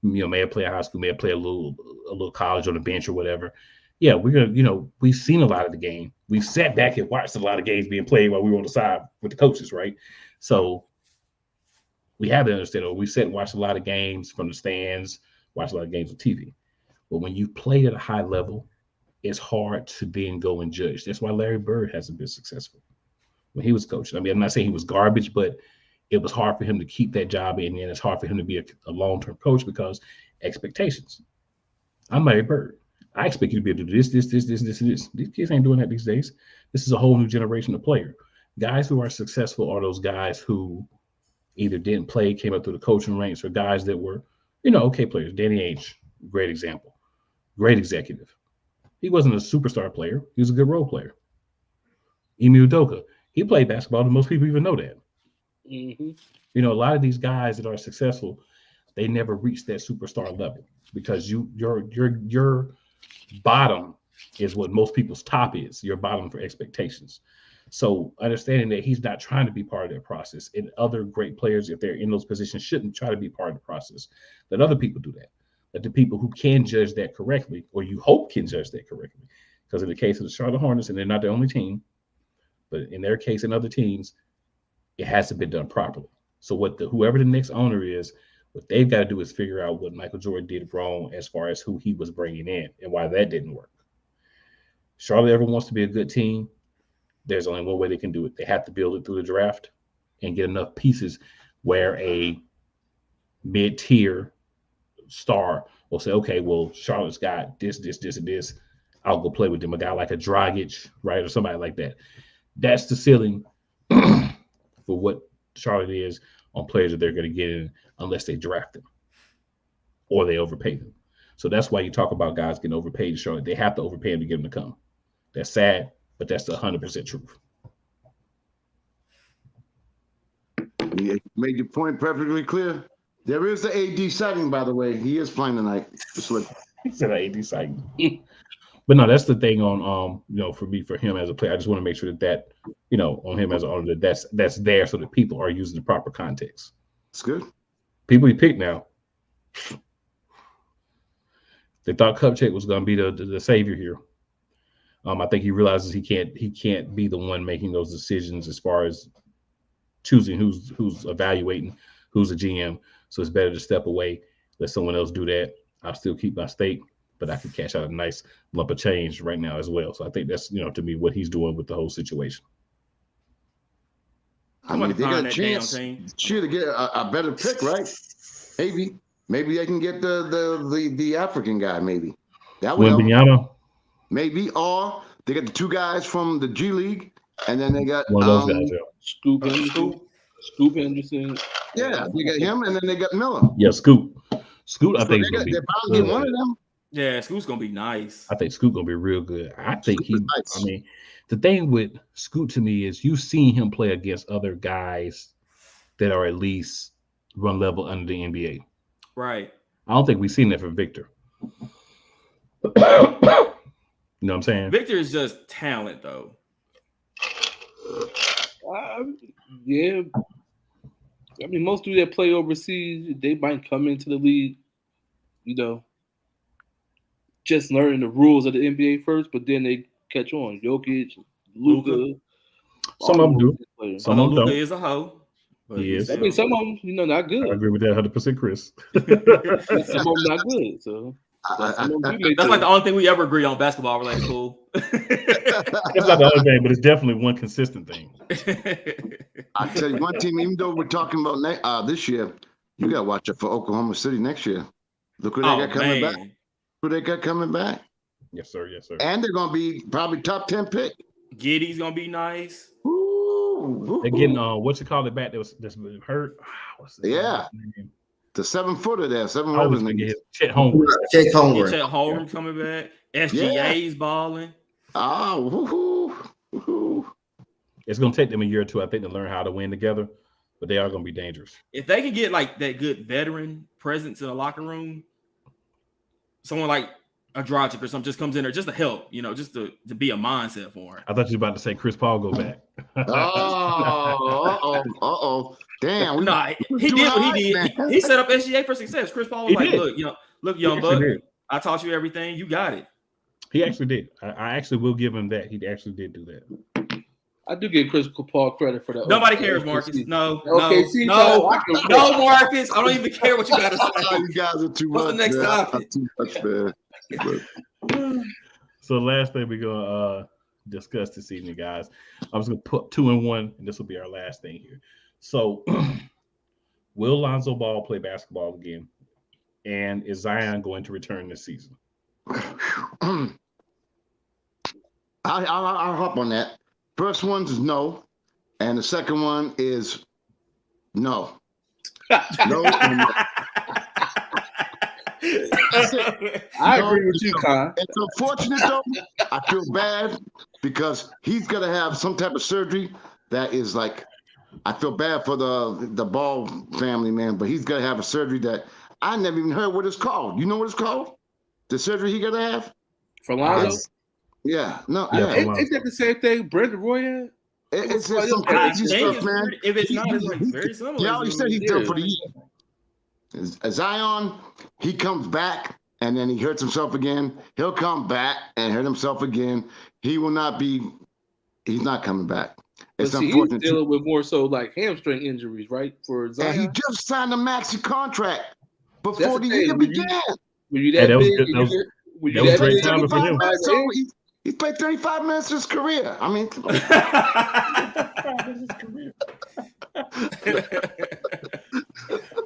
Speaker 1: may have played high school, may have played a little college on the bench or whatever. Yeah, we're gonna, we've seen a lot of the game. We've sat back and watched a lot of games being played while we were on the side with the coaches, right? So we have to understand, we sat and watched a lot of games from the stands, watched a lot of games on TV. But when you play at a high level, it's hard to then go and judge. That's why Larry Bird hasn't been successful when he was coaching. I mean, I'm not saying he was garbage, but it was hard for him to keep that job in, and it's hard for him to be a long-term coach because expectations. I'm Larry Bird. I expect you to be able to do this. These kids ain't doing that these days. This is a whole new generation of player. Guys who are successful are those guys who either didn't play, came up through the coaching ranks, or guys that were, okay players. Danny Ainge, great example. Great executive. He wasn't a superstar player. He was a good role player. Ime Udoka, he played basketball, and most people even know that. Mm-hmm. A lot of these guys that are successful, they never reach that superstar level, because your bottom is what most people's top is. Your bottom for expectations. So understanding that he's not trying to be part of that process, and other great players, if they're in those positions, shouldn't try to be part of the process. Let other people do that. Let the people who can judge that correctly, or you hope can judge that correctly. Because in the case of the Charlotte Hornets, and they're not the only team, but in their case and other teams, it hasn't been done properly. So whoever the next owner is, what they've got to do is figure out what Michael Jordan did wrong as far as who he was bringing in and why that didn't work. Charlotte ever wants to be a good team, there's only one way they can do it. They have to build it through the draft and get enough pieces where a mid-tier star will say, "Okay, well, Charlotte's got this, and this. I'll go play with them." A guy like a Dragic, right, or somebody like that. That's the ceiling. for what Charlotte is on players that they're going to get in unless they draft them or they overpay them. So that's why you talk about guys getting overpaid in Charlotte. They have to overpay them to get them to come. That's sad, but that's the 100% truth.
Speaker 2: You made your point perfectly clear. There is the AD sighting, by the way. He is playing tonight. Just look.
Speaker 1: He said AD sighting. But no, that's the thing on for him as a player. I just want to make sure that on him as an owner, that's there so that people are using the proper context.
Speaker 2: It's good.
Speaker 1: People he picked now. They thought Kupchak was going to be the savior here. I think he realizes he can't be the one making those decisions as far as choosing who's evaluating, who's a GM. So it's better to step away, let someone else do that. I'll still keep my stake, but I can cash out a nice lump of change right now as well. So I think that's to me what he's doing with the whole situation.
Speaker 2: I mean, they got a chance to get a better pick, right? Maybe they can get the African guy. Maybe that would help. Maybe, or they got the two guys from the G League, and then they got
Speaker 1: one of those guys.
Speaker 2: Yeah.
Speaker 5: Scoop Anderson.
Speaker 2: Yeah, they got him, and then they got Miller.
Speaker 1: Yeah, Scoot. I think
Speaker 2: they're probably get one of them.
Speaker 4: Yeah, Scoot's gonna be nice.
Speaker 1: I think Scoot gonna be real good. I think nice. I mean, the thing with Scoot to me is you've seen him play against other guys that are at least run level under the NBA.
Speaker 4: Right.
Speaker 1: I don't think we've seen that for Victor. You know what I'm saying?
Speaker 4: Victor is just talent, though.
Speaker 5: Yeah. I mean, most people that play overseas, they might come into the league, just learning the rules of the NBA first, but then they catch on. Jokic, Luka.
Speaker 1: Some of them do. Some of them
Speaker 4: Luka
Speaker 1: don't.
Speaker 4: is a hoe.
Speaker 1: He is.
Speaker 5: I mean, some of them, not good.
Speaker 1: I agree with that 100%, Chris.
Speaker 5: Some of them not good. So
Speaker 4: that's like the only thing we ever agree on basketball related. Cool.
Speaker 1: That's not the only thing, but it's definitely one consistent thing.
Speaker 2: I tell you one team, even though we're talking about this year, you got to watch it for Oklahoma City next year. Look what they got coming back. Who they got coming back?
Speaker 1: Yes, sir. Yes, sir.
Speaker 2: And they're going to be probably top 10 pick.
Speaker 4: Giddy's going to be nice.
Speaker 1: They're getting what's it called? It back that's been hurt. What's the name?
Speaker 2: The 7-footer there.
Speaker 1: Chet Holmgren.
Speaker 3: Chet Holmgren.
Speaker 4: Chet Holmgren coming back. SGA's balling.
Speaker 1: It's going to take them a year or two, I think, to learn how to win together, but they are going to be dangerous.
Speaker 4: If they can get like that good veteran presence in the locker room, someone like a Dragic or something just comes in there just to help, just to be a mindset for him.
Speaker 1: I thought you were about to say Chris Paul go back.
Speaker 2: Damn.
Speaker 4: He did what he did. He set up SGA for success. Chris Paul was look, young buck, I taught you everything. You got it.
Speaker 1: He actually did. I actually will give him that. He actually did do that.
Speaker 5: I do give Chris Paul credit for that.
Speaker 4: Nobody cares, Marcus. No, Marcus. I don't even care what you got to say.
Speaker 2: You guys are too
Speaker 4: What's
Speaker 2: much.
Speaker 4: the next topic?
Speaker 2: Too much, man.
Speaker 1: So the last thing we're gonna discuss this evening, guys. I was gonna put 2 and 1, and this will be our last thing here. So, will Lonzo Ball play basketball again? And is Zion going to return this season?
Speaker 2: I'll hop on that. First one is no, and the second one is no. No.
Speaker 5: I agree with you, Con.
Speaker 2: It's unfortunate, though. I feel bad because he's gonna have some type of surgery that is like. I feel bad for the Ball family, man, but he's gonna have a surgery that I never even heard what it's called. You know what it's called? The surgery he gonna have?
Speaker 5: For Lonzo?
Speaker 2: Yeah. No.
Speaker 1: Yeah.
Speaker 5: Ain't that the same thing Brandon Roy had?
Speaker 2: It's just some crazy stuff, man.
Speaker 4: If it's not, it's like very similar.
Speaker 2: He always said he's done for the year. Zion, he comes back and then he hurts himself again. He'll come back and hurt himself again. He will not be. He's not coming back. It's unfortunate.
Speaker 5: He's dealing with more so like hamstring injuries, right? For Zion,
Speaker 2: and he just signed a maxi contract before the year began.
Speaker 5: Were you that big?
Speaker 1: That was great timing for him.
Speaker 2: He's played 35 minutes of his career. I mean, come on.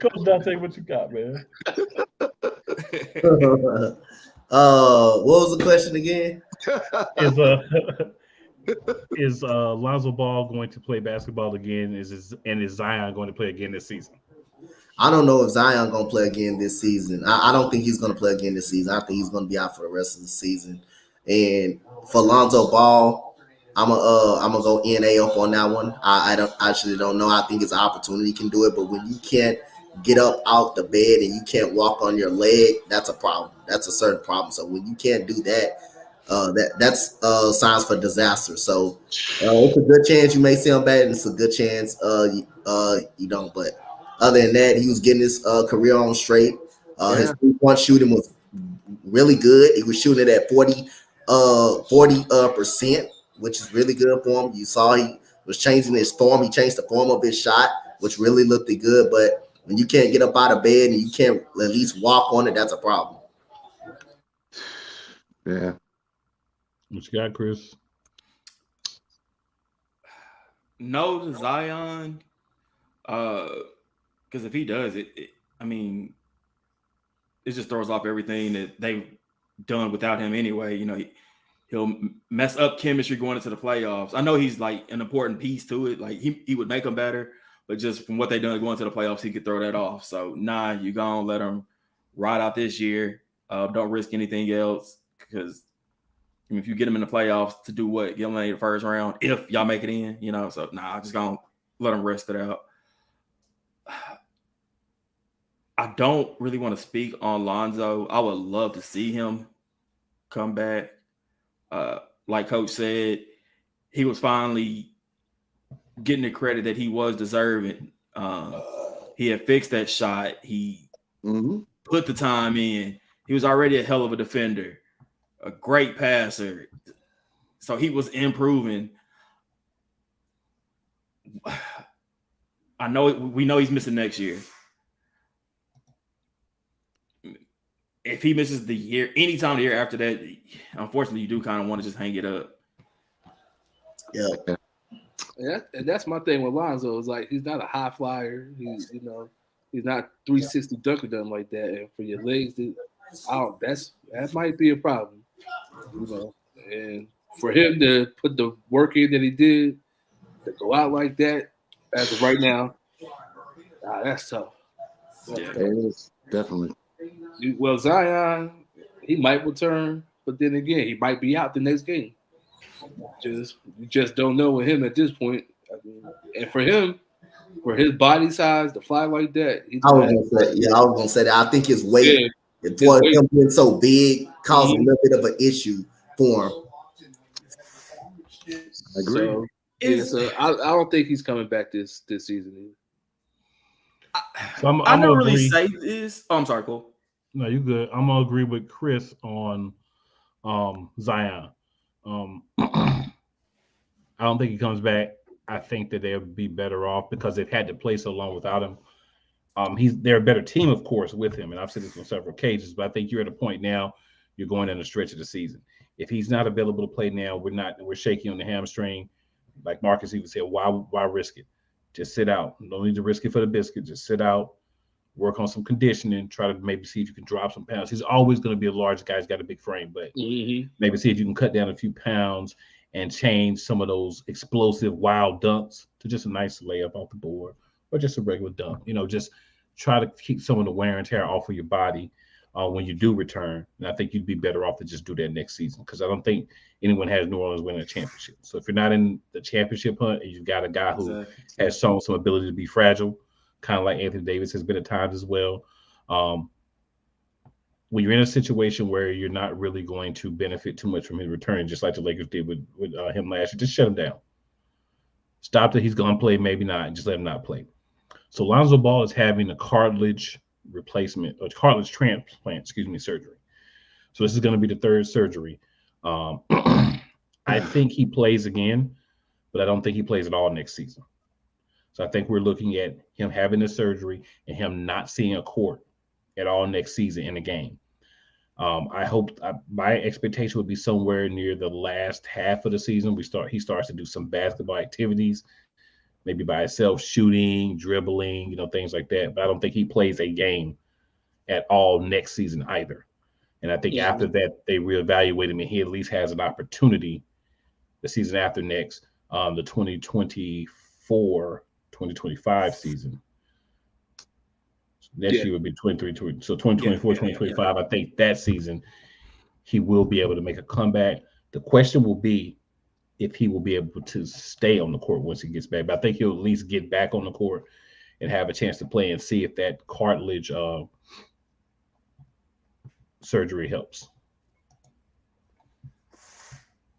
Speaker 1: Coach Dante, what you got, man?
Speaker 3: What was the question again?
Speaker 1: Is Lonzo Ball going to play basketball again? Is Zion going to play again this season?
Speaker 3: I don't know if Zion gonna play again this season. I don't think he's gonna play again this season. I think he's gonna be out for the rest of the season. And for Lonzo Ball, I'm gonna go NA up on that one. I actually don't know. I think it's an opportunity you can do it, but when you can't get up out the bed and you can't walk on your leg, that's a problem. That's a certain problem. So when you can't do that, that's signs for disaster. So it's a good chance you may see him back, and it's a good chance you don't. But other than that, he was getting his career on straight. His 3-point shooting was really good. He was shooting it at 40%, which is really good for him. You saw he was changing his form. He changed the form of his shot, which really looked good. But when you can't get up out of bed and you can't at least walk on it, that's a problem.
Speaker 2: Yeah.
Speaker 1: What you got, Chris?
Speaker 4: No to Zion. Because if he does it, I mean, it just throws off everything that they've done without him anyway. You know, he'll mess up chemistry going into the playoffs. I know he's like an important piece to it. Like he would make them better, but just from what they've done going to the playoffs, he could throw that off. So you're gonna let him ride out this year. Don't risk anything else, because I mean, if you get him in the playoffs to do what? Get him in the first round if y'all make it in, you know. So I'm just gonna let him rest it out. I don't really want to speak on Lonzo. I would love to see him come back. Like Coach said, he was finally getting the credit that he was deserving. He had fixed that shot. He put the time in. He was already a hell of a defender, a great passer. So he was improving. We know he's missing next year. If he misses the year, anytime the year after that, unfortunately, you do kind of want to just hang it up.
Speaker 3: Yeah.
Speaker 5: And that's my thing with Lonzo. Is like he's not a high flyer. He's not 360 dunking them like that. And for your legs, that might be a problem. You know, and for him to put the work in that he did, to go out like that, as of right now, that's tough.
Speaker 2: Yeah, it is definitely.
Speaker 5: Well, Zion, he might return, but then again, he might be out the next game. You just don't know with him at this point. I mean, and for him, for his body size to fly like that,
Speaker 3: I was gonna say that. I think his weight, for him being so big, caused a little bit of an issue for him.
Speaker 2: I agree.
Speaker 5: So I don't think he's coming back this season either.
Speaker 1: So
Speaker 4: I don't really say this. Oh, I'm sorry, Cole.
Speaker 1: No, you good. I'm gonna agree with Chris on Zion. I don't think he comes back. I think that they'll be better off because they've had to play so long without him. They're a better team, of course, with him, and I've said this on several occasions. But I think you're at a point now. You're going in a stretch of the season. If he's not available to play now, we're shaky on the hamstring. Like Marcus even said, why risk it? Just sit out. No need to risk it for the biscuit. Just sit out, work on some conditioning, try to maybe see if you can drop some pounds. He's always going to be a large guy. He's got a big frame, but maybe see if you can cut down a few pounds and change some of those explosive wild dunks to just a nice layup off the board or just a regular dunk. You know, just try to keep some of the wear and tear off of your body when you do return. And I think you'd be better off to just do that next season because I don't think anyone has New Orleans winning a championship. So if you're not in the championship hunt and you've got a guy who has shown some ability to be fragile, kind of like Anthony Davis has been at times as well, when you're in a situation where you're not really going to benefit too much from his return, just like the Lakers did with him last year, just shut him down. Stop that he's going to play, maybe not, and just let him not play. So Lonzo Ball is having a cartilage transplant, surgery. So this is going to be the third surgery. I think he plays again, but I don't think he plays at all next season. So I think we're looking at him having the surgery and him not seeing a court at all next season in a game. I hope my expectation would be somewhere near the last half of the season. He starts to do some basketball activities, maybe by himself, shooting, dribbling, things like that. But I don't think he plays a game at all next season either. And I think after that, they reevaluate him and he at least has an opportunity the season after next, the 2024-2025 season. Next year would be 23, so 2024, 2025. I think that season he will be able to make a comeback. The question will be if he will be able to stay on the court once he gets back. But I think he'll at least get back on the court and have a chance to play and see if that cartilage surgery helps.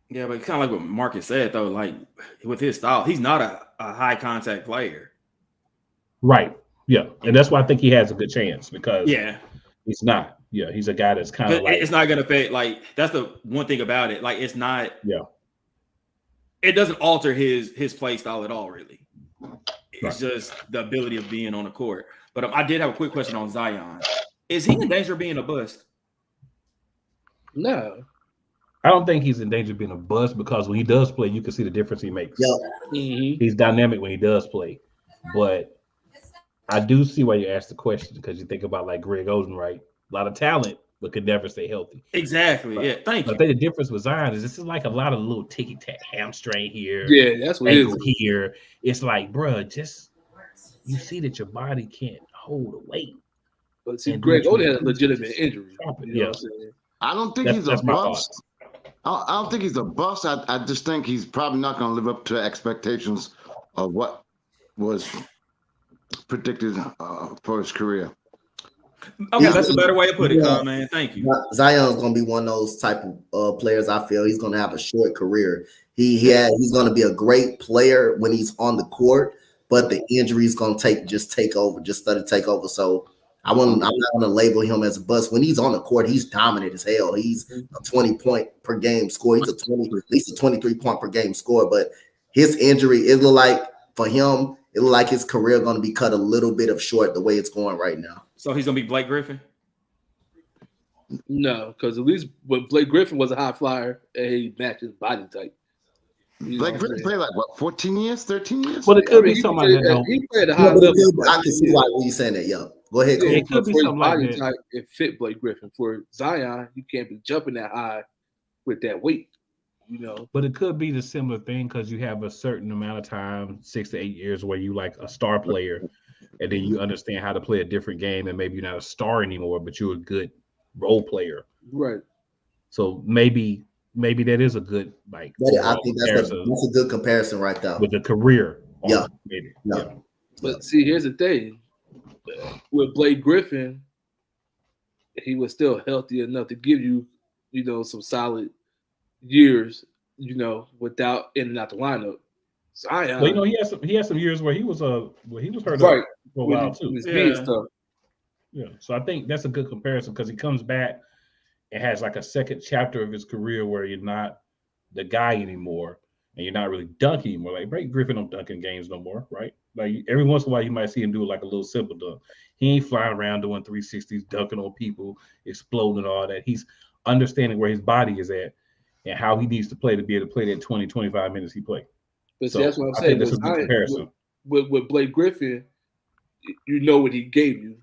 Speaker 4: Yeah, but kind of like what Marcus said, though, like with his style, he's not a high contact player.
Speaker 1: Right. Yeah. And that's why I think he has a good chance because he's not. Yeah, he's a guy that's kind of like,
Speaker 4: it's not gonna fit. Like that's the one thing about it. Like it's not.
Speaker 1: Yeah.
Speaker 4: It doesn't alter his play style at all, really. It's just the ability of being on the court. But I did have a quick question on Zion. Is he in danger of being a bust?
Speaker 5: No.
Speaker 1: I don't think he's in danger of being a bust because when he does play, you can see the difference he makes.
Speaker 3: Yeah.
Speaker 5: Mm-hmm.
Speaker 1: He's dynamic when he does play. But I do see why you asked the question because you think about like Greg Oden, right? A lot of talent, but could never stay healthy.
Speaker 4: Exactly. But, thank you.
Speaker 1: I think the difference with Zion is this is like a lot of little ticky-tack hamstring here.
Speaker 5: Yeah, that's what it is.
Speaker 1: Here. It's like, bro, just you see that your body can't hold a weight.
Speaker 5: But see, Greg Oden had a legitimate injury.
Speaker 2: I don't think he's a bust. I don't think he's a bust. I just think he's probably not going to live up to expectations of what was predicted for his career.
Speaker 4: Okay, that's a better way to put it, man. Thank you.
Speaker 3: Zion's going to be one of those type of players. I feel he's going to have a short career. He's going to be a great player when he's on the court, but the injury is going to take over. So I'm not going to label him as a bust. When he's on the court, he's dominant as hell. He's a 20-point per game scorer. He's at least a 23-point per game scorer. But his injury, it look like for him, it look like his career going to be cut a little bit of short the way it's going right now.
Speaker 4: So he's going to be Blake Griffin?
Speaker 5: No, because at least when Blake Griffin was a high flyer, and he matched his body type.
Speaker 2: Blake Griffin played like what, 14 years, 13 years?
Speaker 1: Well, it could be something like that.
Speaker 5: He played a high level.
Speaker 3: I can see why you're saying that, yo. Go ahead.
Speaker 1: It could be something like that.
Speaker 5: Type, it fit Blake Griffin. For Zion, you can't be jumping that high with that weight, you know.
Speaker 1: But it could be the similar thing because you have a certain amount of time, 6 to 8 years, where you like a star player, and then you understand how to play a different game, and maybe you're not a star anymore, but you're a good role player.
Speaker 5: Right.
Speaker 1: So maybe that is a good like.
Speaker 3: I think that's a good comparison right there
Speaker 1: with the career.
Speaker 3: Yeah.
Speaker 1: Maybe.
Speaker 3: Yeah.
Speaker 5: But see, here's the thing. With Blake Griffin, he was still healthy enough to give you, some solid years, without in and out the lineup. Zion,
Speaker 1: well, he had some years where he was hurt
Speaker 5: right
Speaker 1: for a while too.
Speaker 5: Yeah.
Speaker 1: So I think that's a good comparison because he comes back and has like a second chapter of his career where you're not the guy anymore and you're not really dunking anymore. Like Blake Griffin don't dunk in games no more, right? Like every once in a while you might see him do like a little simple dunk. He ain't flying around doing 360s, dunking on people, exploding and all that. He's understanding where his body is at and how he needs to play to be able to play that 20, 25 minutes he played.
Speaker 5: But see, that's what I'm saying.
Speaker 1: That's a good comparison.
Speaker 5: With Blake Griffin, you know what he gave you.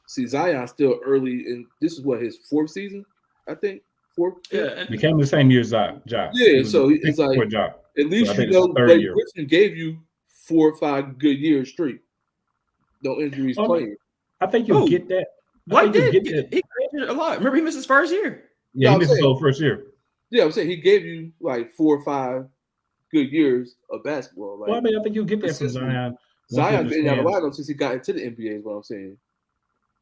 Speaker 5: See, Zion's still early, and this is what, his fourth season, I think? Fourth?
Speaker 4: Yeah.
Speaker 1: He came the same year as Ja.
Speaker 5: Yeah, so it's like, at least Blake Griffin gave you 4 or 5 good years straight. No injuries playing.
Speaker 1: I think you'll get that.
Speaker 4: He injured a lot. Remember, he missed his first year.
Speaker 1: Yeah, he missed his whole first year.
Speaker 5: Yeah, I'm saying he gave you like 4 or 5 good years of basketball. Like,
Speaker 1: well, I mean, I think you'll get that from Zion.
Speaker 5: Zion's been out of lineup since he got into the NBA is what I'm saying.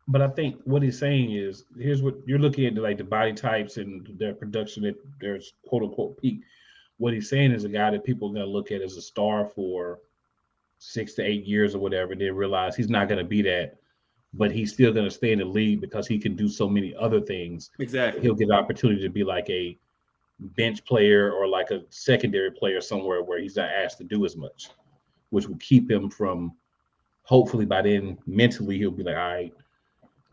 Speaker 1: But I think what he's saying is, here's what you're looking at, like the body types and their production at their quote unquote peak. What he's saying is a guy that people are going to look at as a star for 6 to 8 years or whatever. And they realize he's not going to be that, but he's still going to stay in the league because he can do so many other things.
Speaker 4: Exactly.
Speaker 1: He'll get an opportunity to be like a bench player or like a secondary player somewhere where he's not asked to do as much, which will keep him from, hopefully by then mentally he'll be like, all right,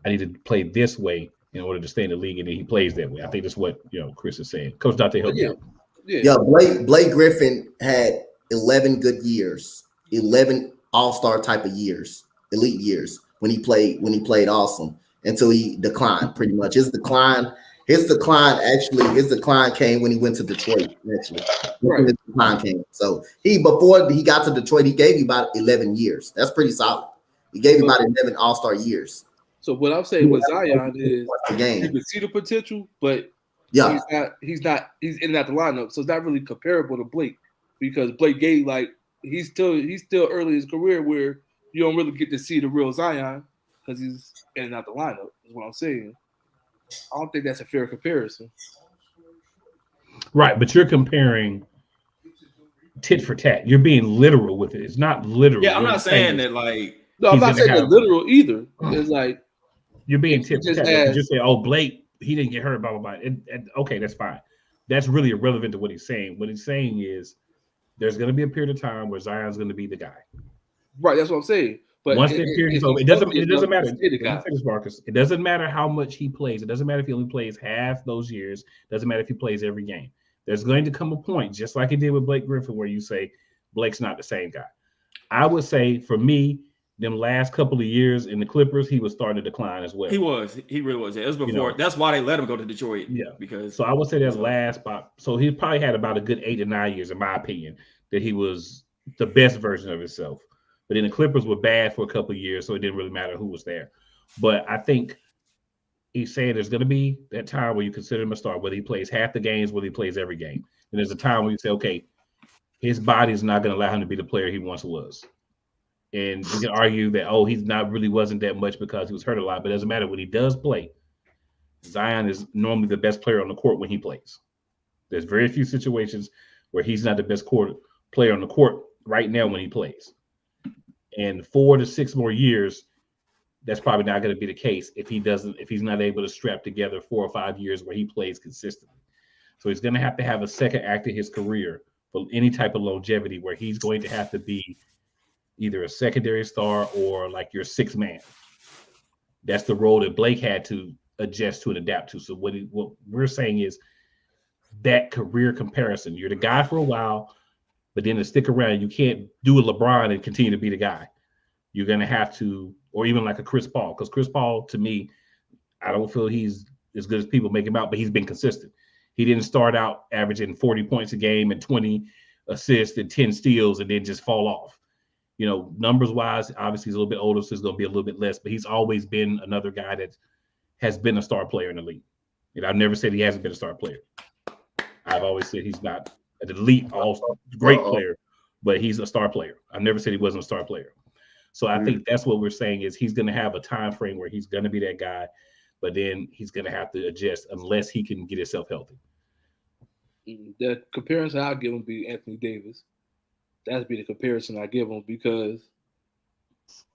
Speaker 1: I need to play this way in order to stay in the league, and then he plays that way. I think that's what Chris is saying. Coach Dante, help me out.
Speaker 3: Yeah, Blake Griffin had 11 good years, 11 all-star type of years, elite years when he played awesome until he declined pretty much. His decline His decline came when he went to Detroit. Actually, right. His decline came. So before he got to Detroit, he gave you about 11 years. That's pretty solid. He gave you about 11 All-Star years.
Speaker 5: So what I'm saying with Zion is you can see the potential, but he's in and out the lineup, so it's not really comparable to Blake because Blake Gay, like he's still early in his career where you don't really get to see the real Zion because he's in and out the lineup. Is what I'm saying. I don't think that's a fair comparison.
Speaker 1: Right, but you're comparing tit for tat. You're being literal with it. It's not literal.
Speaker 4: Yeah, I'm not saying that like.
Speaker 5: No, I'm not saying that literal either. It's like
Speaker 1: you're being tit for tat. You say, "Oh, Blake, he didn't get hurt." Blah blah blah. Okay, that's fine. That's really irrelevant to what he's saying. What he's saying is, there's going to be a period of time where Zion's going to be the guy.
Speaker 5: Right, that's what I'm saying. But
Speaker 1: once that period is over, it doesn't matter. Marcus, it doesn't matter how much he plays. It doesn't matter if he only plays half those years. It doesn't matter if he plays every game. There's going to come a point, just like it did with Blake Griffin, where you say Blake's not the same guy. I would say for me, them last couple of years in the Clippers, he was starting to decline as well.
Speaker 4: He really was. It was before. That's why they let him go to Detroit.
Speaker 1: Yeah,
Speaker 4: because
Speaker 1: so I would say that last spot. So he probably had about a good 8 to 9 years, in my opinion, that he was the best version of himself. But then the Clippers were bad for a couple of years, so it didn't really matter who was there. But I think he's saying there's going to be that time where you consider him a star, whether he plays half the games, whether he plays every game. And there's a time where you say, okay, his body is not going to allow him to be the player he once was. And you can argue that, he's not really wasn't that much because he was hurt a lot. But it doesn't matter. When he does play, Zion is normally the best player on the court when he plays. There's very few situations where he's not the best player on the court right now when he plays. And 4 to 6 more years, that's probably not going to be the case if he's not able to strap together 4 or 5 years where he plays consistently. So he's going to have a second act in his career for any type of longevity where he's going to have to be either a secondary star or like your sixth man. That's the role that Blake had to adjust to and adapt to. So what we're saying is that career comparison. You're the guy for a while, but then to stick around, you can't do a LeBron and continue to be the guy. You're going to have to, or even like a Chris Paul, because Chris Paul, to me, I don't feel he's as good as people make him out, but he's been consistent. He didn't start out averaging 40 points a game and 20 assists and 10 steals and then just fall off. You know, numbers wise, obviously he's a little bit older, so it's going to be a little bit less, but he's always been another guy that has been a star player in the league. And I've never said he hasn't been a star player. I've always said he's not an elite, great player, but he's a star player. I've never said he wasn't a star player. So I think that's what we're saying is he's going to have a time frame where he's going to be that guy, but then he's going to have to adjust unless he can get himself healthy.
Speaker 5: The comparison I'll give him be Anthony Davis. That'd be the comparison I give him because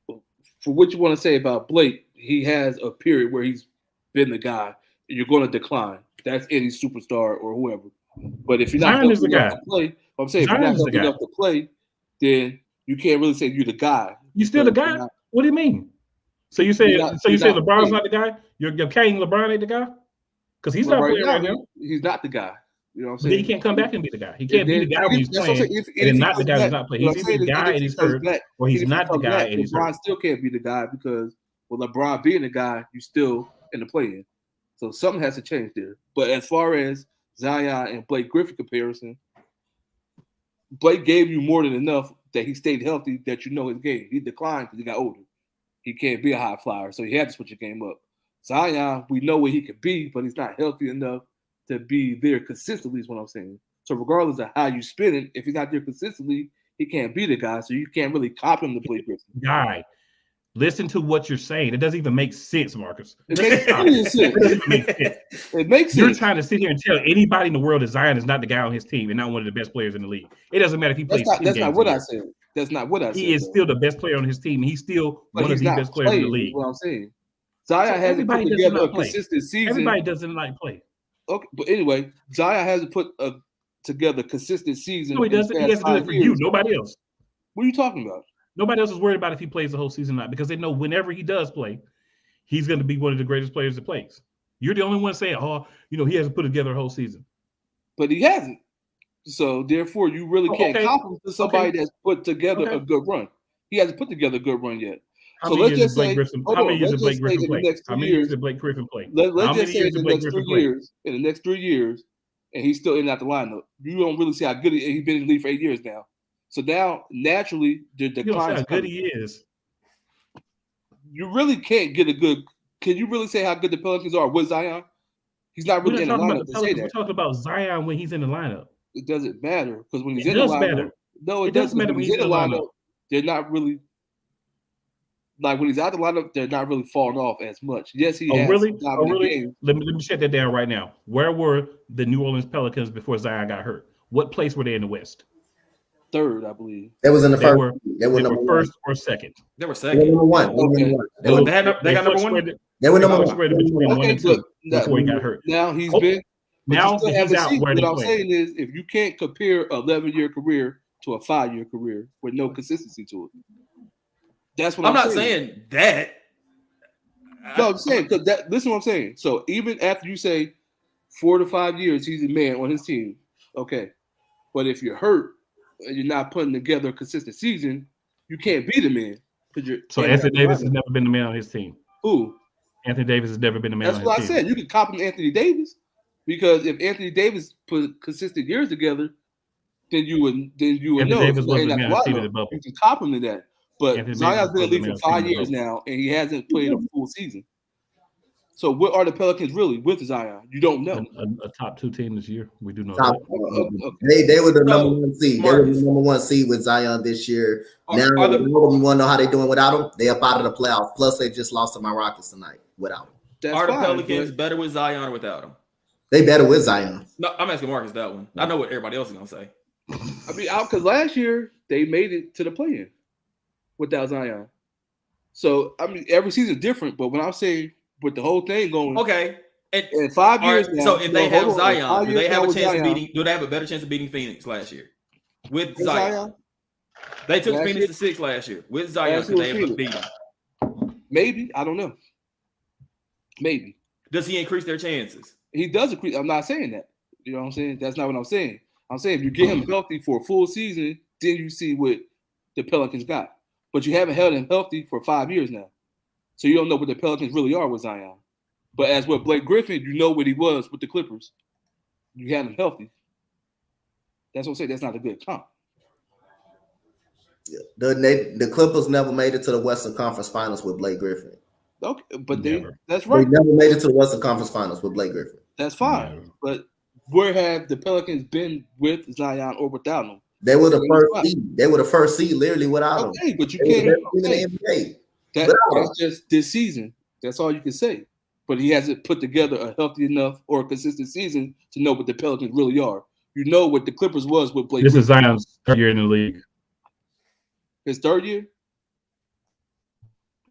Speaker 5: for what you want to say about Blake, he has a period where he's been the guy. You're going to decline. That's any superstar or whoever. But if you're not healthy enough to play, I'm saying if you're not healthy enough to play, then you can't really say you're the guy.
Speaker 1: You still the guy? What do you mean? So you say LeBron's not the guy? You're king LeBron ain't the guy? Because he's not playing right now.
Speaker 5: He's not the guy. You know what I'm saying?
Speaker 1: But he can't come back and be the guy. He can't be the guy when he's playing. And not the guy who's not playing. He's either the guy and he's hurt, or he's not the guy and he's hurt.
Speaker 5: LeBron still can't be the guy because with LeBron being the guy, you still in the play-in. So something has to change there. But as far as Zion and Blake Griffin comparison, Blake gave you more than enough that he stayed healthy that you know his game. He declined because he got older. He can't be a high flyer, so he had to switch the game up. Zion, we know where he could be, but he's not healthy enough to be there consistently is what I'm saying. So regardless of how you spin it, if he's not there consistently, he can't be the guy, so you can't really copy him to Blake Griffin.
Speaker 1: Guy. Listen to what you're saying. It doesn't even make sense, Marcus.
Speaker 5: It makes sense. It makes sense.
Speaker 1: You're trying to sit here and tell anybody in the world that Zion is not the guy on his team and not one of the best players in the league. It doesn't matter if he plays.
Speaker 5: That's not what I said. That's not what I said.
Speaker 1: He is still the best player on his team. He's still one of the best players in the league.
Speaker 5: What I'm saying. Zion hasn't put together a consistent season.
Speaker 1: Everybody doesn't like play.
Speaker 5: Okay, but anyway, Zion hasn't put together a consistent season.
Speaker 1: No, he doesn't. He has to do it for you, nobody else.
Speaker 5: What are you talking about?
Speaker 1: Nobody else is worried about if he plays the whole season or not because they know whenever he does play, he's going to be one of the greatest players that plays. You're the only one saying, he hasn't put together a whole season.
Speaker 5: But he hasn't. So, therefore, you really can't compliment somebody that's put together a good run. He hasn't put together a good run yet.
Speaker 1: How many years did Blake Griffin play? How many years did Blake Griffin play?
Speaker 5: Let's just say in the next 3 years, in the next 3 years, and he's still in and out the lineup. You don't really see how good he's been in the league for 8 years now. So now, naturally, the decline. You don't see how good he is. You really can't get a good. Can you really say how good the Pelicans are with Zion? He's not really in the lineup to say that.
Speaker 1: We're talking about Zion when he's in the lineup.
Speaker 5: It doesn't matter because when he's in the lineup, no, it doesn't matter when he's in the lineup. They're not really like when he's out the lineup. They're not really falling off as much. Yes, he has.
Speaker 1: Really? Let me shut that down right now. Where were the New Orleans Pelicans before Zion got hurt? What place were they in the West?
Speaker 5: Third, I believe.
Speaker 3: That was in the first.
Speaker 1: They were first or second.
Speaker 4: They were second.
Speaker 3: Number one.
Speaker 5: Okay.
Speaker 4: They got number one.
Speaker 3: They were number one
Speaker 1: between 1 and 2 before he got hurt.
Speaker 5: Now he's been.
Speaker 1: Now he's out.
Speaker 5: What I'm saying is, if you can't compare an 11-year career to a 5-year career with no consistency to it, that's what I'm
Speaker 4: not saying that.
Speaker 5: No, I'm saying because that. Listen, what I'm saying. So even after you say 4 to 5 years, he's a man on his team. Okay, but if you're hurt and you're not putting together a consistent season, you can't be the man.
Speaker 1: So Anthony Davis has never been the man on his team.
Speaker 5: Who?
Speaker 1: Anthony Davis has never been the man on his team.
Speaker 5: That's what I said. You can copy Anthony Davis because if Anthony Davis put consistent years together, then you would know.
Speaker 1: Davis wasn't the man on the bubble.
Speaker 5: You can copy him to that. But Zion's been in the league for 5 years now, and he hasn't played a full season. So what are the Pelicans really with Zion? You don't know.
Speaker 1: A top 2 team this year. We do know
Speaker 3: that. They were the number 1 seed. They were the number 1 seed with Zion this year. Now you want to know how they're doing without him? They up out of the playoffs. Plus, they just lost to my Rockets tonight without him.
Speaker 4: Are the Pelicans better with Zion or without him?
Speaker 3: They better with Zion.
Speaker 4: No, I'm asking Marcus that one. I know what everybody else is gonna say.
Speaker 5: I mean, because last year they made it to the play-in without Zion. So I mean, every season is different. But when I'm saying with the whole thing going,
Speaker 4: okay,
Speaker 5: in 5 years.
Speaker 4: Right, now, so if they have Zion, do they have a chance of beating? Do they have a better chance of beating Phoenix last year with Zion? They took Phoenix to 6 last year with Zion. Could they have beat them?
Speaker 5: Maybe, I don't know. Maybe.
Speaker 4: Does he increase their chances?
Speaker 5: He does increase. I'm not saying that. You know what I'm saying? That's not what I'm saying. I'm saying if you get him healthy for a full season, then you see what the Pelicans got. But you haven't held him healthy for 5 years now. So you don't know what the Pelicans really are with Zion. But as with Blake Griffin, you know what he was with the Clippers. You had him healthy. That's what I'm saying. That's not a good comp.
Speaker 3: The Clippers never made it to the Western Conference Finals with Blake Griffin.
Speaker 5: Okay, but that's right.
Speaker 3: They never made it to the Western Conference Finals with Blake Griffin.
Speaker 5: That's fine. Never. But where have the Pelicans been with Zion or without him?
Speaker 3: They were the first seed. They were the first seed literally without him.
Speaker 5: Okay, but you can't. That's just this season. That's all you can say. But he hasn't put together a healthy enough or a consistent season to know what the Pelicans really are. You know what the Clippers was with Blake.
Speaker 1: This is Zion's 3rd year in the league.
Speaker 5: His 3rd year?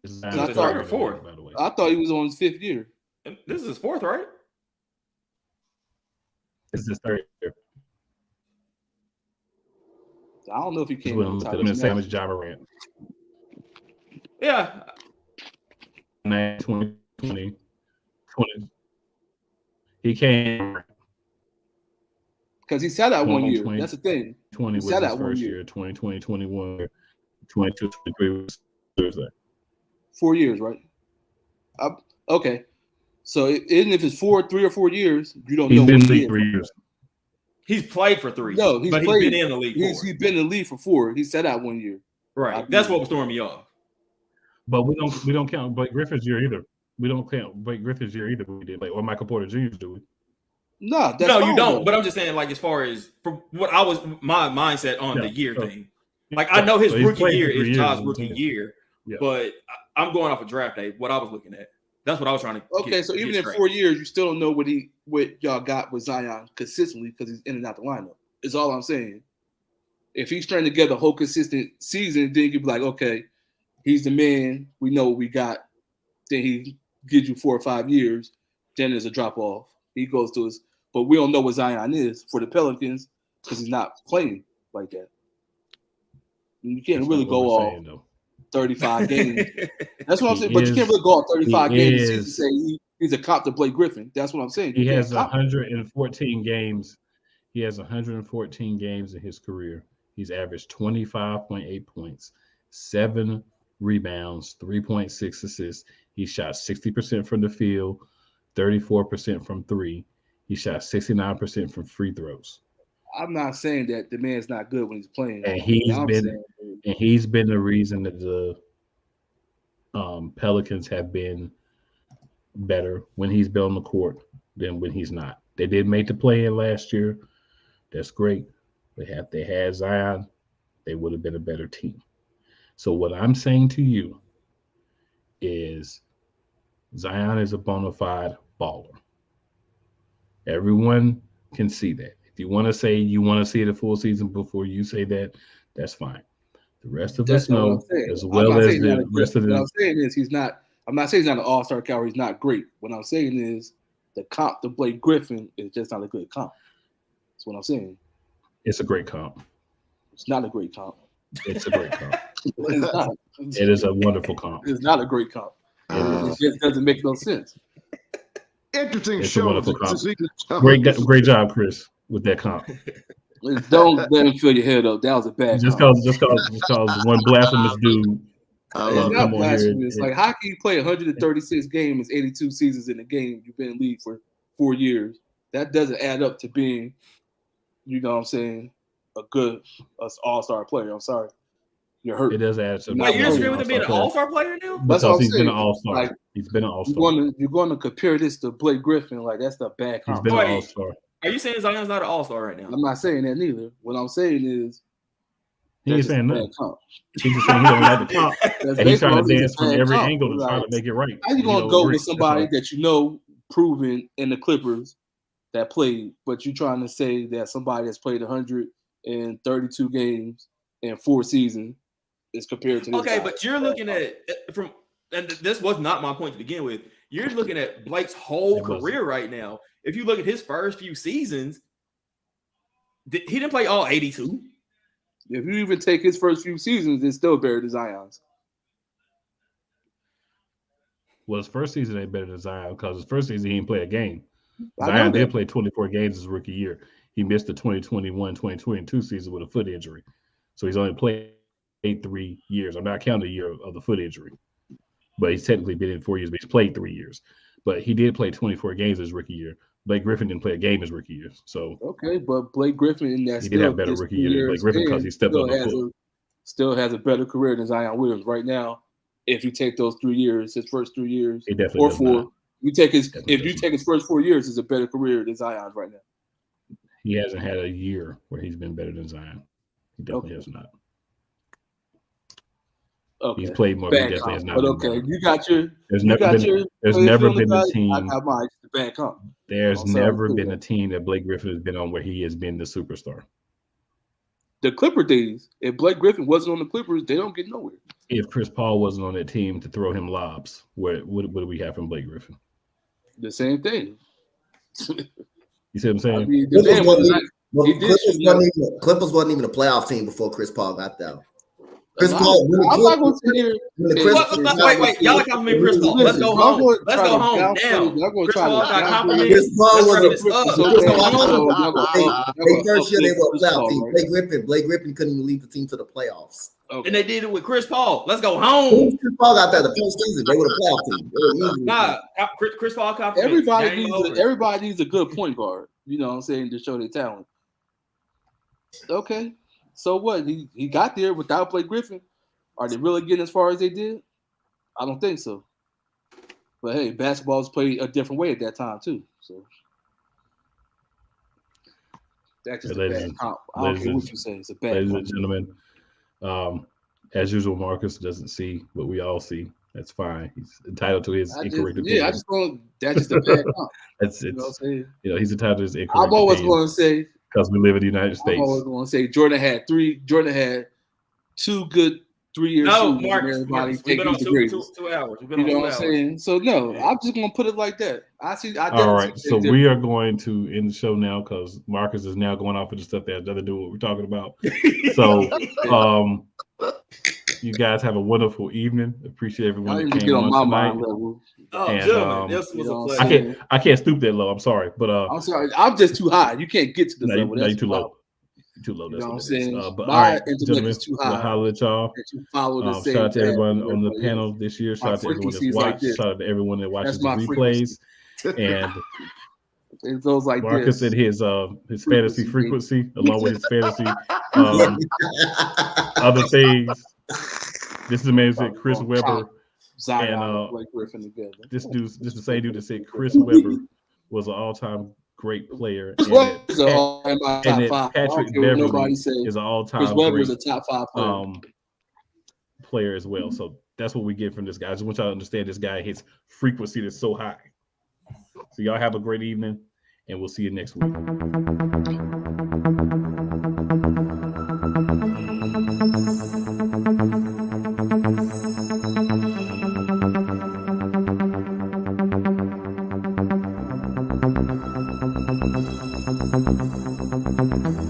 Speaker 4: This is his 3rd or 4th, by the way.
Speaker 5: I thought he was on his 5th year.
Speaker 4: This is his 4th, right?
Speaker 1: This is his 3rd year.
Speaker 5: I don't know if he came
Speaker 1: in the same as Ja Morant.
Speaker 4: Yeah.
Speaker 1: 2020. He came
Speaker 5: because he sat out 1 year. That's the thing.
Speaker 1: 20 was his first year. 2020, 21, 22, 23 was Thursday.
Speaker 5: 4 years, right? Okay. So even if it's 3 or 4 years, you don't know.
Speaker 1: He's been in the league 3 years.
Speaker 4: He's played for 3.
Speaker 5: No,
Speaker 4: he's been in the league 4.
Speaker 5: He's been in the league for 4. He sat out 1 year.
Speaker 4: Right. That's what was throwing me off.
Speaker 1: But we don't count Blake Griffin's year either. We don't count Blake Griffin's year either. We did, or Michael Porter Jr.'s do we?
Speaker 5: No,
Speaker 4: you don't. But I'm just saying, like, as far as from what I was, my mindset on the year thing. Like, I know his rookie year is Ja's rookie year, but I'm going off of draft day. What I was looking at. That's what I was trying to.
Speaker 5: Okay, so even in 4 years, you still don't know what y'all got with Zion consistently because he's in and out the lineup. Is all I'm saying. If he's trying to get a whole consistent season, then you could be like, okay, he's the man. We know what we got. Then he gives you 4 or 5 years. Then there's a drop off. He goes to his, but we don't know what Zion is for the Pelicans because he's not playing like that. And you can't really go off 35 games. That's what I'm saying. But you can't really go off 35 games and say he's a cop to Blake Griffin. That's what I'm saying.
Speaker 1: He has 114 games. He has 114 games in his career. He's averaged 25.8 points, 7 rebounds, 3.6 assists. He shot 60% from the field, 34% from three. He shot 69% from free throws.
Speaker 5: I'm not saying that the man's not good when he's playing.
Speaker 1: And he's been the reason that the Pelicans have been better when he's been on the court than when he's not. They did make the play-in last year. That's great. They had Zion, they would have been a better team. So what I'm saying to you is Zion is a bona fide baller. Everyone can see that. If you want to say you want to see the full season before you say that, that's fine. The rest of us know, as well as the rest of them.
Speaker 5: What I'm saying is he's not. I'm not saying he's not an all-star caliber. He's not great. What I'm saying is the comp to Blake Griffin is just not a good comp. That's what I'm saying.
Speaker 1: It's a great comp.
Speaker 5: It's not a great comp.
Speaker 1: It's a great comp. It is a wonderful comp.
Speaker 5: It's not a great comp. It just doesn't make no sense.
Speaker 2: Interesting
Speaker 1: It's
Speaker 2: show.
Speaker 1: a wonderful comp. Great job, Chris, with that comp.
Speaker 5: Don't let him fill your head up. That was a bad
Speaker 1: Just
Speaker 5: comp.
Speaker 1: because one blasphemous dude.
Speaker 5: It's not blasphemous. Like, how can you play 136 games, 82 seasons in the game? You've been in the league for 4 years. That doesn't add up to being, you know what I'm saying, a good all-star player. I'm sorry. You're hurt.
Speaker 1: It does add to.
Speaker 4: Wait, you're agreeing with him being an all-star player now?
Speaker 1: Because he's been an all-star. Like, he's been an all-star.
Speaker 5: You're going to compare this to Blake Griffin. Like, that's the bad comp.
Speaker 1: He's been an all-star.
Speaker 4: Are you saying Zion's not an all-star right now?
Speaker 5: I'm not saying that neither. What I'm saying is
Speaker 1: he ain't saying nothing. He's just saying he don't like the comp. And he's trying to dance from every angle to try to make it right.
Speaker 5: How you going to go with somebody that you know proven in the Clippers that played, but you're trying to say that somebody that's played 132 games in 4 seasons is compared to this guy?
Speaker 4: But you're looking at from, and this was not my point to begin with. You're looking at Blake's whole career right now. If you look at his first few seasons, he didn't play all 82.
Speaker 5: If you even take his first few seasons, it's still better than Zion's.
Speaker 1: Well, his first season ain't better than Zion because his first season he didn't play a game. Zion did play 24 games his rookie year. He missed the 2021-2022 season with a foot injury. So he's only played 3 years. I'm not counting the year of the foot injury. But he's technically been in 4 years, but he's played 3 years. But he did play 24 games his rookie year. Blake Griffin didn't play a game his rookie year. So
Speaker 5: okay, but Blake Griffin in that
Speaker 1: he did have better rookie year than Blake Griffin because he stepped on the foot.
Speaker 5: Still has a better career than Zion Williams right now. If you take those 3 years, his first 3 years,
Speaker 1: he definitely
Speaker 5: or 4, you take his.
Speaker 1: Definitely
Speaker 5: if you take his first 4 years, it's a better career than Zion's right now.
Speaker 1: He hasn't had a year where he's been better than Zion. He definitely has not.
Speaker 5: Okay.
Speaker 1: He's played more. He definitely has not.
Speaker 5: But okay, you got your.
Speaker 1: There's never been a team.
Speaker 5: I got mine. The bad comp.
Speaker 1: There's never been a team that Blake Griffin has been on where he has been the superstar.
Speaker 5: The Clipper days. If Blake Griffin wasn't on the Clippers, they don't get nowhere.
Speaker 1: If Chris Paul wasn't on that team to throw him lobs, what do we have from Blake Griffin?
Speaker 5: The same thing.
Speaker 1: You see what I'm saying?
Speaker 5: I mean,
Speaker 3: Clippers wasn't even a playoff team before Chris Paul got there.
Speaker 5: Chris Paul. I'm not going to sit here.
Speaker 4: Wait. Y'all compliment Chris Paul. Let's go home. Let's go home now. Chris Paul got complimented.
Speaker 3: Chris Paul was a first year they were a playoff team. Blake Griffin couldn't even lead the team to the playoffs.
Speaker 4: Okay. And they did it with Chris Paul. Let's go home.
Speaker 3: Chris Paul got that the postseason. They were the playoff team.
Speaker 4: Chris Paul complimented.
Speaker 5: Everybody needs a good point guard. You know what I'm saying, to show their talent. Okay. So what? He got there without Blake Griffin. Are they really getting as far as they did? I don't think so. But hey, basketball was played a different way at that time too. So that's just a bad comp. I don't care what you say. It's a bad
Speaker 1: ladies
Speaker 5: comp.
Speaker 1: and gentlemen, as usual, Marcus doesn't see what we all see. That's fine. He's entitled to his incorrect opinion.
Speaker 5: Yeah, that's just a bad comp.
Speaker 1: He's entitled to his incorrect opinion.
Speaker 5: I'm always going to say,
Speaker 1: because we live in the United States.
Speaker 5: I'm always going to say Jordan had 2 good 3 years.
Speaker 4: No, Marcus, we've been on 2 hours.
Speaker 5: You know what I'm saying? So no, I'm just going to put it like that.
Speaker 1: All right, so we are going to end the show now because Marcus is now going off with the stuff that has nothing to do with what we're talking about. So, you guys have a wonderful evening. Appreciate everyone that came on tonight.
Speaker 4: And, this was a pleasure.
Speaker 1: I can't stoop that low. I'm sorry, but
Speaker 5: I'm sorry. I'm just too high. You can't get to the level.
Speaker 1: You're too low. Too low. That's
Speaker 5: You know
Speaker 1: what
Speaker 5: what I'm
Speaker 1: it is.
Speaker 5: saying?
Speaker 1: But
Speaker 5: My
Speaker 1: all right,
Speaker 5: intellect
Speaker 1: gentlemen,
Speaker 5: is too
Speaker 1: we'll
Speaker 5: high.
Speaker 1: holler at y'all.
Speaker 5: That you follow the same
Speaker 1: Shout out to
Speaker 5: path
Speaker 1: everyone
Speaker 5: as
Speaker 1: on the
Speaker 5: everybody
Speaker 1: panel
Speaker 5: else.
Speaker 1: this year. Shout
Speaker 5: My
Speaker 1: out to everyone that's
Speaker 5: frequency is like
Speaker 1: watched.
Speaker 5: this.
Speaker 1: Shout out to everyone that watches
Speaker 5: That's
Speaker 1: the
Speaker 5: my
Speaker 1: replays. And
Speaker 5: It goes like
Speaker 1: Marcus
Speaker 5: this.
Speaker 1: and his fantasy frequency, along with his fantasy other things. This is the man who said Chris Webber.
Speaker 5: Zion and Blake Griffin together.
Speaker 1: This the same dude that said Chris Webber was an all-time great player. And that Patrick Beverly is an all-time
Speaker 5: Chris
Speaker 1: great
Speaker 5: a top 5 player.
Speaker 1: Player as well. So that's what we get from this guy. I just want y'all to understand this guy hits frequency that's so high. So y'all have a great evening, and we'll see you next week.